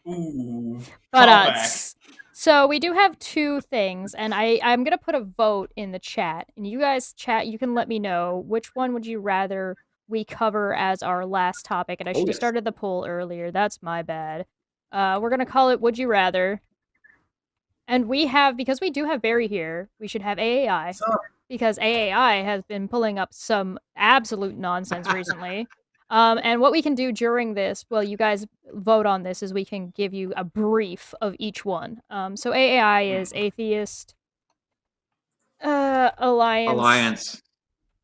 Ooh, but so we do have two things, and I'm gonna put a vote in the chat, and you guys you can let me know which one would you rather we cover as our last topic. And I should have started the poll earlier. That's my bad. We're gonna call it Would You Rather. And because we do have Barry here, we should have AAI. Because AAI has been pulling up some absolute nonsense recently. And what we can do during this, while you guys vote on this, is we can give you a brief of each one. So AAI is Atheist Alliance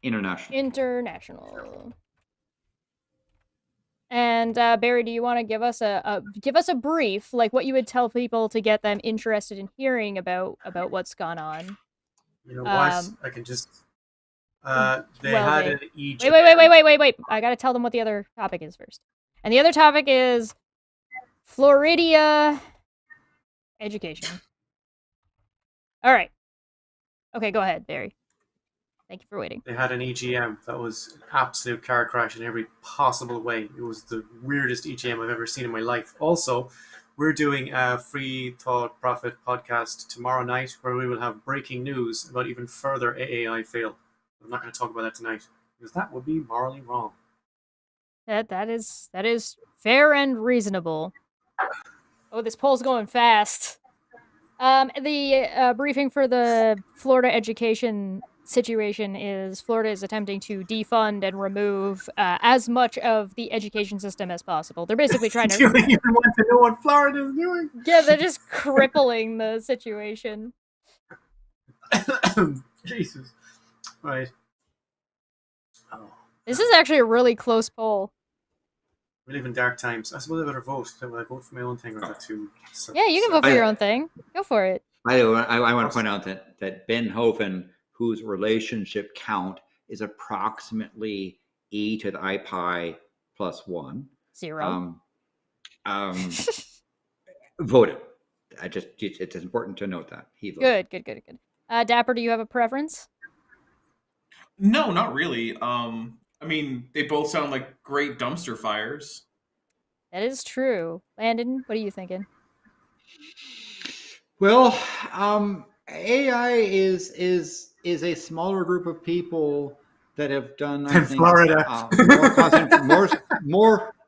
International. And Barry, do you want to give us a brief, like what you would tell people to get them interested in hearing about what's gone on? You know what? I can just. They had an EGM. Wait! I gotta tell them what the other topic is first. And the other topic is Floridia education. All right. Okay, go ahead, Barry. Thank you for waiting. They had an EGM that was an absolute car crash in every possible way. It was the weirdest EGM I've ever seen in my life. Also, we're doing a Free Thought Profit podcast tomorrow night where we will have breaking news about even further AAI fail. I'm not going to talk about that tonight because that would be morally wrong. That is fair and reasonable. Oh, this poll's going fast. The briefing for the Florida education situation is Florida is attempting to defund and remove as much of the education system as possible. They're basically trying to. Do you even want to know what Florida is doing? Yeah, they're just crippling the situation. Jesus. Right. Oh. This is actually a really close poll. We live in dark times. I suppose I better vote. Will I vote for my own thing or is that too? Yeah, you can vote for your own thing. Go for it. I want to point out that Ben Hoven, whose relationship count is approximately e to the I pi plus 1. 0. Voted. It's important to note that he voted. Good. Dapper, do you have a preference? No, not really. I mean, they both sound like great dumpster fires. That is true. Landon, what are you thinking? Well, AI is a smaller group of people that have done, I In think, Florida.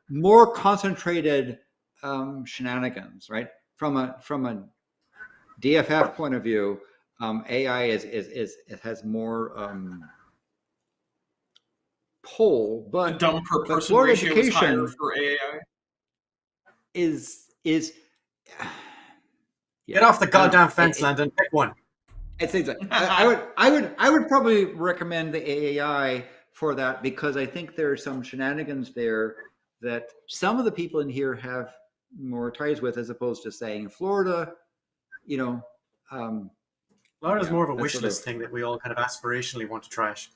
more concentrated shenanigans, right? From a DFF point of view, AI it has more pull, The but dumb per person Florida ratio is higher education for AI. is Get off the goddamn it- fence, it- Landon. Pick one. It's exactly. I would probably recommend the AI for that because I think there are some shenanigans there that some of the people in here have more ties with, as opposed to saying Florida. You know, Florida's yeah, more of a that's wish sort list of- thing that we all kind of aspirationally want to trash.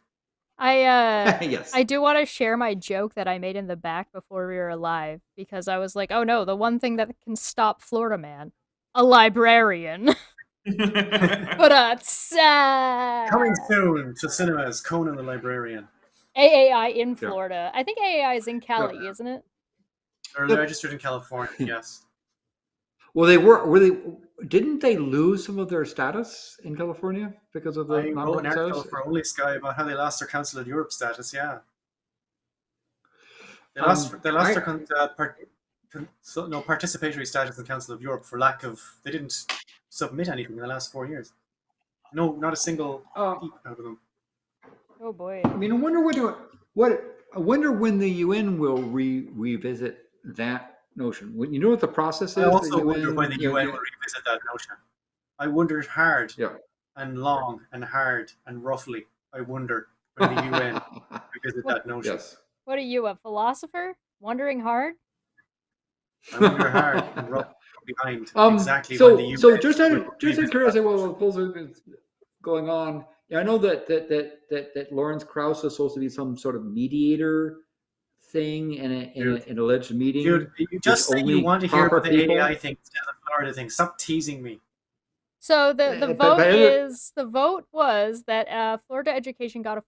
yes. I do want to share my joke that I made in the back before we were live because I was like, oh no, the one thing that can stop Florida man, a librarian. But Coming soon to cinemas, Conan the Librarian. AAI in Yeah. Florida. I think AAI is in Cali, isn't it? They're registered in California, yes. Well, were they? Didn't they lose some of their status in California because of the I wrote an nonprofit article status? for Only Sky about how they lost their Council of Europe status, yeah. They Um, lost their I- participatory status in the Council of Europe for lack of, they didn't submit anything in the last 4 years. No, not a single peep out of them. Oh boy. I mean, I wonder when the UN will revisit that notion. You know what the process is? I also the wonder UN, when the you know, UN will revisit that notion. I wondered hard Yeah. and long and hard and roughly. I wonder when the UN revisit that notion. Yes. What are you, a philosopher? Wondering hard? I wonder hard and roughly behind exactly so, when the UN so just out will of revisit curiosity, that while notion. the polls are going on, yeah, I know that Lawrence Krauss is supposed to be some sort of mediator thing in an alleged meeting. Dude, you just said you only want to hear proper about the people- AI thing instead of the Florida thing. Stop teasing me. So the but vote was that Florida education got a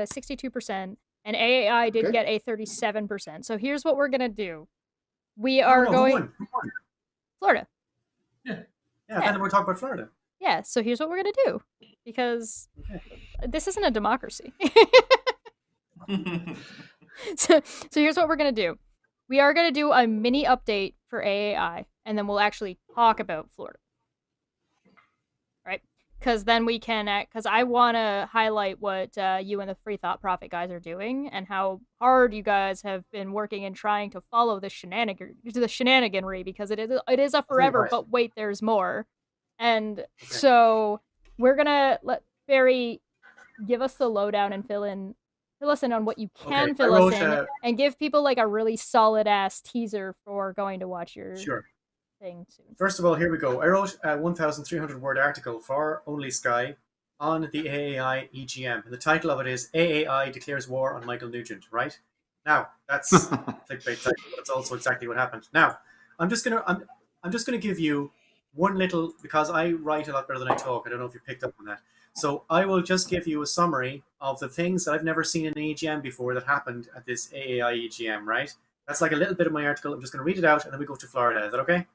62% and AAI did Okay. get a 37%. So here's what we're gonna do. We No, are no, going who won? Florida. Yeah, then we're talking about Florida. Yeah, so here's what we're gonna do. Because this isn't a democracy. so here's what we're gonna do. We are gonna do a mini update for AAI, and then we'll actually talk about Florida. Right? Because then we can, because I want to highlight what you and the Free Thought Profit guys are doing, and how hard you guys have been working and trying to follow the shenaniganry, because it is a forever. Right. But wait, there's more, and so we're gonna let Barry give us the lowdown and fill us in on what you can fill us in, and give people like a really solid ass teaser for going to watch your thing soon. First of all, here we go. I wrote a 1,300 word article for Only Sky on the AAI EGM. And the title of it is AAI Declares War on Michael Nugent, right? Now, that's clickbait title, but it's also exactly what happened. Now, I'm just gonna give you one little, because I write a lot better than I talk. I don't know if you picked up on that. So I will just give you a summary of the things that I've never seen in an EGM before that happened at this AAI EGM, right? That's like a little bit of my article. I'm just going to read it out, and then we go to Florida. Is that okay?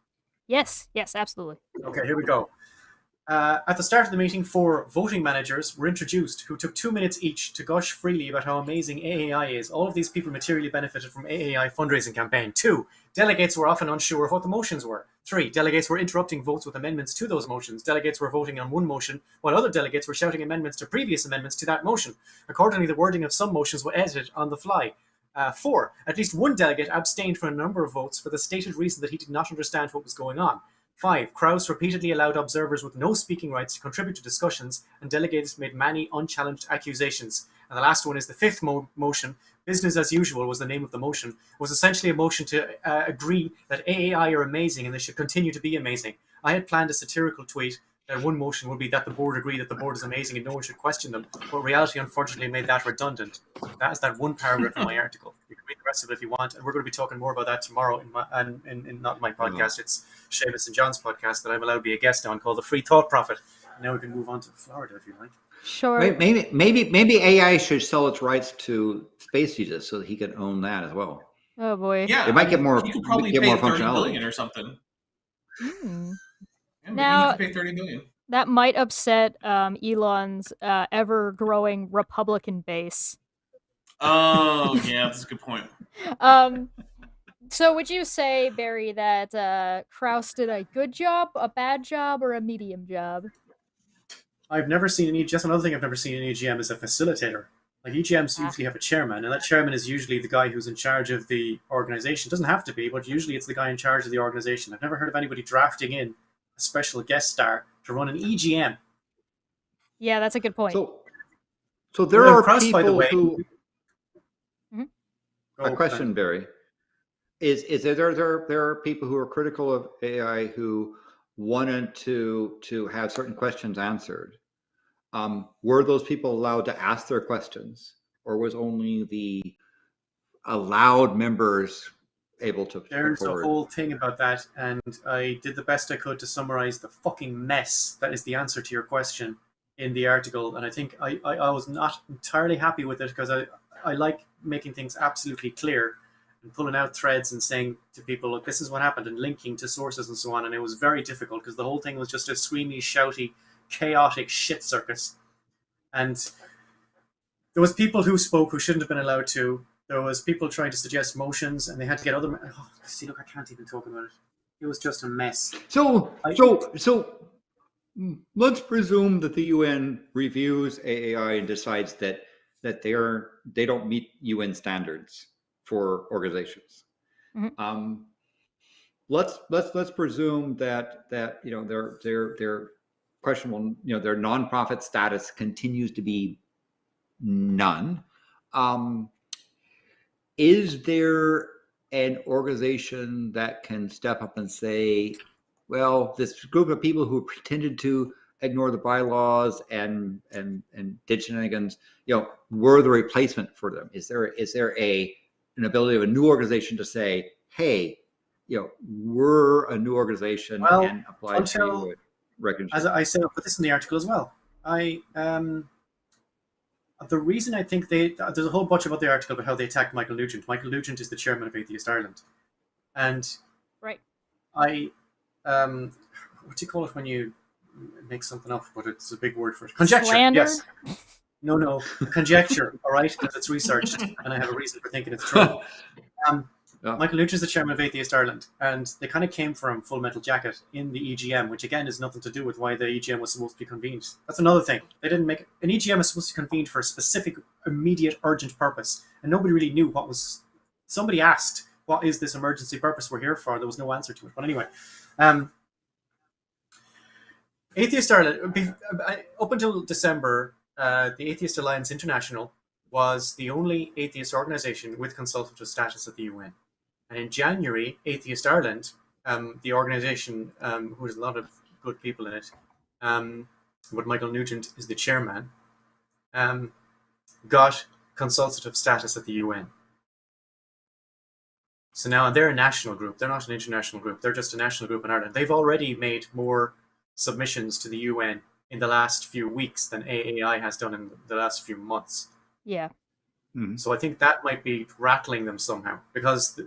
Yes, absolutely. Okay, here we go. At the start of the meeting, 4 voting managers were introduced who took 2 minutes each to gush freely about how amazing AAI is. All of these people materially benefited from AAI fundraising campaign. 2, delegates were often unsure of what the motions were. 3, delegates were interrupting votes with amendments to those motions. Delegates were voting on one motion, while other delegates were shouting amendments to previous amendments to that motion. Accordingly, the wording of some motions were edited on the fly. 4, at least one delegate abstained from a number of votes for the stated reason that he did not understand what was going on. 5, Krauss repeatedly allowed observers with no speaking rights to contribute to discussions, and delegates made many unchallenged accusations. And the last one is the 5th motion. Business as usual was the name of the motion. Was essentially a motion to agree that AAI are amazing and they should continue to be amazing. I had planned a satirical tweet that one motion would be that the board agree that the board is amazing and no one should question them. But reality, unfortunately, made that redundant. That is that one paragraph in my article. You can read the rest of it if you want. And we're going to be talking more about that tomorrow in not my podcast. It's Seamus and John's podcast that I'm allowed to be a guest on, called The Free Thought Prophet. Now we can move on to Florida if you like. Sure. Maybe AI should sell its rights to Space Jesus so that he can own that as well. Oh boy. Yeah, It might get more. You could probably get pay more 30 functionality billion or something. Hmm. Yeah, maybe Now- you could pay 30 billion. That might upset Elon's ever-growing Republican base. Oh, yeah, that's a good point. So would you say, Barry, that Kraus did a good job, a bad job, or a medium job? I've never seen an just another thing I've never seen in EGM is a facilitator. Like EGMs usually have a chairman, and that chairman is usually the guy who's in charge of the organization. It doesn't have to be, but usually it's the guy in charge of the organization. I've never heard of anybody drafting in a special guest star to run an EGM. Yeah, that's a good point. So there Well, are Kraus, people by the way, who. Go, A question, Barry, is there are people who are critical of AI who wanted to have certain questions answered. Were those people allowed to ask their questions, or was only the allowed members able to? There's a whole thing about that, and I did the best I could to summarize the fucking mess that is the answer to your question in the article. And I think I was not entirely happy with it because I like making things absolutely clear and pulling out threads and saying to people, look, this is what happened, and linking to sources and so on. And it was very difficult because the whole thing was just a screamy, shouty, chaotic shit circus. And there was people who spoke who shouldn't have been allowed to. There was people trying to suggest motions, and they had to get other. Oh, see, look, I can't even talk about it. It was just a mess. So let's presume that the UN reviews AAI and decides that they don't meet UN standards for organizations. Mm-hmm. Let's presume that their questionable, their nonprofit status continues to be none. Is there an organization that can step up and say, well, this group of people who pretended to ignore the bylaws and did shenanigans, were the replacement for them? Is there an ability of a new organization to say, hey, we're a new organization and apply to recognition? As I said, I'll put this in the article as well. The reason I think there's a whole bunch about the article about how they attacked Michael Nugent. Michael Nugent is the chairman of Atheist Ireland, and right. What do you call it when you make something up, but it's a big word for it? Conjecture. Slander? Yes. No, conjecture. All right, because it's researched, and I have a reason for thinking it's true. Michael Nugent is the chairman of Atheist Ireland, and they kind of came from Full Metal Jacket in the EGM, which again is nothing to do with why the EGM was supposed to be convened. That's another thing. They didn't make an EGM is supposed to be convened for a specific, immediate, urgent purpose, and nobody really knew what was. Somebody asked, "What is this emergency purpose we're here for?" There was no answer to it. But anyway, Atheist Ireland, up until December, the Atheist Alliance International was the only atheist organization with consultative status at the UN. And in January, Atheist Ireland, the organization who has a lot of good people in it, but Michael Nugent is the chairman, got consultative status at the UN. So now they're a national group. They're not an international group. They're just a national group in Ireland. They've already made more submissions to the UN in the last few weeks than AAI has done in the last few months. Yeah. Mm-hmm. So I think that might be rattling them somehow, because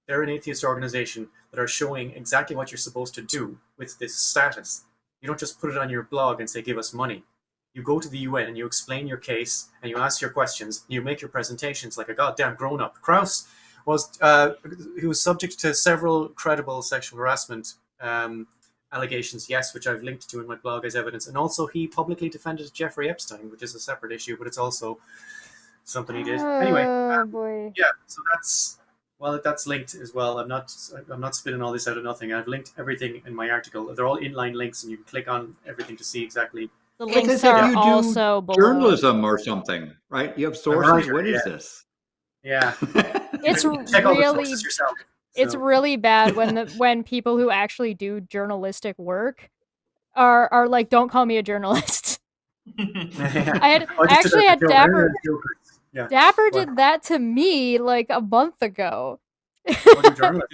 they're an atheist organization that are showing exactly what you're supposed to do with this status. You don't just put it on your blog and say, give us money. You go to the UN and you explain your case and you ask your questions. And you make your presentations like a goddamn grown-up. Kraus was he was subject to several credible sexual harassment allegations, yes, which I've linked to in my blog as evidence. And also he publicly defended Jeffrey Epstein, which is a separate issue, but it's also something he did. Anyway, boy. Yeah, so that's linked as well. I'm not spinning all this out of nothing. I've linked everything in my article. They're all inline links, and you can click on everything to see exactly. The links are also below. Journalism or something, right? You have sources. What is this? Yeah, it's check all the really sources yourself. it's really bad when people who actually do journalistic work are like, don't call me a journalist. I actually had Dapper. Yeah. Dapper did that to me like a month ago. Did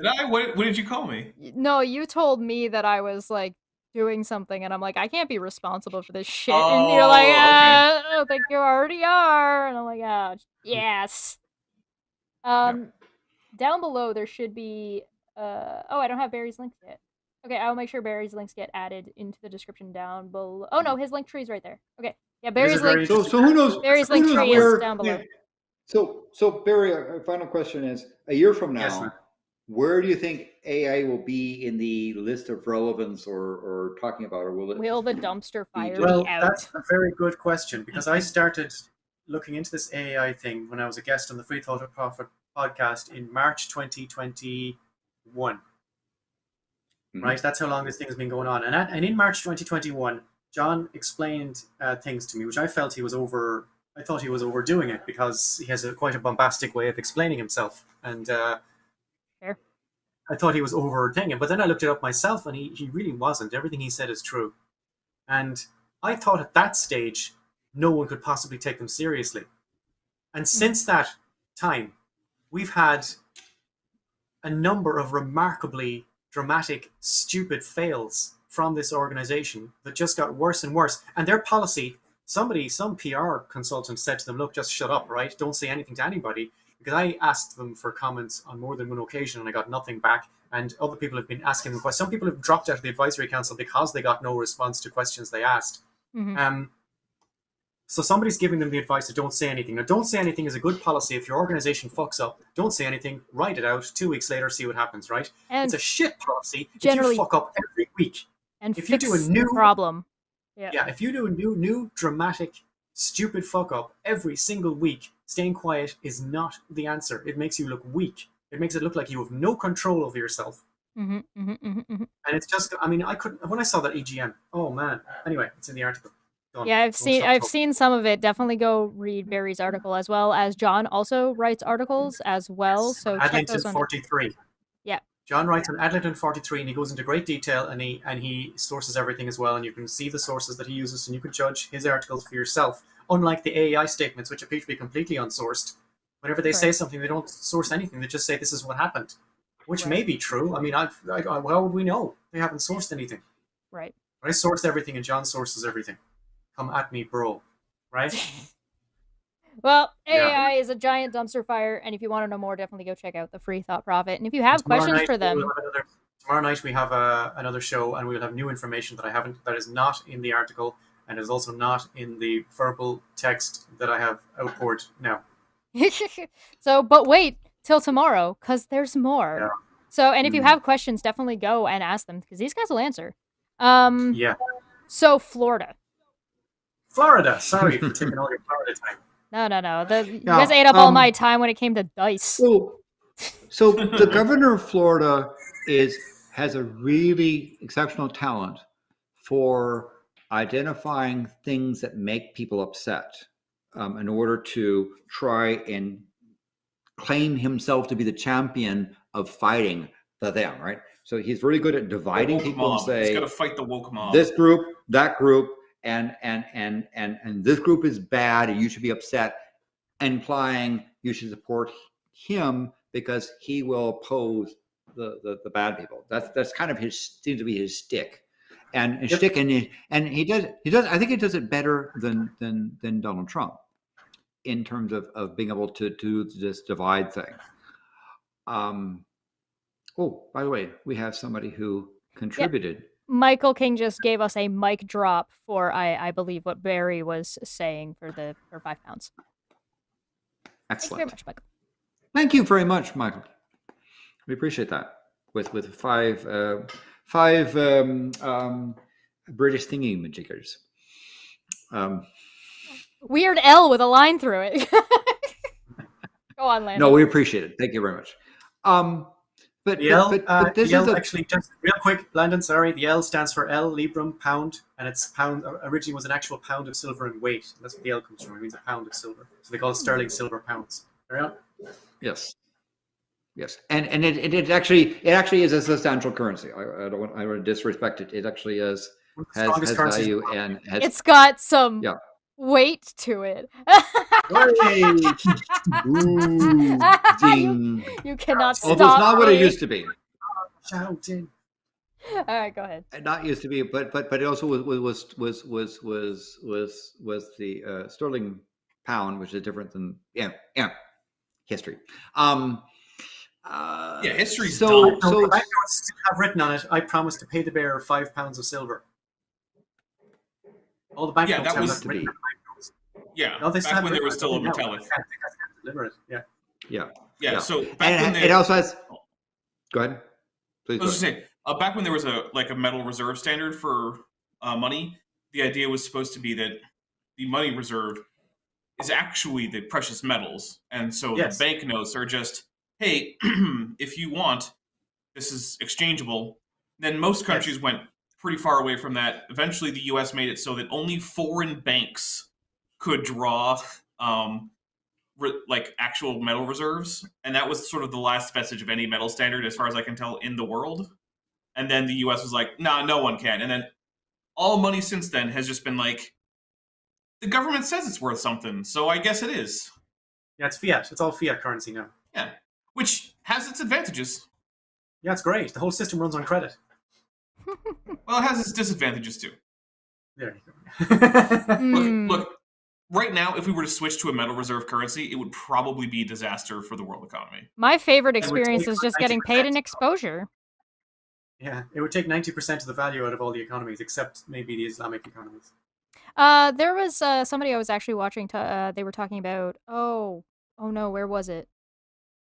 I? What did you call me? No, you told me that I was like doing something, and I'm like, I can't be responsible for this shit. And you're like, okay. I don't think you already are. And I'm like, oh, yes. Down below there should be. Oh, I don't have Barry's links yet. Okay, I'll make sure Barry's links get added into the description down below. Oh no, his link tree is right there. Okay, yeah, Barry's link. So who knows? Barry's link tree is down below. So Barry, our final question is: a year from now, Yes, where do you think AI will be in the list of relevance or talking about, or will the dumpster fire well, be out? that's a very good question, because I started looking into this AI thing when I was a guest on the Free Thought of Profit podcast in March 2021. Right, that's how long this thing has been going on. And in March 2021, John explained things to me, which I felt he was over. I thought he was overdoing it, because he has quite a bombastic way of explaining himself, and Fair. I thought he was overthinking it. But then I looked it up myself, and he really wasn't. Everything he said is true, and I thought at that stage no one could possibly take them seriously. And since that time, we've had a number of remarkably dramatic, stupid fails from this organization that just got worse and worse. And their policy, some PR consultant said to them, look, just shut up, right? Don't say anything to anybody. Because I asked them for comments on more than one occasion and I got nothing back. And other people have been asking them questions. Some people have dropped out of the advisory council because they got no response to questions they asked. So somebody's giving them the advice to don't say anything. Now, don't say anything is a good policy. If your organization fucks up, don't say anything, write it out, 2 weeks later, see what happens, right? And it's a shit policy generally, if you fuck up every week. And if you do a new problem. Yeah, if you do a new dramatic, stupid fuck up every single week, staying quiet is not the answer. It makes you look weak. It makes it look like you have no control over yourself. And it's just, I mean, I couldn't, when I saw that EGM, oh man. Anyway, it's in the article. Yeah, I've seen some of it. Definitely go read Barry's article, as well as John also writes articles as well. So check those Adlington 43. Yeah. John writes on Adlington 43, and he goes into great detail, and he sources everything as well, and you can see the sources that he uses, and you can judge his articles for yourself. Unlike the AI statements, which appear to be completely unsourced. Whenever they say something, they don't source anything. They just say this is what happened, which may be true. I mean, how would we know? They haven't sourced anything. Right. But I sourced everything, and John sources everything. Come at me, bro. Right? Well, AI is a giant dumpster fire, and if you want to know more, definitely go check out the Free Thought Profit. And if you have questions for them, tomorrow night we have another show, and we will have new information that is not in the article, and is also not in the verbal text that I have outpoured now. So, but wait till tomorrow, because there's more. Yeah. So, and if you have questions, definitely go and ask them, because these guys will answer. Yeah. So, Florida. Sorry for taking all your Florida time. No. You guys ate up all my time when it came to dice. So the governor of Florida has a really exceptional talent for identifying things that make people upset in order to try and claim himself to be the champion of fighting them, right? So he's really good at dividing people and say, he's got to fight the woke mob. This group, that group, and this group is bad and you should be upset, implying you should support him because he will oppose the bad people. That's kind of seems to be his stick. And shtick, and he does I think he does it better than Donald Trump in terms of being able to do this divide thing. Oh, by the way, we have somebody who contributed. Yep. Michael King just gave us a mic drop for I believe what Barry was saying for £5. Excellent. Thank you very much, Michael. Thank you very much, Michael. We appreciate that. With five British thingy majiggers. Weird L with a line through it. Go on, Landon. No, we appreciate it. Thank you very much. But the L, this the is L actually, just real quick, Landon, sorry, the L stands for L Librum, pound, and it's pound, originally was an actual pound of silver in weight. That's what the L comes from. It means a pound of silver. So they call it sterling silver pounds. Carry on. Yes. And it actually is a substantial currency. I don't want to disrespect it. It actually is has strongest currencies in value the world. and has It's got some yeah. weight to it. Hey! Ooh, ding. You cannot stop Although it's not what it me. used to be. Shouting. All right, go ahead. Not used to be, but it also was the sterling pound, which is different than history. History's so dumb. The bank notes have written on it, I promise to pay the bearer 5 pounds of silver. All the bank Yeah, notes that have was that written on the bank notes. Yeah, No, they still back have when it there was still a written on it. metallic. They can't deliver it. Yeah. yeah. So back when And they, it also has. Go ahead, please. I was just saying, back when there was a metal reserve standard for money, the idea was supposed to be that the money reserve is actually the precious metals, and so Yes. the banknotes are just, hey, if you want, this is exchangeable. Then most countries went pretty far away from that. Eventually, the U.S. made it so that only foreign banks could draw like actual metal reserves, and that was sort of the last vestige of any metal standard, as far as I can tell, in the world. And then the U.S. was like, nah, no one can. And then all money since then has just been like, the government says it's worth something, so I guess it is. Yeah, it's fiat. It's all fiat currency now. Yeah, which has its advantages. Yeah, it's great. The whole system runs on credit. Well, it has its disadvantages too. There you go. Look, right now, if we were to switch to a metal reserve currency, it would probably be a disaster for the world economy. My favorite would experience take is just getting 90%. paid in exposure. Yeah, it would take 90% of the value out of all the economies, except maybe the Islamic economies. There was somebody I was actually watching. They were talking about. Oh no, where was it?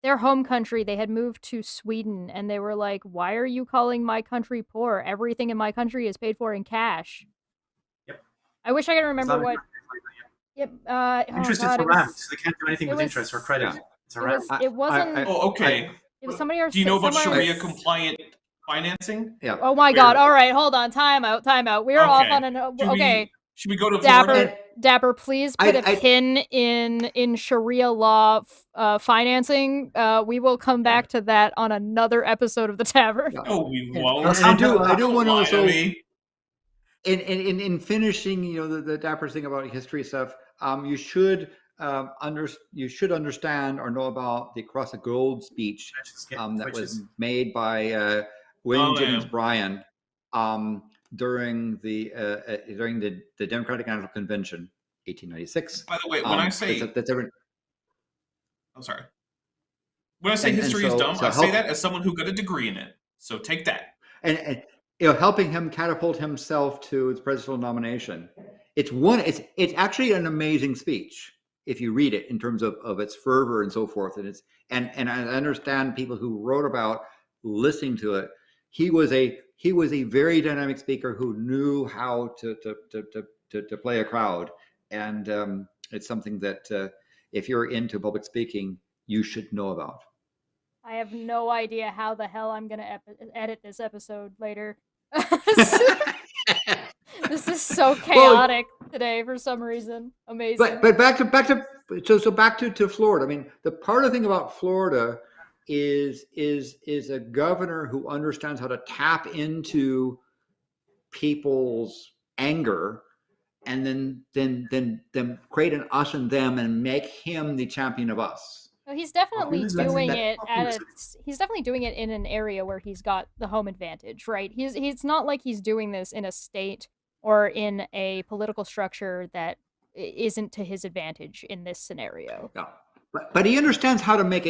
Their home country. They had moved to Sweden, and they were like, "Why are you calling my country poor? Everything in my country is paid for in cash." Yep. I wish I could remember Islamic what. economies, Yep. interest is haram, so they can't do anything with interest or credit. Yeah. It's haram. It wasn't. Oh, okay. It was somebody. Do you know about somewhere- Sharia compliant financing? Yeah. Oh my god! All right, hold on. Time out. We are off Okay. on an. Okay. Should we go to Dapper, Florida? Dapper, please put a pin in Sharia law financing. We will come back to that on another episode of the Tavern. No, we won't. And I do want to Lie to also me. in finishing, the Dapper thing about history stuff. You should understand or know about the Cross of Gold speech that was made by William Jennings Bryan during the Democratic National Convention, 1896. By the way, when I say I'm sorry. When I say history is dumb, I say that as someone who got a degree in it. So take that. And helping him catapult himself to his presidential nomination. It's actually an amazing speech if you read it in terms of its fervor and so forth. And I understand people who wrote about listening to it. He was a very dynamic speaker who knew how to play a crowd, and it's something that if you're into public speaking, you should know about. I have no idea how the hell I'm gonna edit this episode later. This is so chaotic today for some reason. Amazing. But back to Florida. I mean, the part of the thing about Florida is a governor who understands how to tap into people's anger and then create an us and them and make him the champion of us. Well, he's definitely doing it he's definitely doing it in an area where he's got the home advantage, right? He's not like he's doing this in a state or in a political structure that isn't to his advantage in this scenario. Yeah. But he understands how to make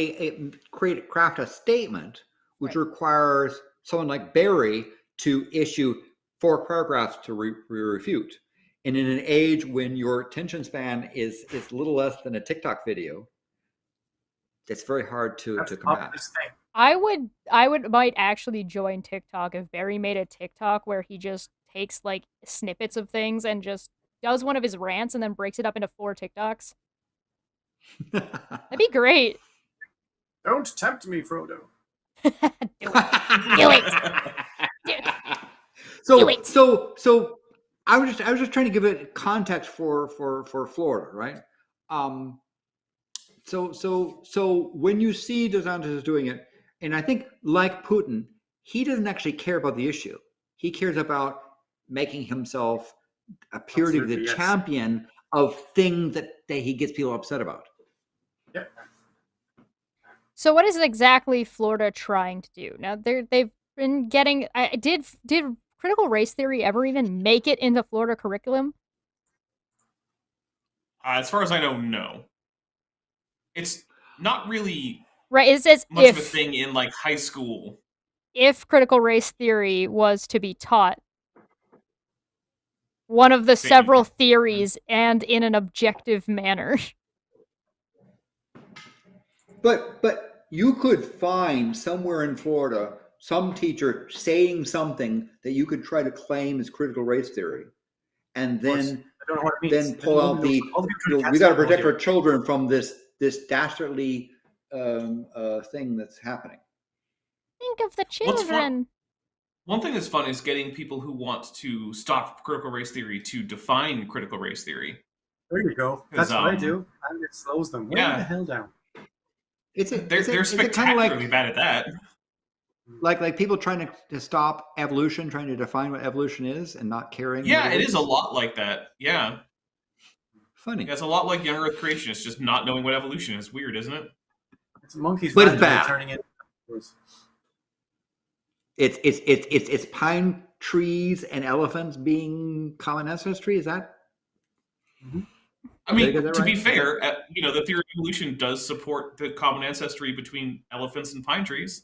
craft a statement, which requires someone like Barry to issue 4 paragraphs to refute. And in an age when your attention span is little less than a TikTok video, it's very hard to combat. I might actually join TikTok if Barry made a TikTok where he just takes like snippets of things and just does one of his rants and then breaks it up into 4 TikToks. That'd be great. Don't tempt me, Frodo. Do it. So I was just trying to give it context for Florida, right? So when you see DeSantis is doing it, and I think like Putin, he doesn't actually care about the issue. He cares about making himself appear to be the Absolutely, yes. champion of things that he gets people upset about. Yep. So what is exactly Florida trying to do? Now they've been getting. Did critical race theory ever even make it into Florida curriculum? As far as I know, no. It's not really Right, it says much of a thing in like high school. If critical race theory was to be taught, one of the several theories and in an objective manner. But you could find somewhere in Florida some teacher saying something that you could try to claim as critical race theory, and then I don't know what it means. then pull out the we got to protect our children from this dastardly thing that's happening. Think of the children. One thing that's fun is getting people who want to stop critical race theory to define critical race theory. There you go. That's what I do, and it slows them way the hell down. They're spectacularly bad at that. Like people trying to stop evolution, trying to define what evolution is, and not caring. Yeah, it is a lot like that. Yeah. Funny. Yeah, it's a lot like young Earth creationists, just not knowing what evolution is. Weird, isn't it? It's monkeys, but it's bad. Turning it. It's pine trees and elephants being common ancestry. Is that? Mm-hmm. I mean, to be fair, the theory of evolution does support the common ancestry between elephants and pine trees.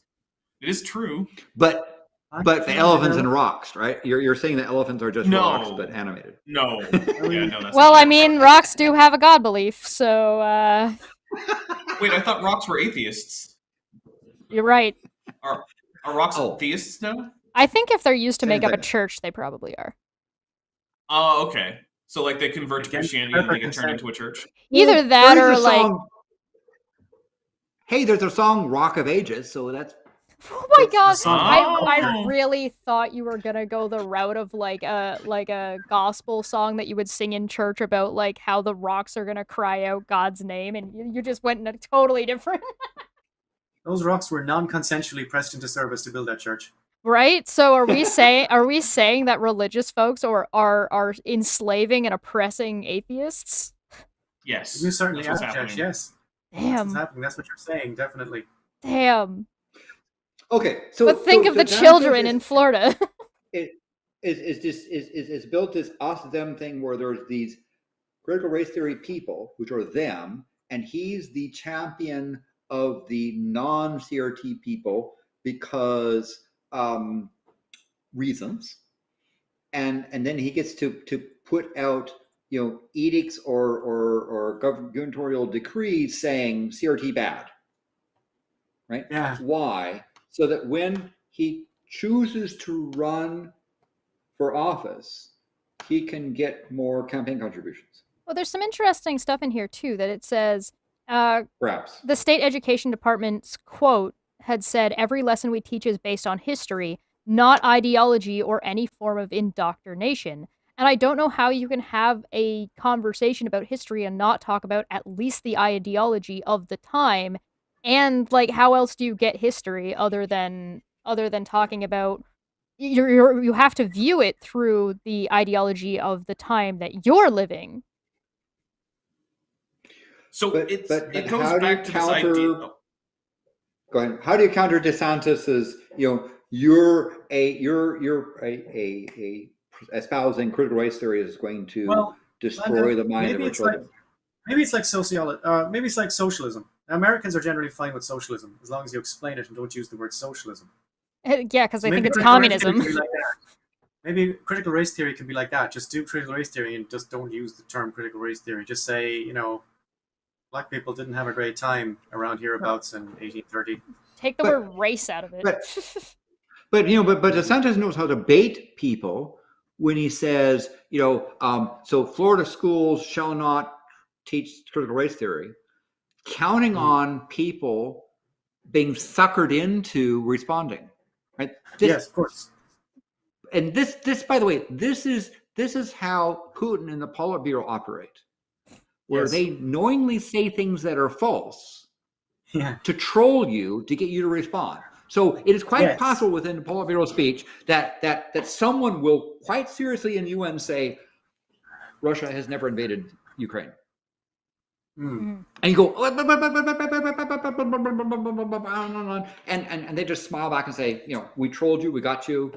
It is true. But the elephants and rocks, right? You're saying that elephants are just rocks, but animated. No. Yeah, no. That's well, I mean, rocks do have a god belief, so. Wait, I thought rocks were atheists. You're right. Are rocks theists now? I think if they're used to make up a church, they probably are. Oh, okay. So, like, they convert to Christianity and they get turned into a church? Either that or, like... Hey, there's a song, Rock of Ages, so that's... Oh my god! I really thought you were gonna go the route of, like a gospel song that you would sing in church about, like, how the rocks are gonna cry out God's name, and you just went in a totally different... Those rocks were non-consensually pressed into service to build that church. Right? So are we saying that religious folks are enslaving and oppressing atheists? Yes. You certainly are, Judge, yes. Damn. That's what's happening. That's what you're saying, definitely. Damn. Okay, so but think of the children in Florida. It's built this us-them thing where there's these critical race theory people, which are them, and he's the champion of the non-CRT people because reasons, and then he gets to put out edicts or gubernatorial decrees saying CRT bad, right? Yeah. Why? So that when he chooses to run for office, he can get more campaign contributions. Well, there's some interesting stuff in here too that it says. Perhaps the state education department's quote had said every lesson we teach is based on history, not ideology or any form of indoctrination. And I don't know how you can have a conversation about history and not talk about at least the ideology of the time. And, like, how else do you get history other than talking about you have to view it through the ideology of the time that you're living. So it goes back to this idea. Go ahead. How do you counter DeSantis's? You're espousing critical race theory is going to destroy the mind of our children. Maybe it's like sociology. Maybe it's like socialism. Americans are generally fine with socialism as long as you explain it and don't use the word socialism. Yeah, because I think it's communism. Maybe critical race theory can be like that. Just do critical race theory and just don't use the term critical race theory. Just say, black people didn't have a great time around hereabouts in 1830. Take the word race out of it. But DeSantis knows how to bait people when he says, so Florida schools shall not teach critical race theory, counting on people being suckered into responding. Right? Yes, of course. And this, by the way, this is how Putin and the Politburo operate, where they knowingly say things that are false to troll you, to get you to respond. So it is quite Yes. possible within the Politburo speech that someone will quite seriously in the UN say Russia has never invaded Ukraine. Mm. And you go, and they just smile back and say, we trolled you, we got you.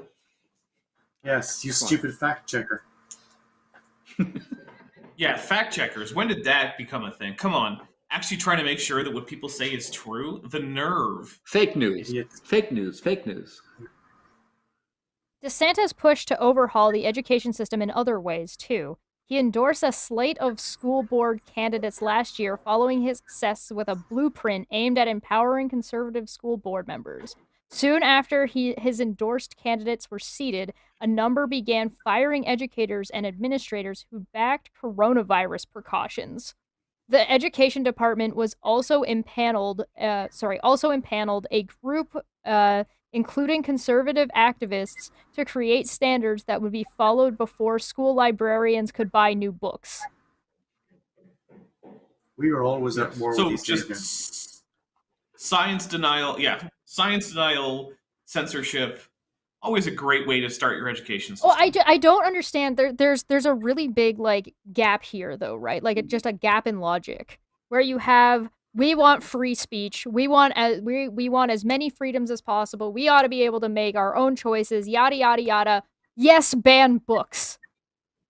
Yes, you stupid fact checker. Yeah, fact checkers. When did that become a thing? Come on. Actually trying to make sure that what people say is true? The nerve. Fake news. Idiots. Fake news. Fake news. DeSantis pushed to overhaul the education system in other ways, too. He endorsed a slate of school board candidates last year following his success with a blueprint aimed at empowering conservative school board members. Soon after his endorsed candidates were seated, a number began firing educators and administrators who backed coronavirus precautions. The education department was also impaneled a group including conservative activists to create standards that would be followed before school librarians could buy new books. We were always at war with So these just guys. science denial, science denial, censorship, always a great way to start your education system. Well, I don't understand. There's a really big gap here, though, right? Just a gap in logic where you have we want free speech, we want as many freedoms as possible. We ought to be able to make our own choices. Yada yada yada. Yes, ban books.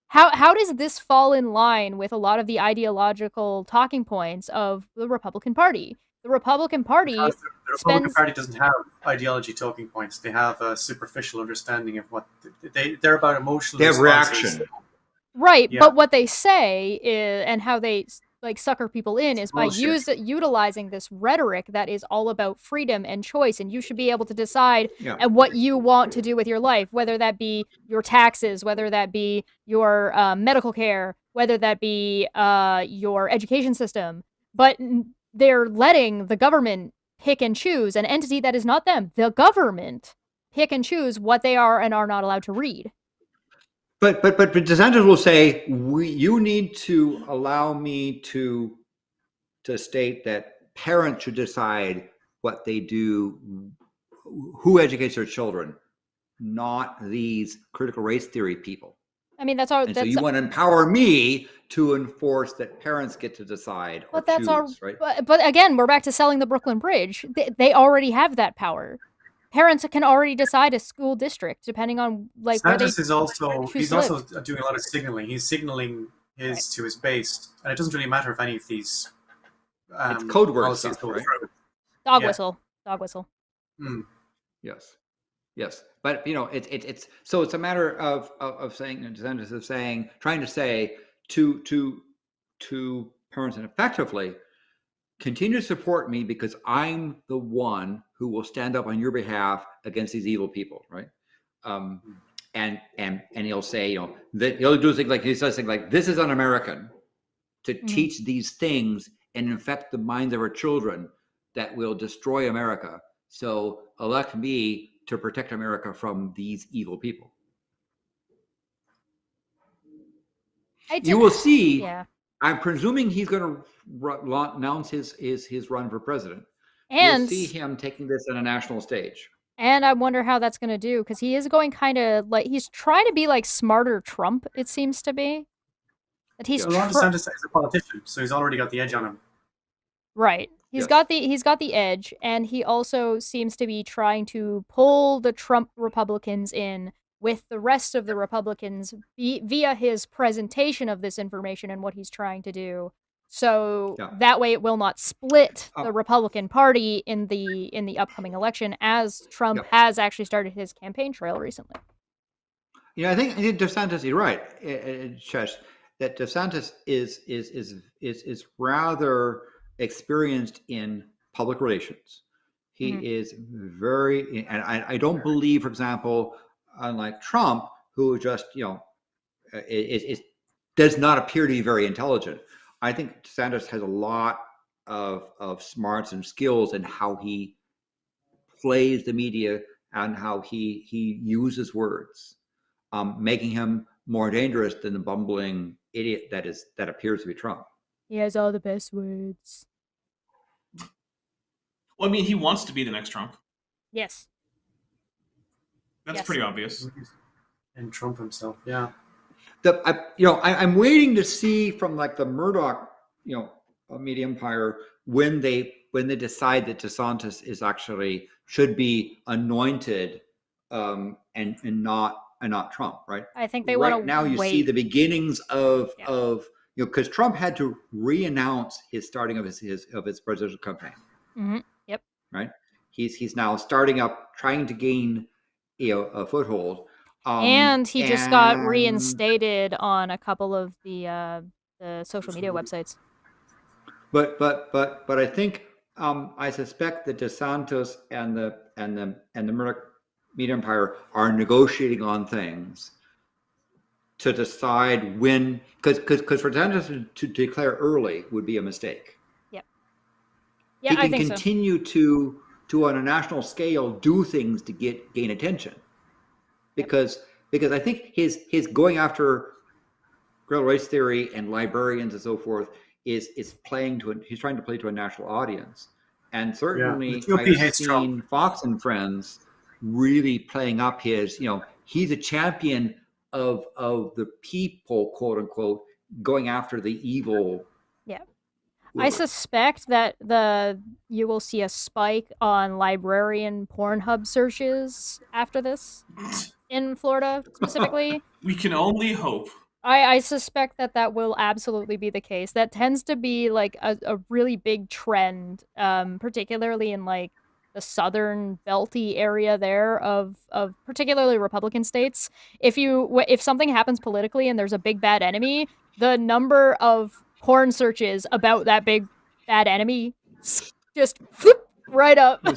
How does this fall in line with a lot of the ideological talking points of the Republican Party? The Republican Party Because the Republican Party doesn't have ideology talking points. They have a superficial understanding of what they're about emotional. They have responses. reaction. Right, Yeah. but what they say is, and how they sucker people in is by Bullshit. utilizing this rhetoric that is all about freedom and choice, and you should be able to decide Yeah. what you want to do with your life, whether that be your taxes, whether that be your medical care, whether that be your education system. But they're letting the government pick and choose, an entity that is not them, the government, pick and choose what they are and are not allowed to read. But DeSantis will say, you need to allow me to state that parents should decide what they do, who educates their children, not these critical race theory people. I mean, that's our. And so you want to empower me to enforce that parents get to decide or But that's choose, right? But again, we're back to selling the Brooklyn Bridge. They already have that power. Parents can already decide a school district depending on where they Sanders is also choose he's to live. also doing a lot of signaling. He's signaling to his base, and it doesn't really matter if any of these It's code word policies stuff, go right? through. Dog Yeah. whistle. Dog whistle. Mm. Yes. But it's so it's a matter of saying, DeSantis is saying, trying to say to parents, and effectively continue to support me because I'm the one who will stand up on your behalf against these evil people, right? And he'll say, that he'll do things like he says things like, "This is un-American," to teach these things and infect the minds of our children that will destroy America. So elect me to protect America from these evil people. You will see. Yeah. I'm presuming he's going to announce his run for president. And you'll see him taking this on a national stage. And I wonder how that's going to do, because he is going kind of he's trying to be smarter Trump, it seems to be. That he's Ron DeSantis is a politician, so he's already got the edge on him. Right. He's got the edge, and he also seems to be trying to pull the Trump Republicans in with the rest of the Republicans via his presentation of this information and what he's trying to do. So that way it will not split the Republican Party in the upcoming election, as Trump has actually started his campaign trail recently. I think DeSantis, you're right, Chesh, that DeSantis is rather experienced in public relations. He is very, and I don't believe, for example, unlike Trump, who just does not appear to be very intelligent. I think DeSantis has a lot of smarts and skills in how he plays the media and how he uses words, making him more dangerous than the bumbling idiot that appears to be Trump. He has all the best words. Well, I mean, he wants to be the next Trump. Yes. That's Yes. pretty obvious. And Trump himself, yeah. I'm waiting to see from like the Murdoch, media empire when they decide that DeSantis is actually should be anointed, and not Trump, right? I think they want to now you see wait. the beginnings of Yeah. because Trump had to re-announce his starting of his presidential campaign. Mhm. Yep. Right. He's now starting up, trying to gain a foothold. And he just got and reinstated on a couple of the social media websites. But I think I suspect that DeSantis and the Murdoch media empire are negotiating on things to decide when, because for DeSantis to declare early would be a mistake. Yep. Yeah, He can I think continue to on a national scale do things to gain attention, because I think his going after critical race theory and librarians and so forth is trying to play to a national audience. And certainly I've seen Fox and Friends really playing up his, he's a champion of the people, quote unquote, going after the evil. Yeah. I suspect that you will see a spike on librarian Pornhub searches after this in Florida specifically. We can only hope. I suspect that will absolutely be the case. That tends to be like a really big trend, particularly in like the southern belty area there of particularly Republican states. If something happens politically and there's a big bad enemy, the number of porn searches about that big bad enemy just whoop, right up. But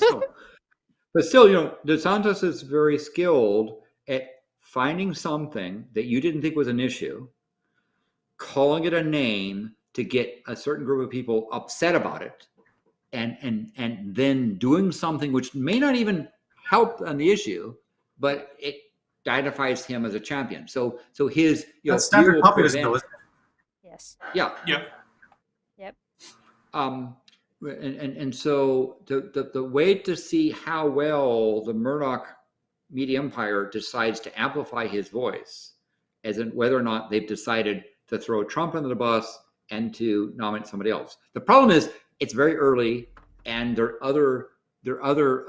still, DeSantis is very skilled at finding something that you didn't think was an issue, calling it a name to get a certain group of people upset about it, and then doing something which may not even help on the issue, but it identifies him as a champion. So his that's standard populism, though, isn't it? Yes. Yeah. Yeah. Yep. And so the way to see how well the Murdoch media empire decides to amplify his voice, as in whether or not they've decided to throw Trump under the bus and to nominate somebody else. The problem is it's very early, and there are other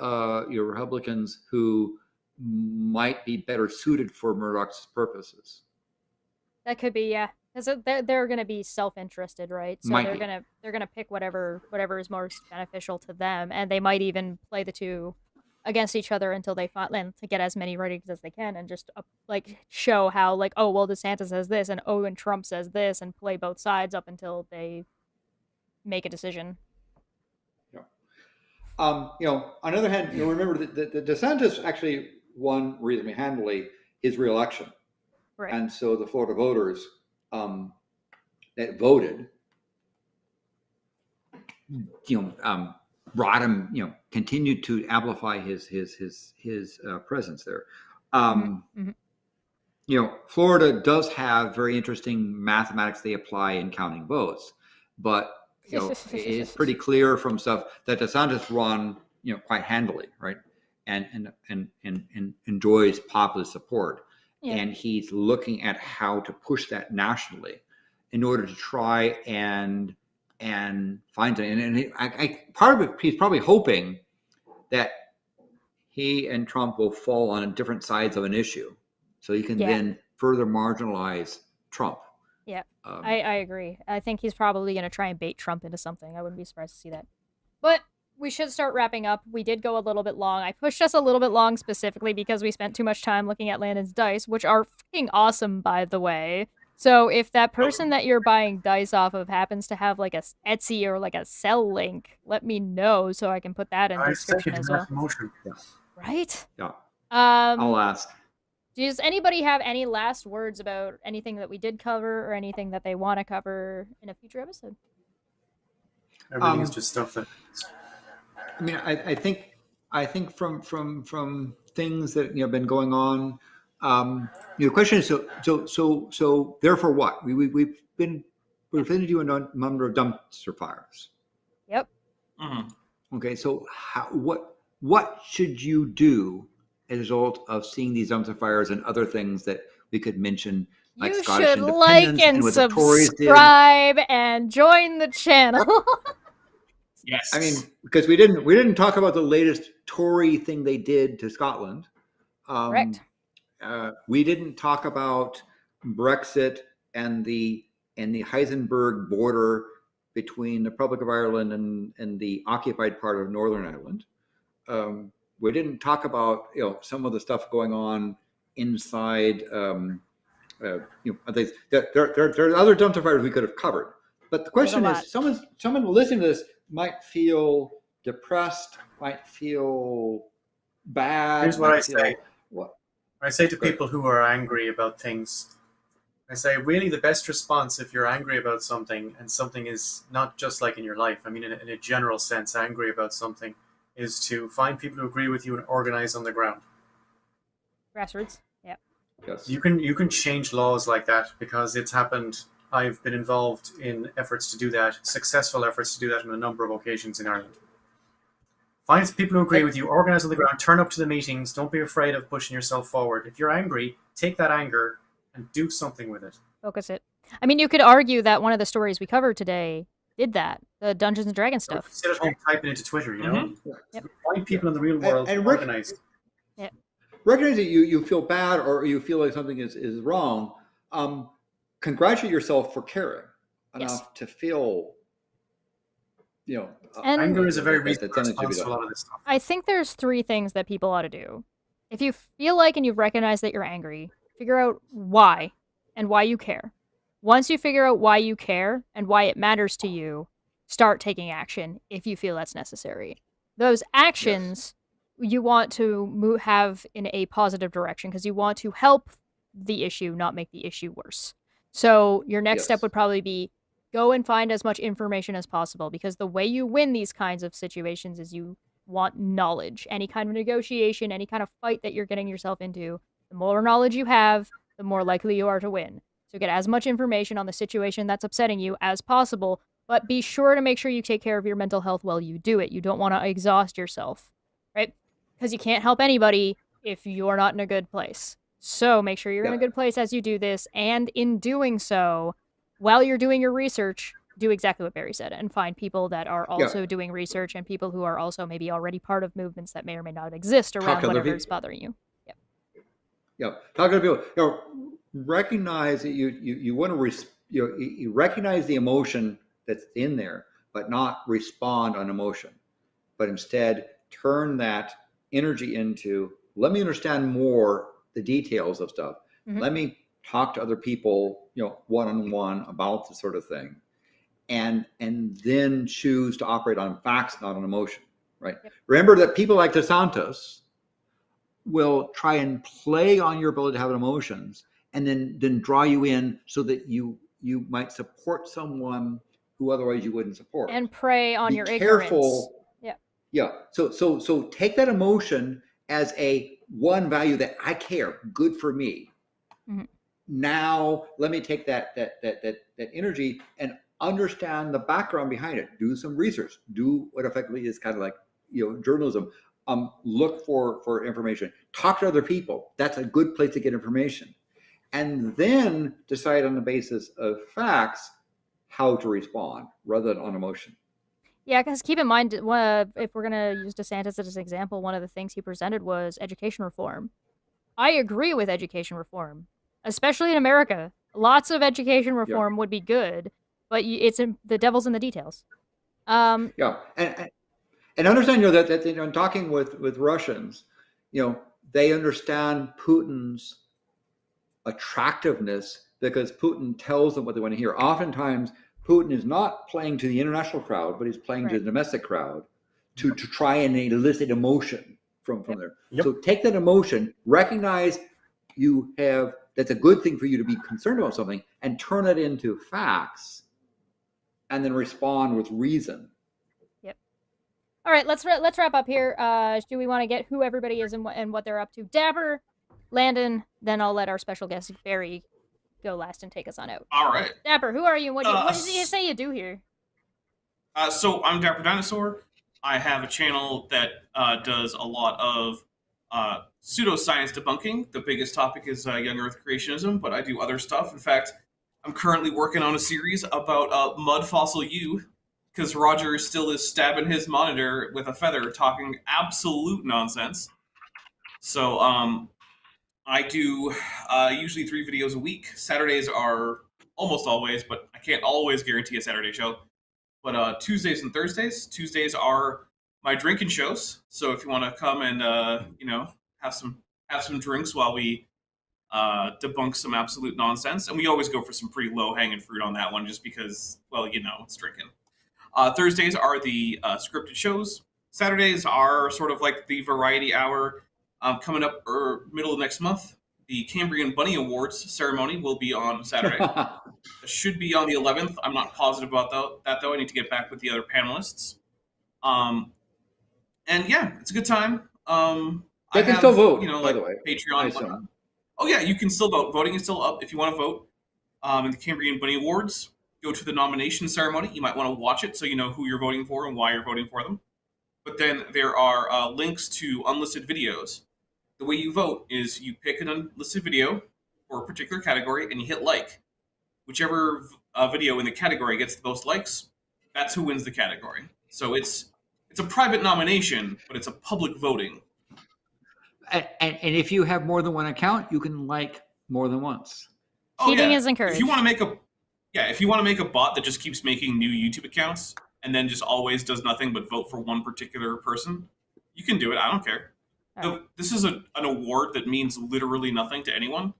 Republicans who might be better suited for Murdoch's purposes. That could be, yeah. Because they're going to be self-interested, right? So they're gonna pick whatever is most beneficial to them, and they might even play the two against each other until they find to get as many ratings as they can, and just like show how like, oh well, DeSantis says this, and and Trump says this, and play both sides up until they make a decision. Yeah. On the other hand, remember that DeSantis actually won reasonably handily his reelection, right? And so the Florida voters that voted, brought him, continued to amplify his presence there. Florida does have very interesting mathematics they apply in counting votes, but it's pretty clear from stuff that DeSantis won, quite handily, right, and enjoys popular support. Yeah. And he's looking at how to push that nationally in order to try and find it. And part of it, he's probably hoping that he and Trump will fall on different sides of an issue, so he can then further marginalize Trump. Yeah, I agree. I think he's probably going to try and bait Trump into something. I wouldn't be surprised to see that. But we should start wrapping up. We did go a little bit long. I pushed us a little bit long specifically because we spent too much time looking at Landon's dice, which are freaking awesome, by the way. So if that person that you're buying dice off of happens to have like a Etsy or like a sell link, let me know so I can put that in the description as well. Yeah. Right? Yeah. I'll ask. Does anybody have any last words about anything that we did cover or anything that they want to cover in a future episode? Everything is just stuff that. I mean, I think from things that been going on, the question is so therefore what we've been to do a number of dumpster fires. Yep. Mm-hmm. Okay, so what what should you do as a result of seeing these dumpster fires and other things that we could mention, like You Scottish should independence like and and what the Tories did? subscribe and join the channel. Yes. I mean, because we didn't talk about the latest Tory thing they did to Scotland. Correct. We didn't talk about Brexit and the Heisenberg border between the Republic of Ireland and the occupied part of Northern Ireland. We didn't talk about some of the stuff going on inside. There are other dumpster fires we could have covered. But the question is, someone listening to this might feel depressed, might feel bad. Here's what I say. What? I say to people who are angry about things, I say, really the best response if you're angry about something, and something is not just like in your life, I mean in a general sense, angry about something, is to find people who agree with you and organize on the ground. Grassroots. Yeah. Yes. You can change laws like that, because it's happened. I've been involved in efforts to do that, successful efforts to do that on a number of occasions in Ireland. Find people who agree with you, organize on the ground, turn up to the meetings, don't be afraid of pushing yourself forward. If you're angry, take that anger and do something with it. Focus it. I mean, you could argue that one of the stories we covered today did that, the Dungeons and Dragons stuff. Sit at home typing into Twitter, you know? Mm-hmm. Yep. Find people in the real world and organize. Yeah. Recognize that you feel bad or you feel like something is wrong. Congratulate yourself for caring enough to feel, And anger is a very reasonable something should be response to done. a lot of this stuff. I think there's 3 things that people ought to do. If you feel like and you've recognized that you're angry, figure out why and why you care. Once you figure out why you care and why it matters to you, start taking action if you feel that's necessary. Those actions you want to have in a positive direction, because you want to help the issue, not make the issue worse. So your next step would probably be go and find as much information as possible, because the way you win these kinds of situations is you want knowledge. Any kind of negotiation, any kind of fight that you're getting yourself into, the more knowledge you have, the more likely you are to win. So get as much information on the situation that's upsetting you as possible, but be sure to make sure you take care of your mental health while you do it. You don't want to exhaust yourself, right? Because you can't help anybody if you're not in a good place. So make sure you're in a good place as you do this, and in doing so, while you're doing your research, do exactly what Barry said, and find people that are also doing research, and people who are also maybe already part of movements that may or may not exist around whatever is bothering you. Talk to people. Recognize that you want to you recognize the emotion that's in there, but not respond on emotion, but instead turn that energy into, let me understand more the details of stuff. Mm-hmm. Let me talk to other people, one-on-one about this sort of thing, and then choose to operate on facts, not on emotion, right? Yep. Remember that people like DeSantis will try and play on your ability to have emotions, and then draw you in so that you might support someone who otherwise you wouldn't support. And prey on your ignorance. Yeah. Yeah. So take that emotion as a one value that I care, good for me. Mm-hmm. Now let me take that energy and understand the background behind it. Do some research. Do what effectively is kind of like journalism. Look for information. Talk to other people. That's a good place to get information. And then decide on the basis of facts how to respond rather than on emotion. Yeah, because keep in mind, if we're going to use DeSantis as an example, one of the things he presented was education reform. I agree with education reform, especially in America. Lots of education reform would be good, but the devil's in the details. And understand, that in talking with Russians, they understand Putin's attractiveness because Putin tells them what they want to hear. Oftentimes, Putin is not playing to the international crowd, but he's playing to the domestic crowd to try and elicit emotion from there. Yep. So take that emotion, recognize that's a good thing for you to be concerned about something, and turn it into facts, and then respond with reason. Yep. All right, let's wrap up here. Do we want to get who everybody is and what they're up to? Dapper, Landon, then I'll let our special guest Barry go last and take us on out. All right. Dapper, who are you? What does he say you do here? So I'm Dapper Dinosaur. I have a channel that does a lot of pseudoscience debunking. The biggest topic is young Earth creationism, but I do other stuff. In fact, I'm currently working on a series about Mud Fossil U, because Roger still is stabbing his monitor with a feather, talking absolute nonsense. So I do usually 3 videos a week. Saturdays are almost always, but I can't always guarantee a Saturday show. But Tuesdays and Thursdays, Tuesdays are my drinking shows. So if you want to come and have some drinks while we debunk some absolute nonsense, and we always go for some pretty low hanging fruit on that one, just because, well, it's drinking. Thursdays are the scripted shows. Saturdays are sort of like the variety hour. Coming up middle of next month, the Cambrian Bunny Awards ceremony will be on Saturday. It should be on the 11th. I'm not positive about that, though. I need to get back with the other panelists. And yeah, it's a good time. They can still vote, by like the way. Patreon. Oh yeah, you can still vote. Voting is still up if you want to vote. In the Cambrian Bunny Awards, go to the nomination ceremony. You might want to watch it so you know who you're voting for and why you're voting for them. But then there are links to unlisted videos. The way you vote is you pick an unlisted video for a particular category and you hit like. Whichever video in the category gets the most likes, that's who wins the category. So it's a private nomination, but it's a public voting. And if you have more than one account, you can like more than once. Cheating is encouraged. If you want to make a bot that just keeps making new YouTube accounts and then just always does nothing but vote for one particular person, you can do it. I don't care. This is an award that means literally nothing to anyone.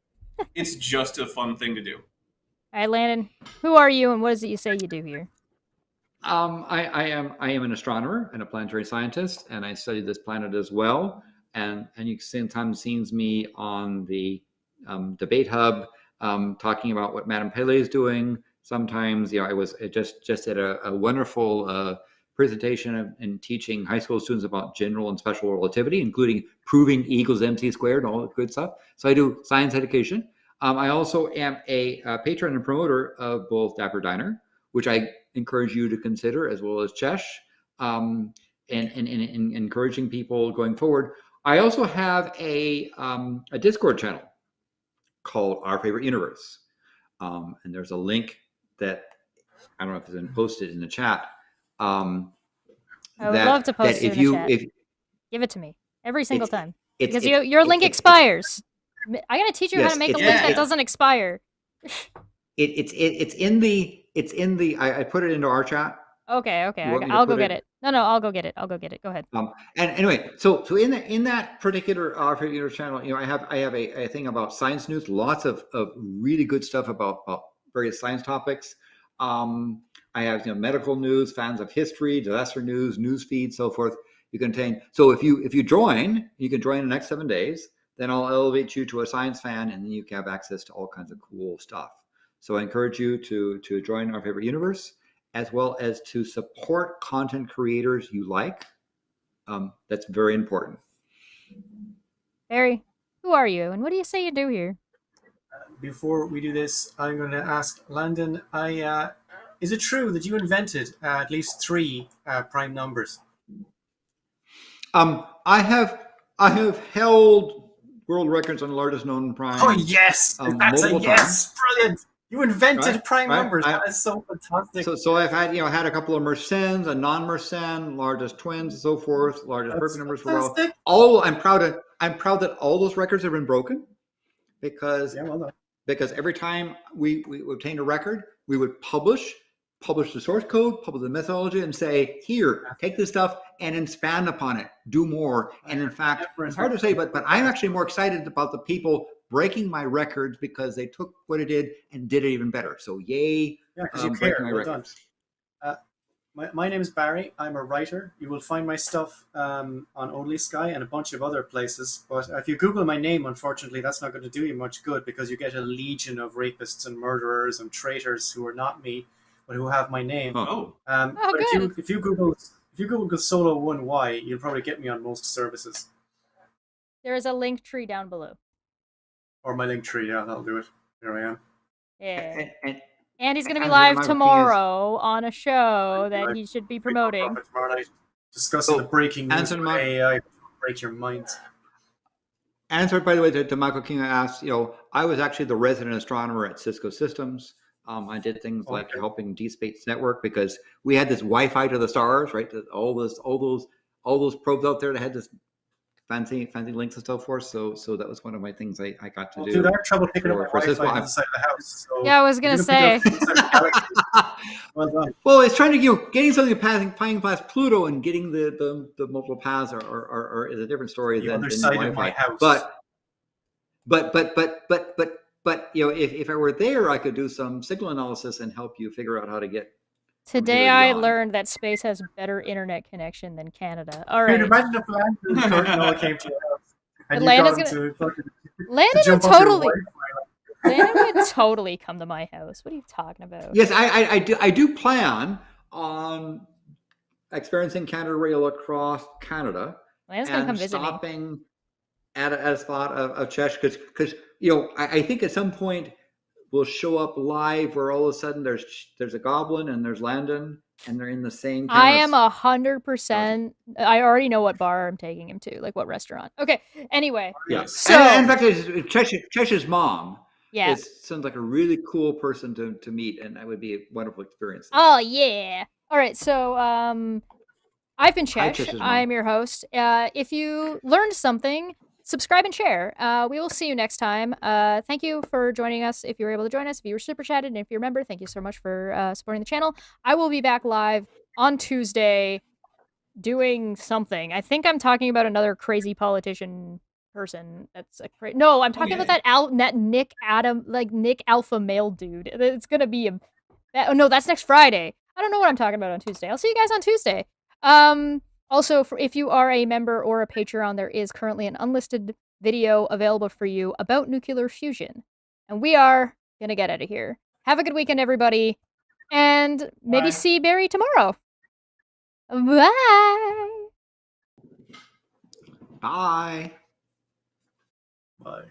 It's just a fun thing to do. All right, Landon, who are you and what is it you say you do here? I am an astronomer and a planetary scientist, and I study this planet as well. And you sometimes see me on the debate hub talking about what Madame Pele is doing. Sometimes, I was just at a wonderful presentation and teaching high school students about general and special relativity, including proving E equals mc squared and all that good stuff. So I do science education. I also am a patron and promoter of both Dapper Diner, which I encourage you to consider, as well as Chesh, and encouraging people going forward. I also have a Discord channel called Our Favorite Universe, and there's a link that I don't know if it's been posted in the chat. I would love to post it in the chat. Give it to me every single time, because your link expires. I'm gonna teach you how to make a link that doesn't expire. It's in the. I put it into our chat. Okay. I'll go get it. No, I'll go get it. Go ahead. And anyway, so in that particular channel, I have a thing about science news. Lots of really good stuff about various science topics. I have medical news, fans of history, disaster news, news feed, so forth. You can obtain. So if you join, you can join in the next 7 days. Then I'll elevate you to a science fan, and then you can have access to all kinds of cool stuff. So I encourage you to join Our Favorite Universe, as well as to support content creators you like. That's very important. Barry, who are you, and what do you say you do here? Before we do this, I'm going to ask Landon, is it true that you invented at least 3 prime numbers? I have held world records on the largest known prime. Oh yes, that's a yes! Times. Brilliant. You invented prime numbers. That is so fantastic. So I've had had a couple of Mersenne, a non-Mersenne, largest twins, and so forth, largest perfect numbers for all. I'm proud that all those records have been broken, because every time we obtained a record, we would publish the source code, publish the methodology, and say, here, take this stuff and expand upon it, do more. And in fact, it's hard to say, but I'm actually more excited about the people breaking my records, because they took what it did and did it even better. So yay, because you care. Well done. My name is Barry. I'm a writer. You will find my stuff on Only Sky and a bunch of other places. But if you Google my name, unfortunately, that's not going to do you much good, because you get a legion of rapists and murderers and traitors who are not me, but who have my name. Oh. But if you Google Solo1Y, you'll probably get me on most services. There is a link tree down below. Or my link tree, yeah, that'll do it. Here I am. Yeah. And he's going to be live tomorrow on a show that he should be promoting. Tomorrow night. discussing the breaking news answer of my- AI. Break your mind. Answer, by the way, to Michael King, I asked, I was actually the resident astronomer at Cisco Systems. I did things like helping Deep Space Network because we had this Wi-Fi to the stars, right? All those probes out there that had this fancy links and so forth. So that was one of my things I got to do. Dude, I have trouble picking up my for Cisco. Wi-Fi inside the house. So Yeah, I was gonna say. Well done. Well, it's trying to getting something passing past Pluto and getting the multiple paths are is a different story The than other side of Wi-Fi. my house. But if I were there, I could do some signal analysis and help you figure out how to get. Today I learned that space has better internet connection than Canada. All Dude, right. imagine if Landon came to your house and But you got Landon's him to fucking Landon jump would off your totally Wi-Fi. Landon would totally come to my house. What are you talking about? Yes, I do plan on experiencing Canada Rail across Canada. Landon's gonna come and visit me. stopping at a spot of Cheshire because I think at some point we'll show up live where all of a sudden there's a goblin and there's Landon and they're in the same. I am 100%. I already know what bar I'm taking him to, like what restaurant. Okay. Anyway. Yeah. So and in fact, Cheshire's mom. Yeah. Sounds like a really cool person to meet, and that would be a wonderful experience. Oh yeah. All right. So I've been Hi, Chesh. Chesh's mom. I'm your host. If you learned something, subscribe and share. We will see you next time. Thank you for joining us. If you were able to join us, if you were super chatted, and if you remember, thank you so much for supporting the channel. I will be back live on Tuesday doing something. I think I'm talking about another crazy politician person. That's a no. I'm talking about that Nick Alpha male dude. It's gonna be oh no, that's next Friday. I don't know what I'm talking about on Tuesday. I'll see you guys on Tuesday. Also, if you are a member or a Patreon, there is currently an unlisted video available for you about nuclear fusion. And we are gonna get out of here. Have a good weekend, everybody. And maybe see Barry tomorrow. Bye. Bye. Bye.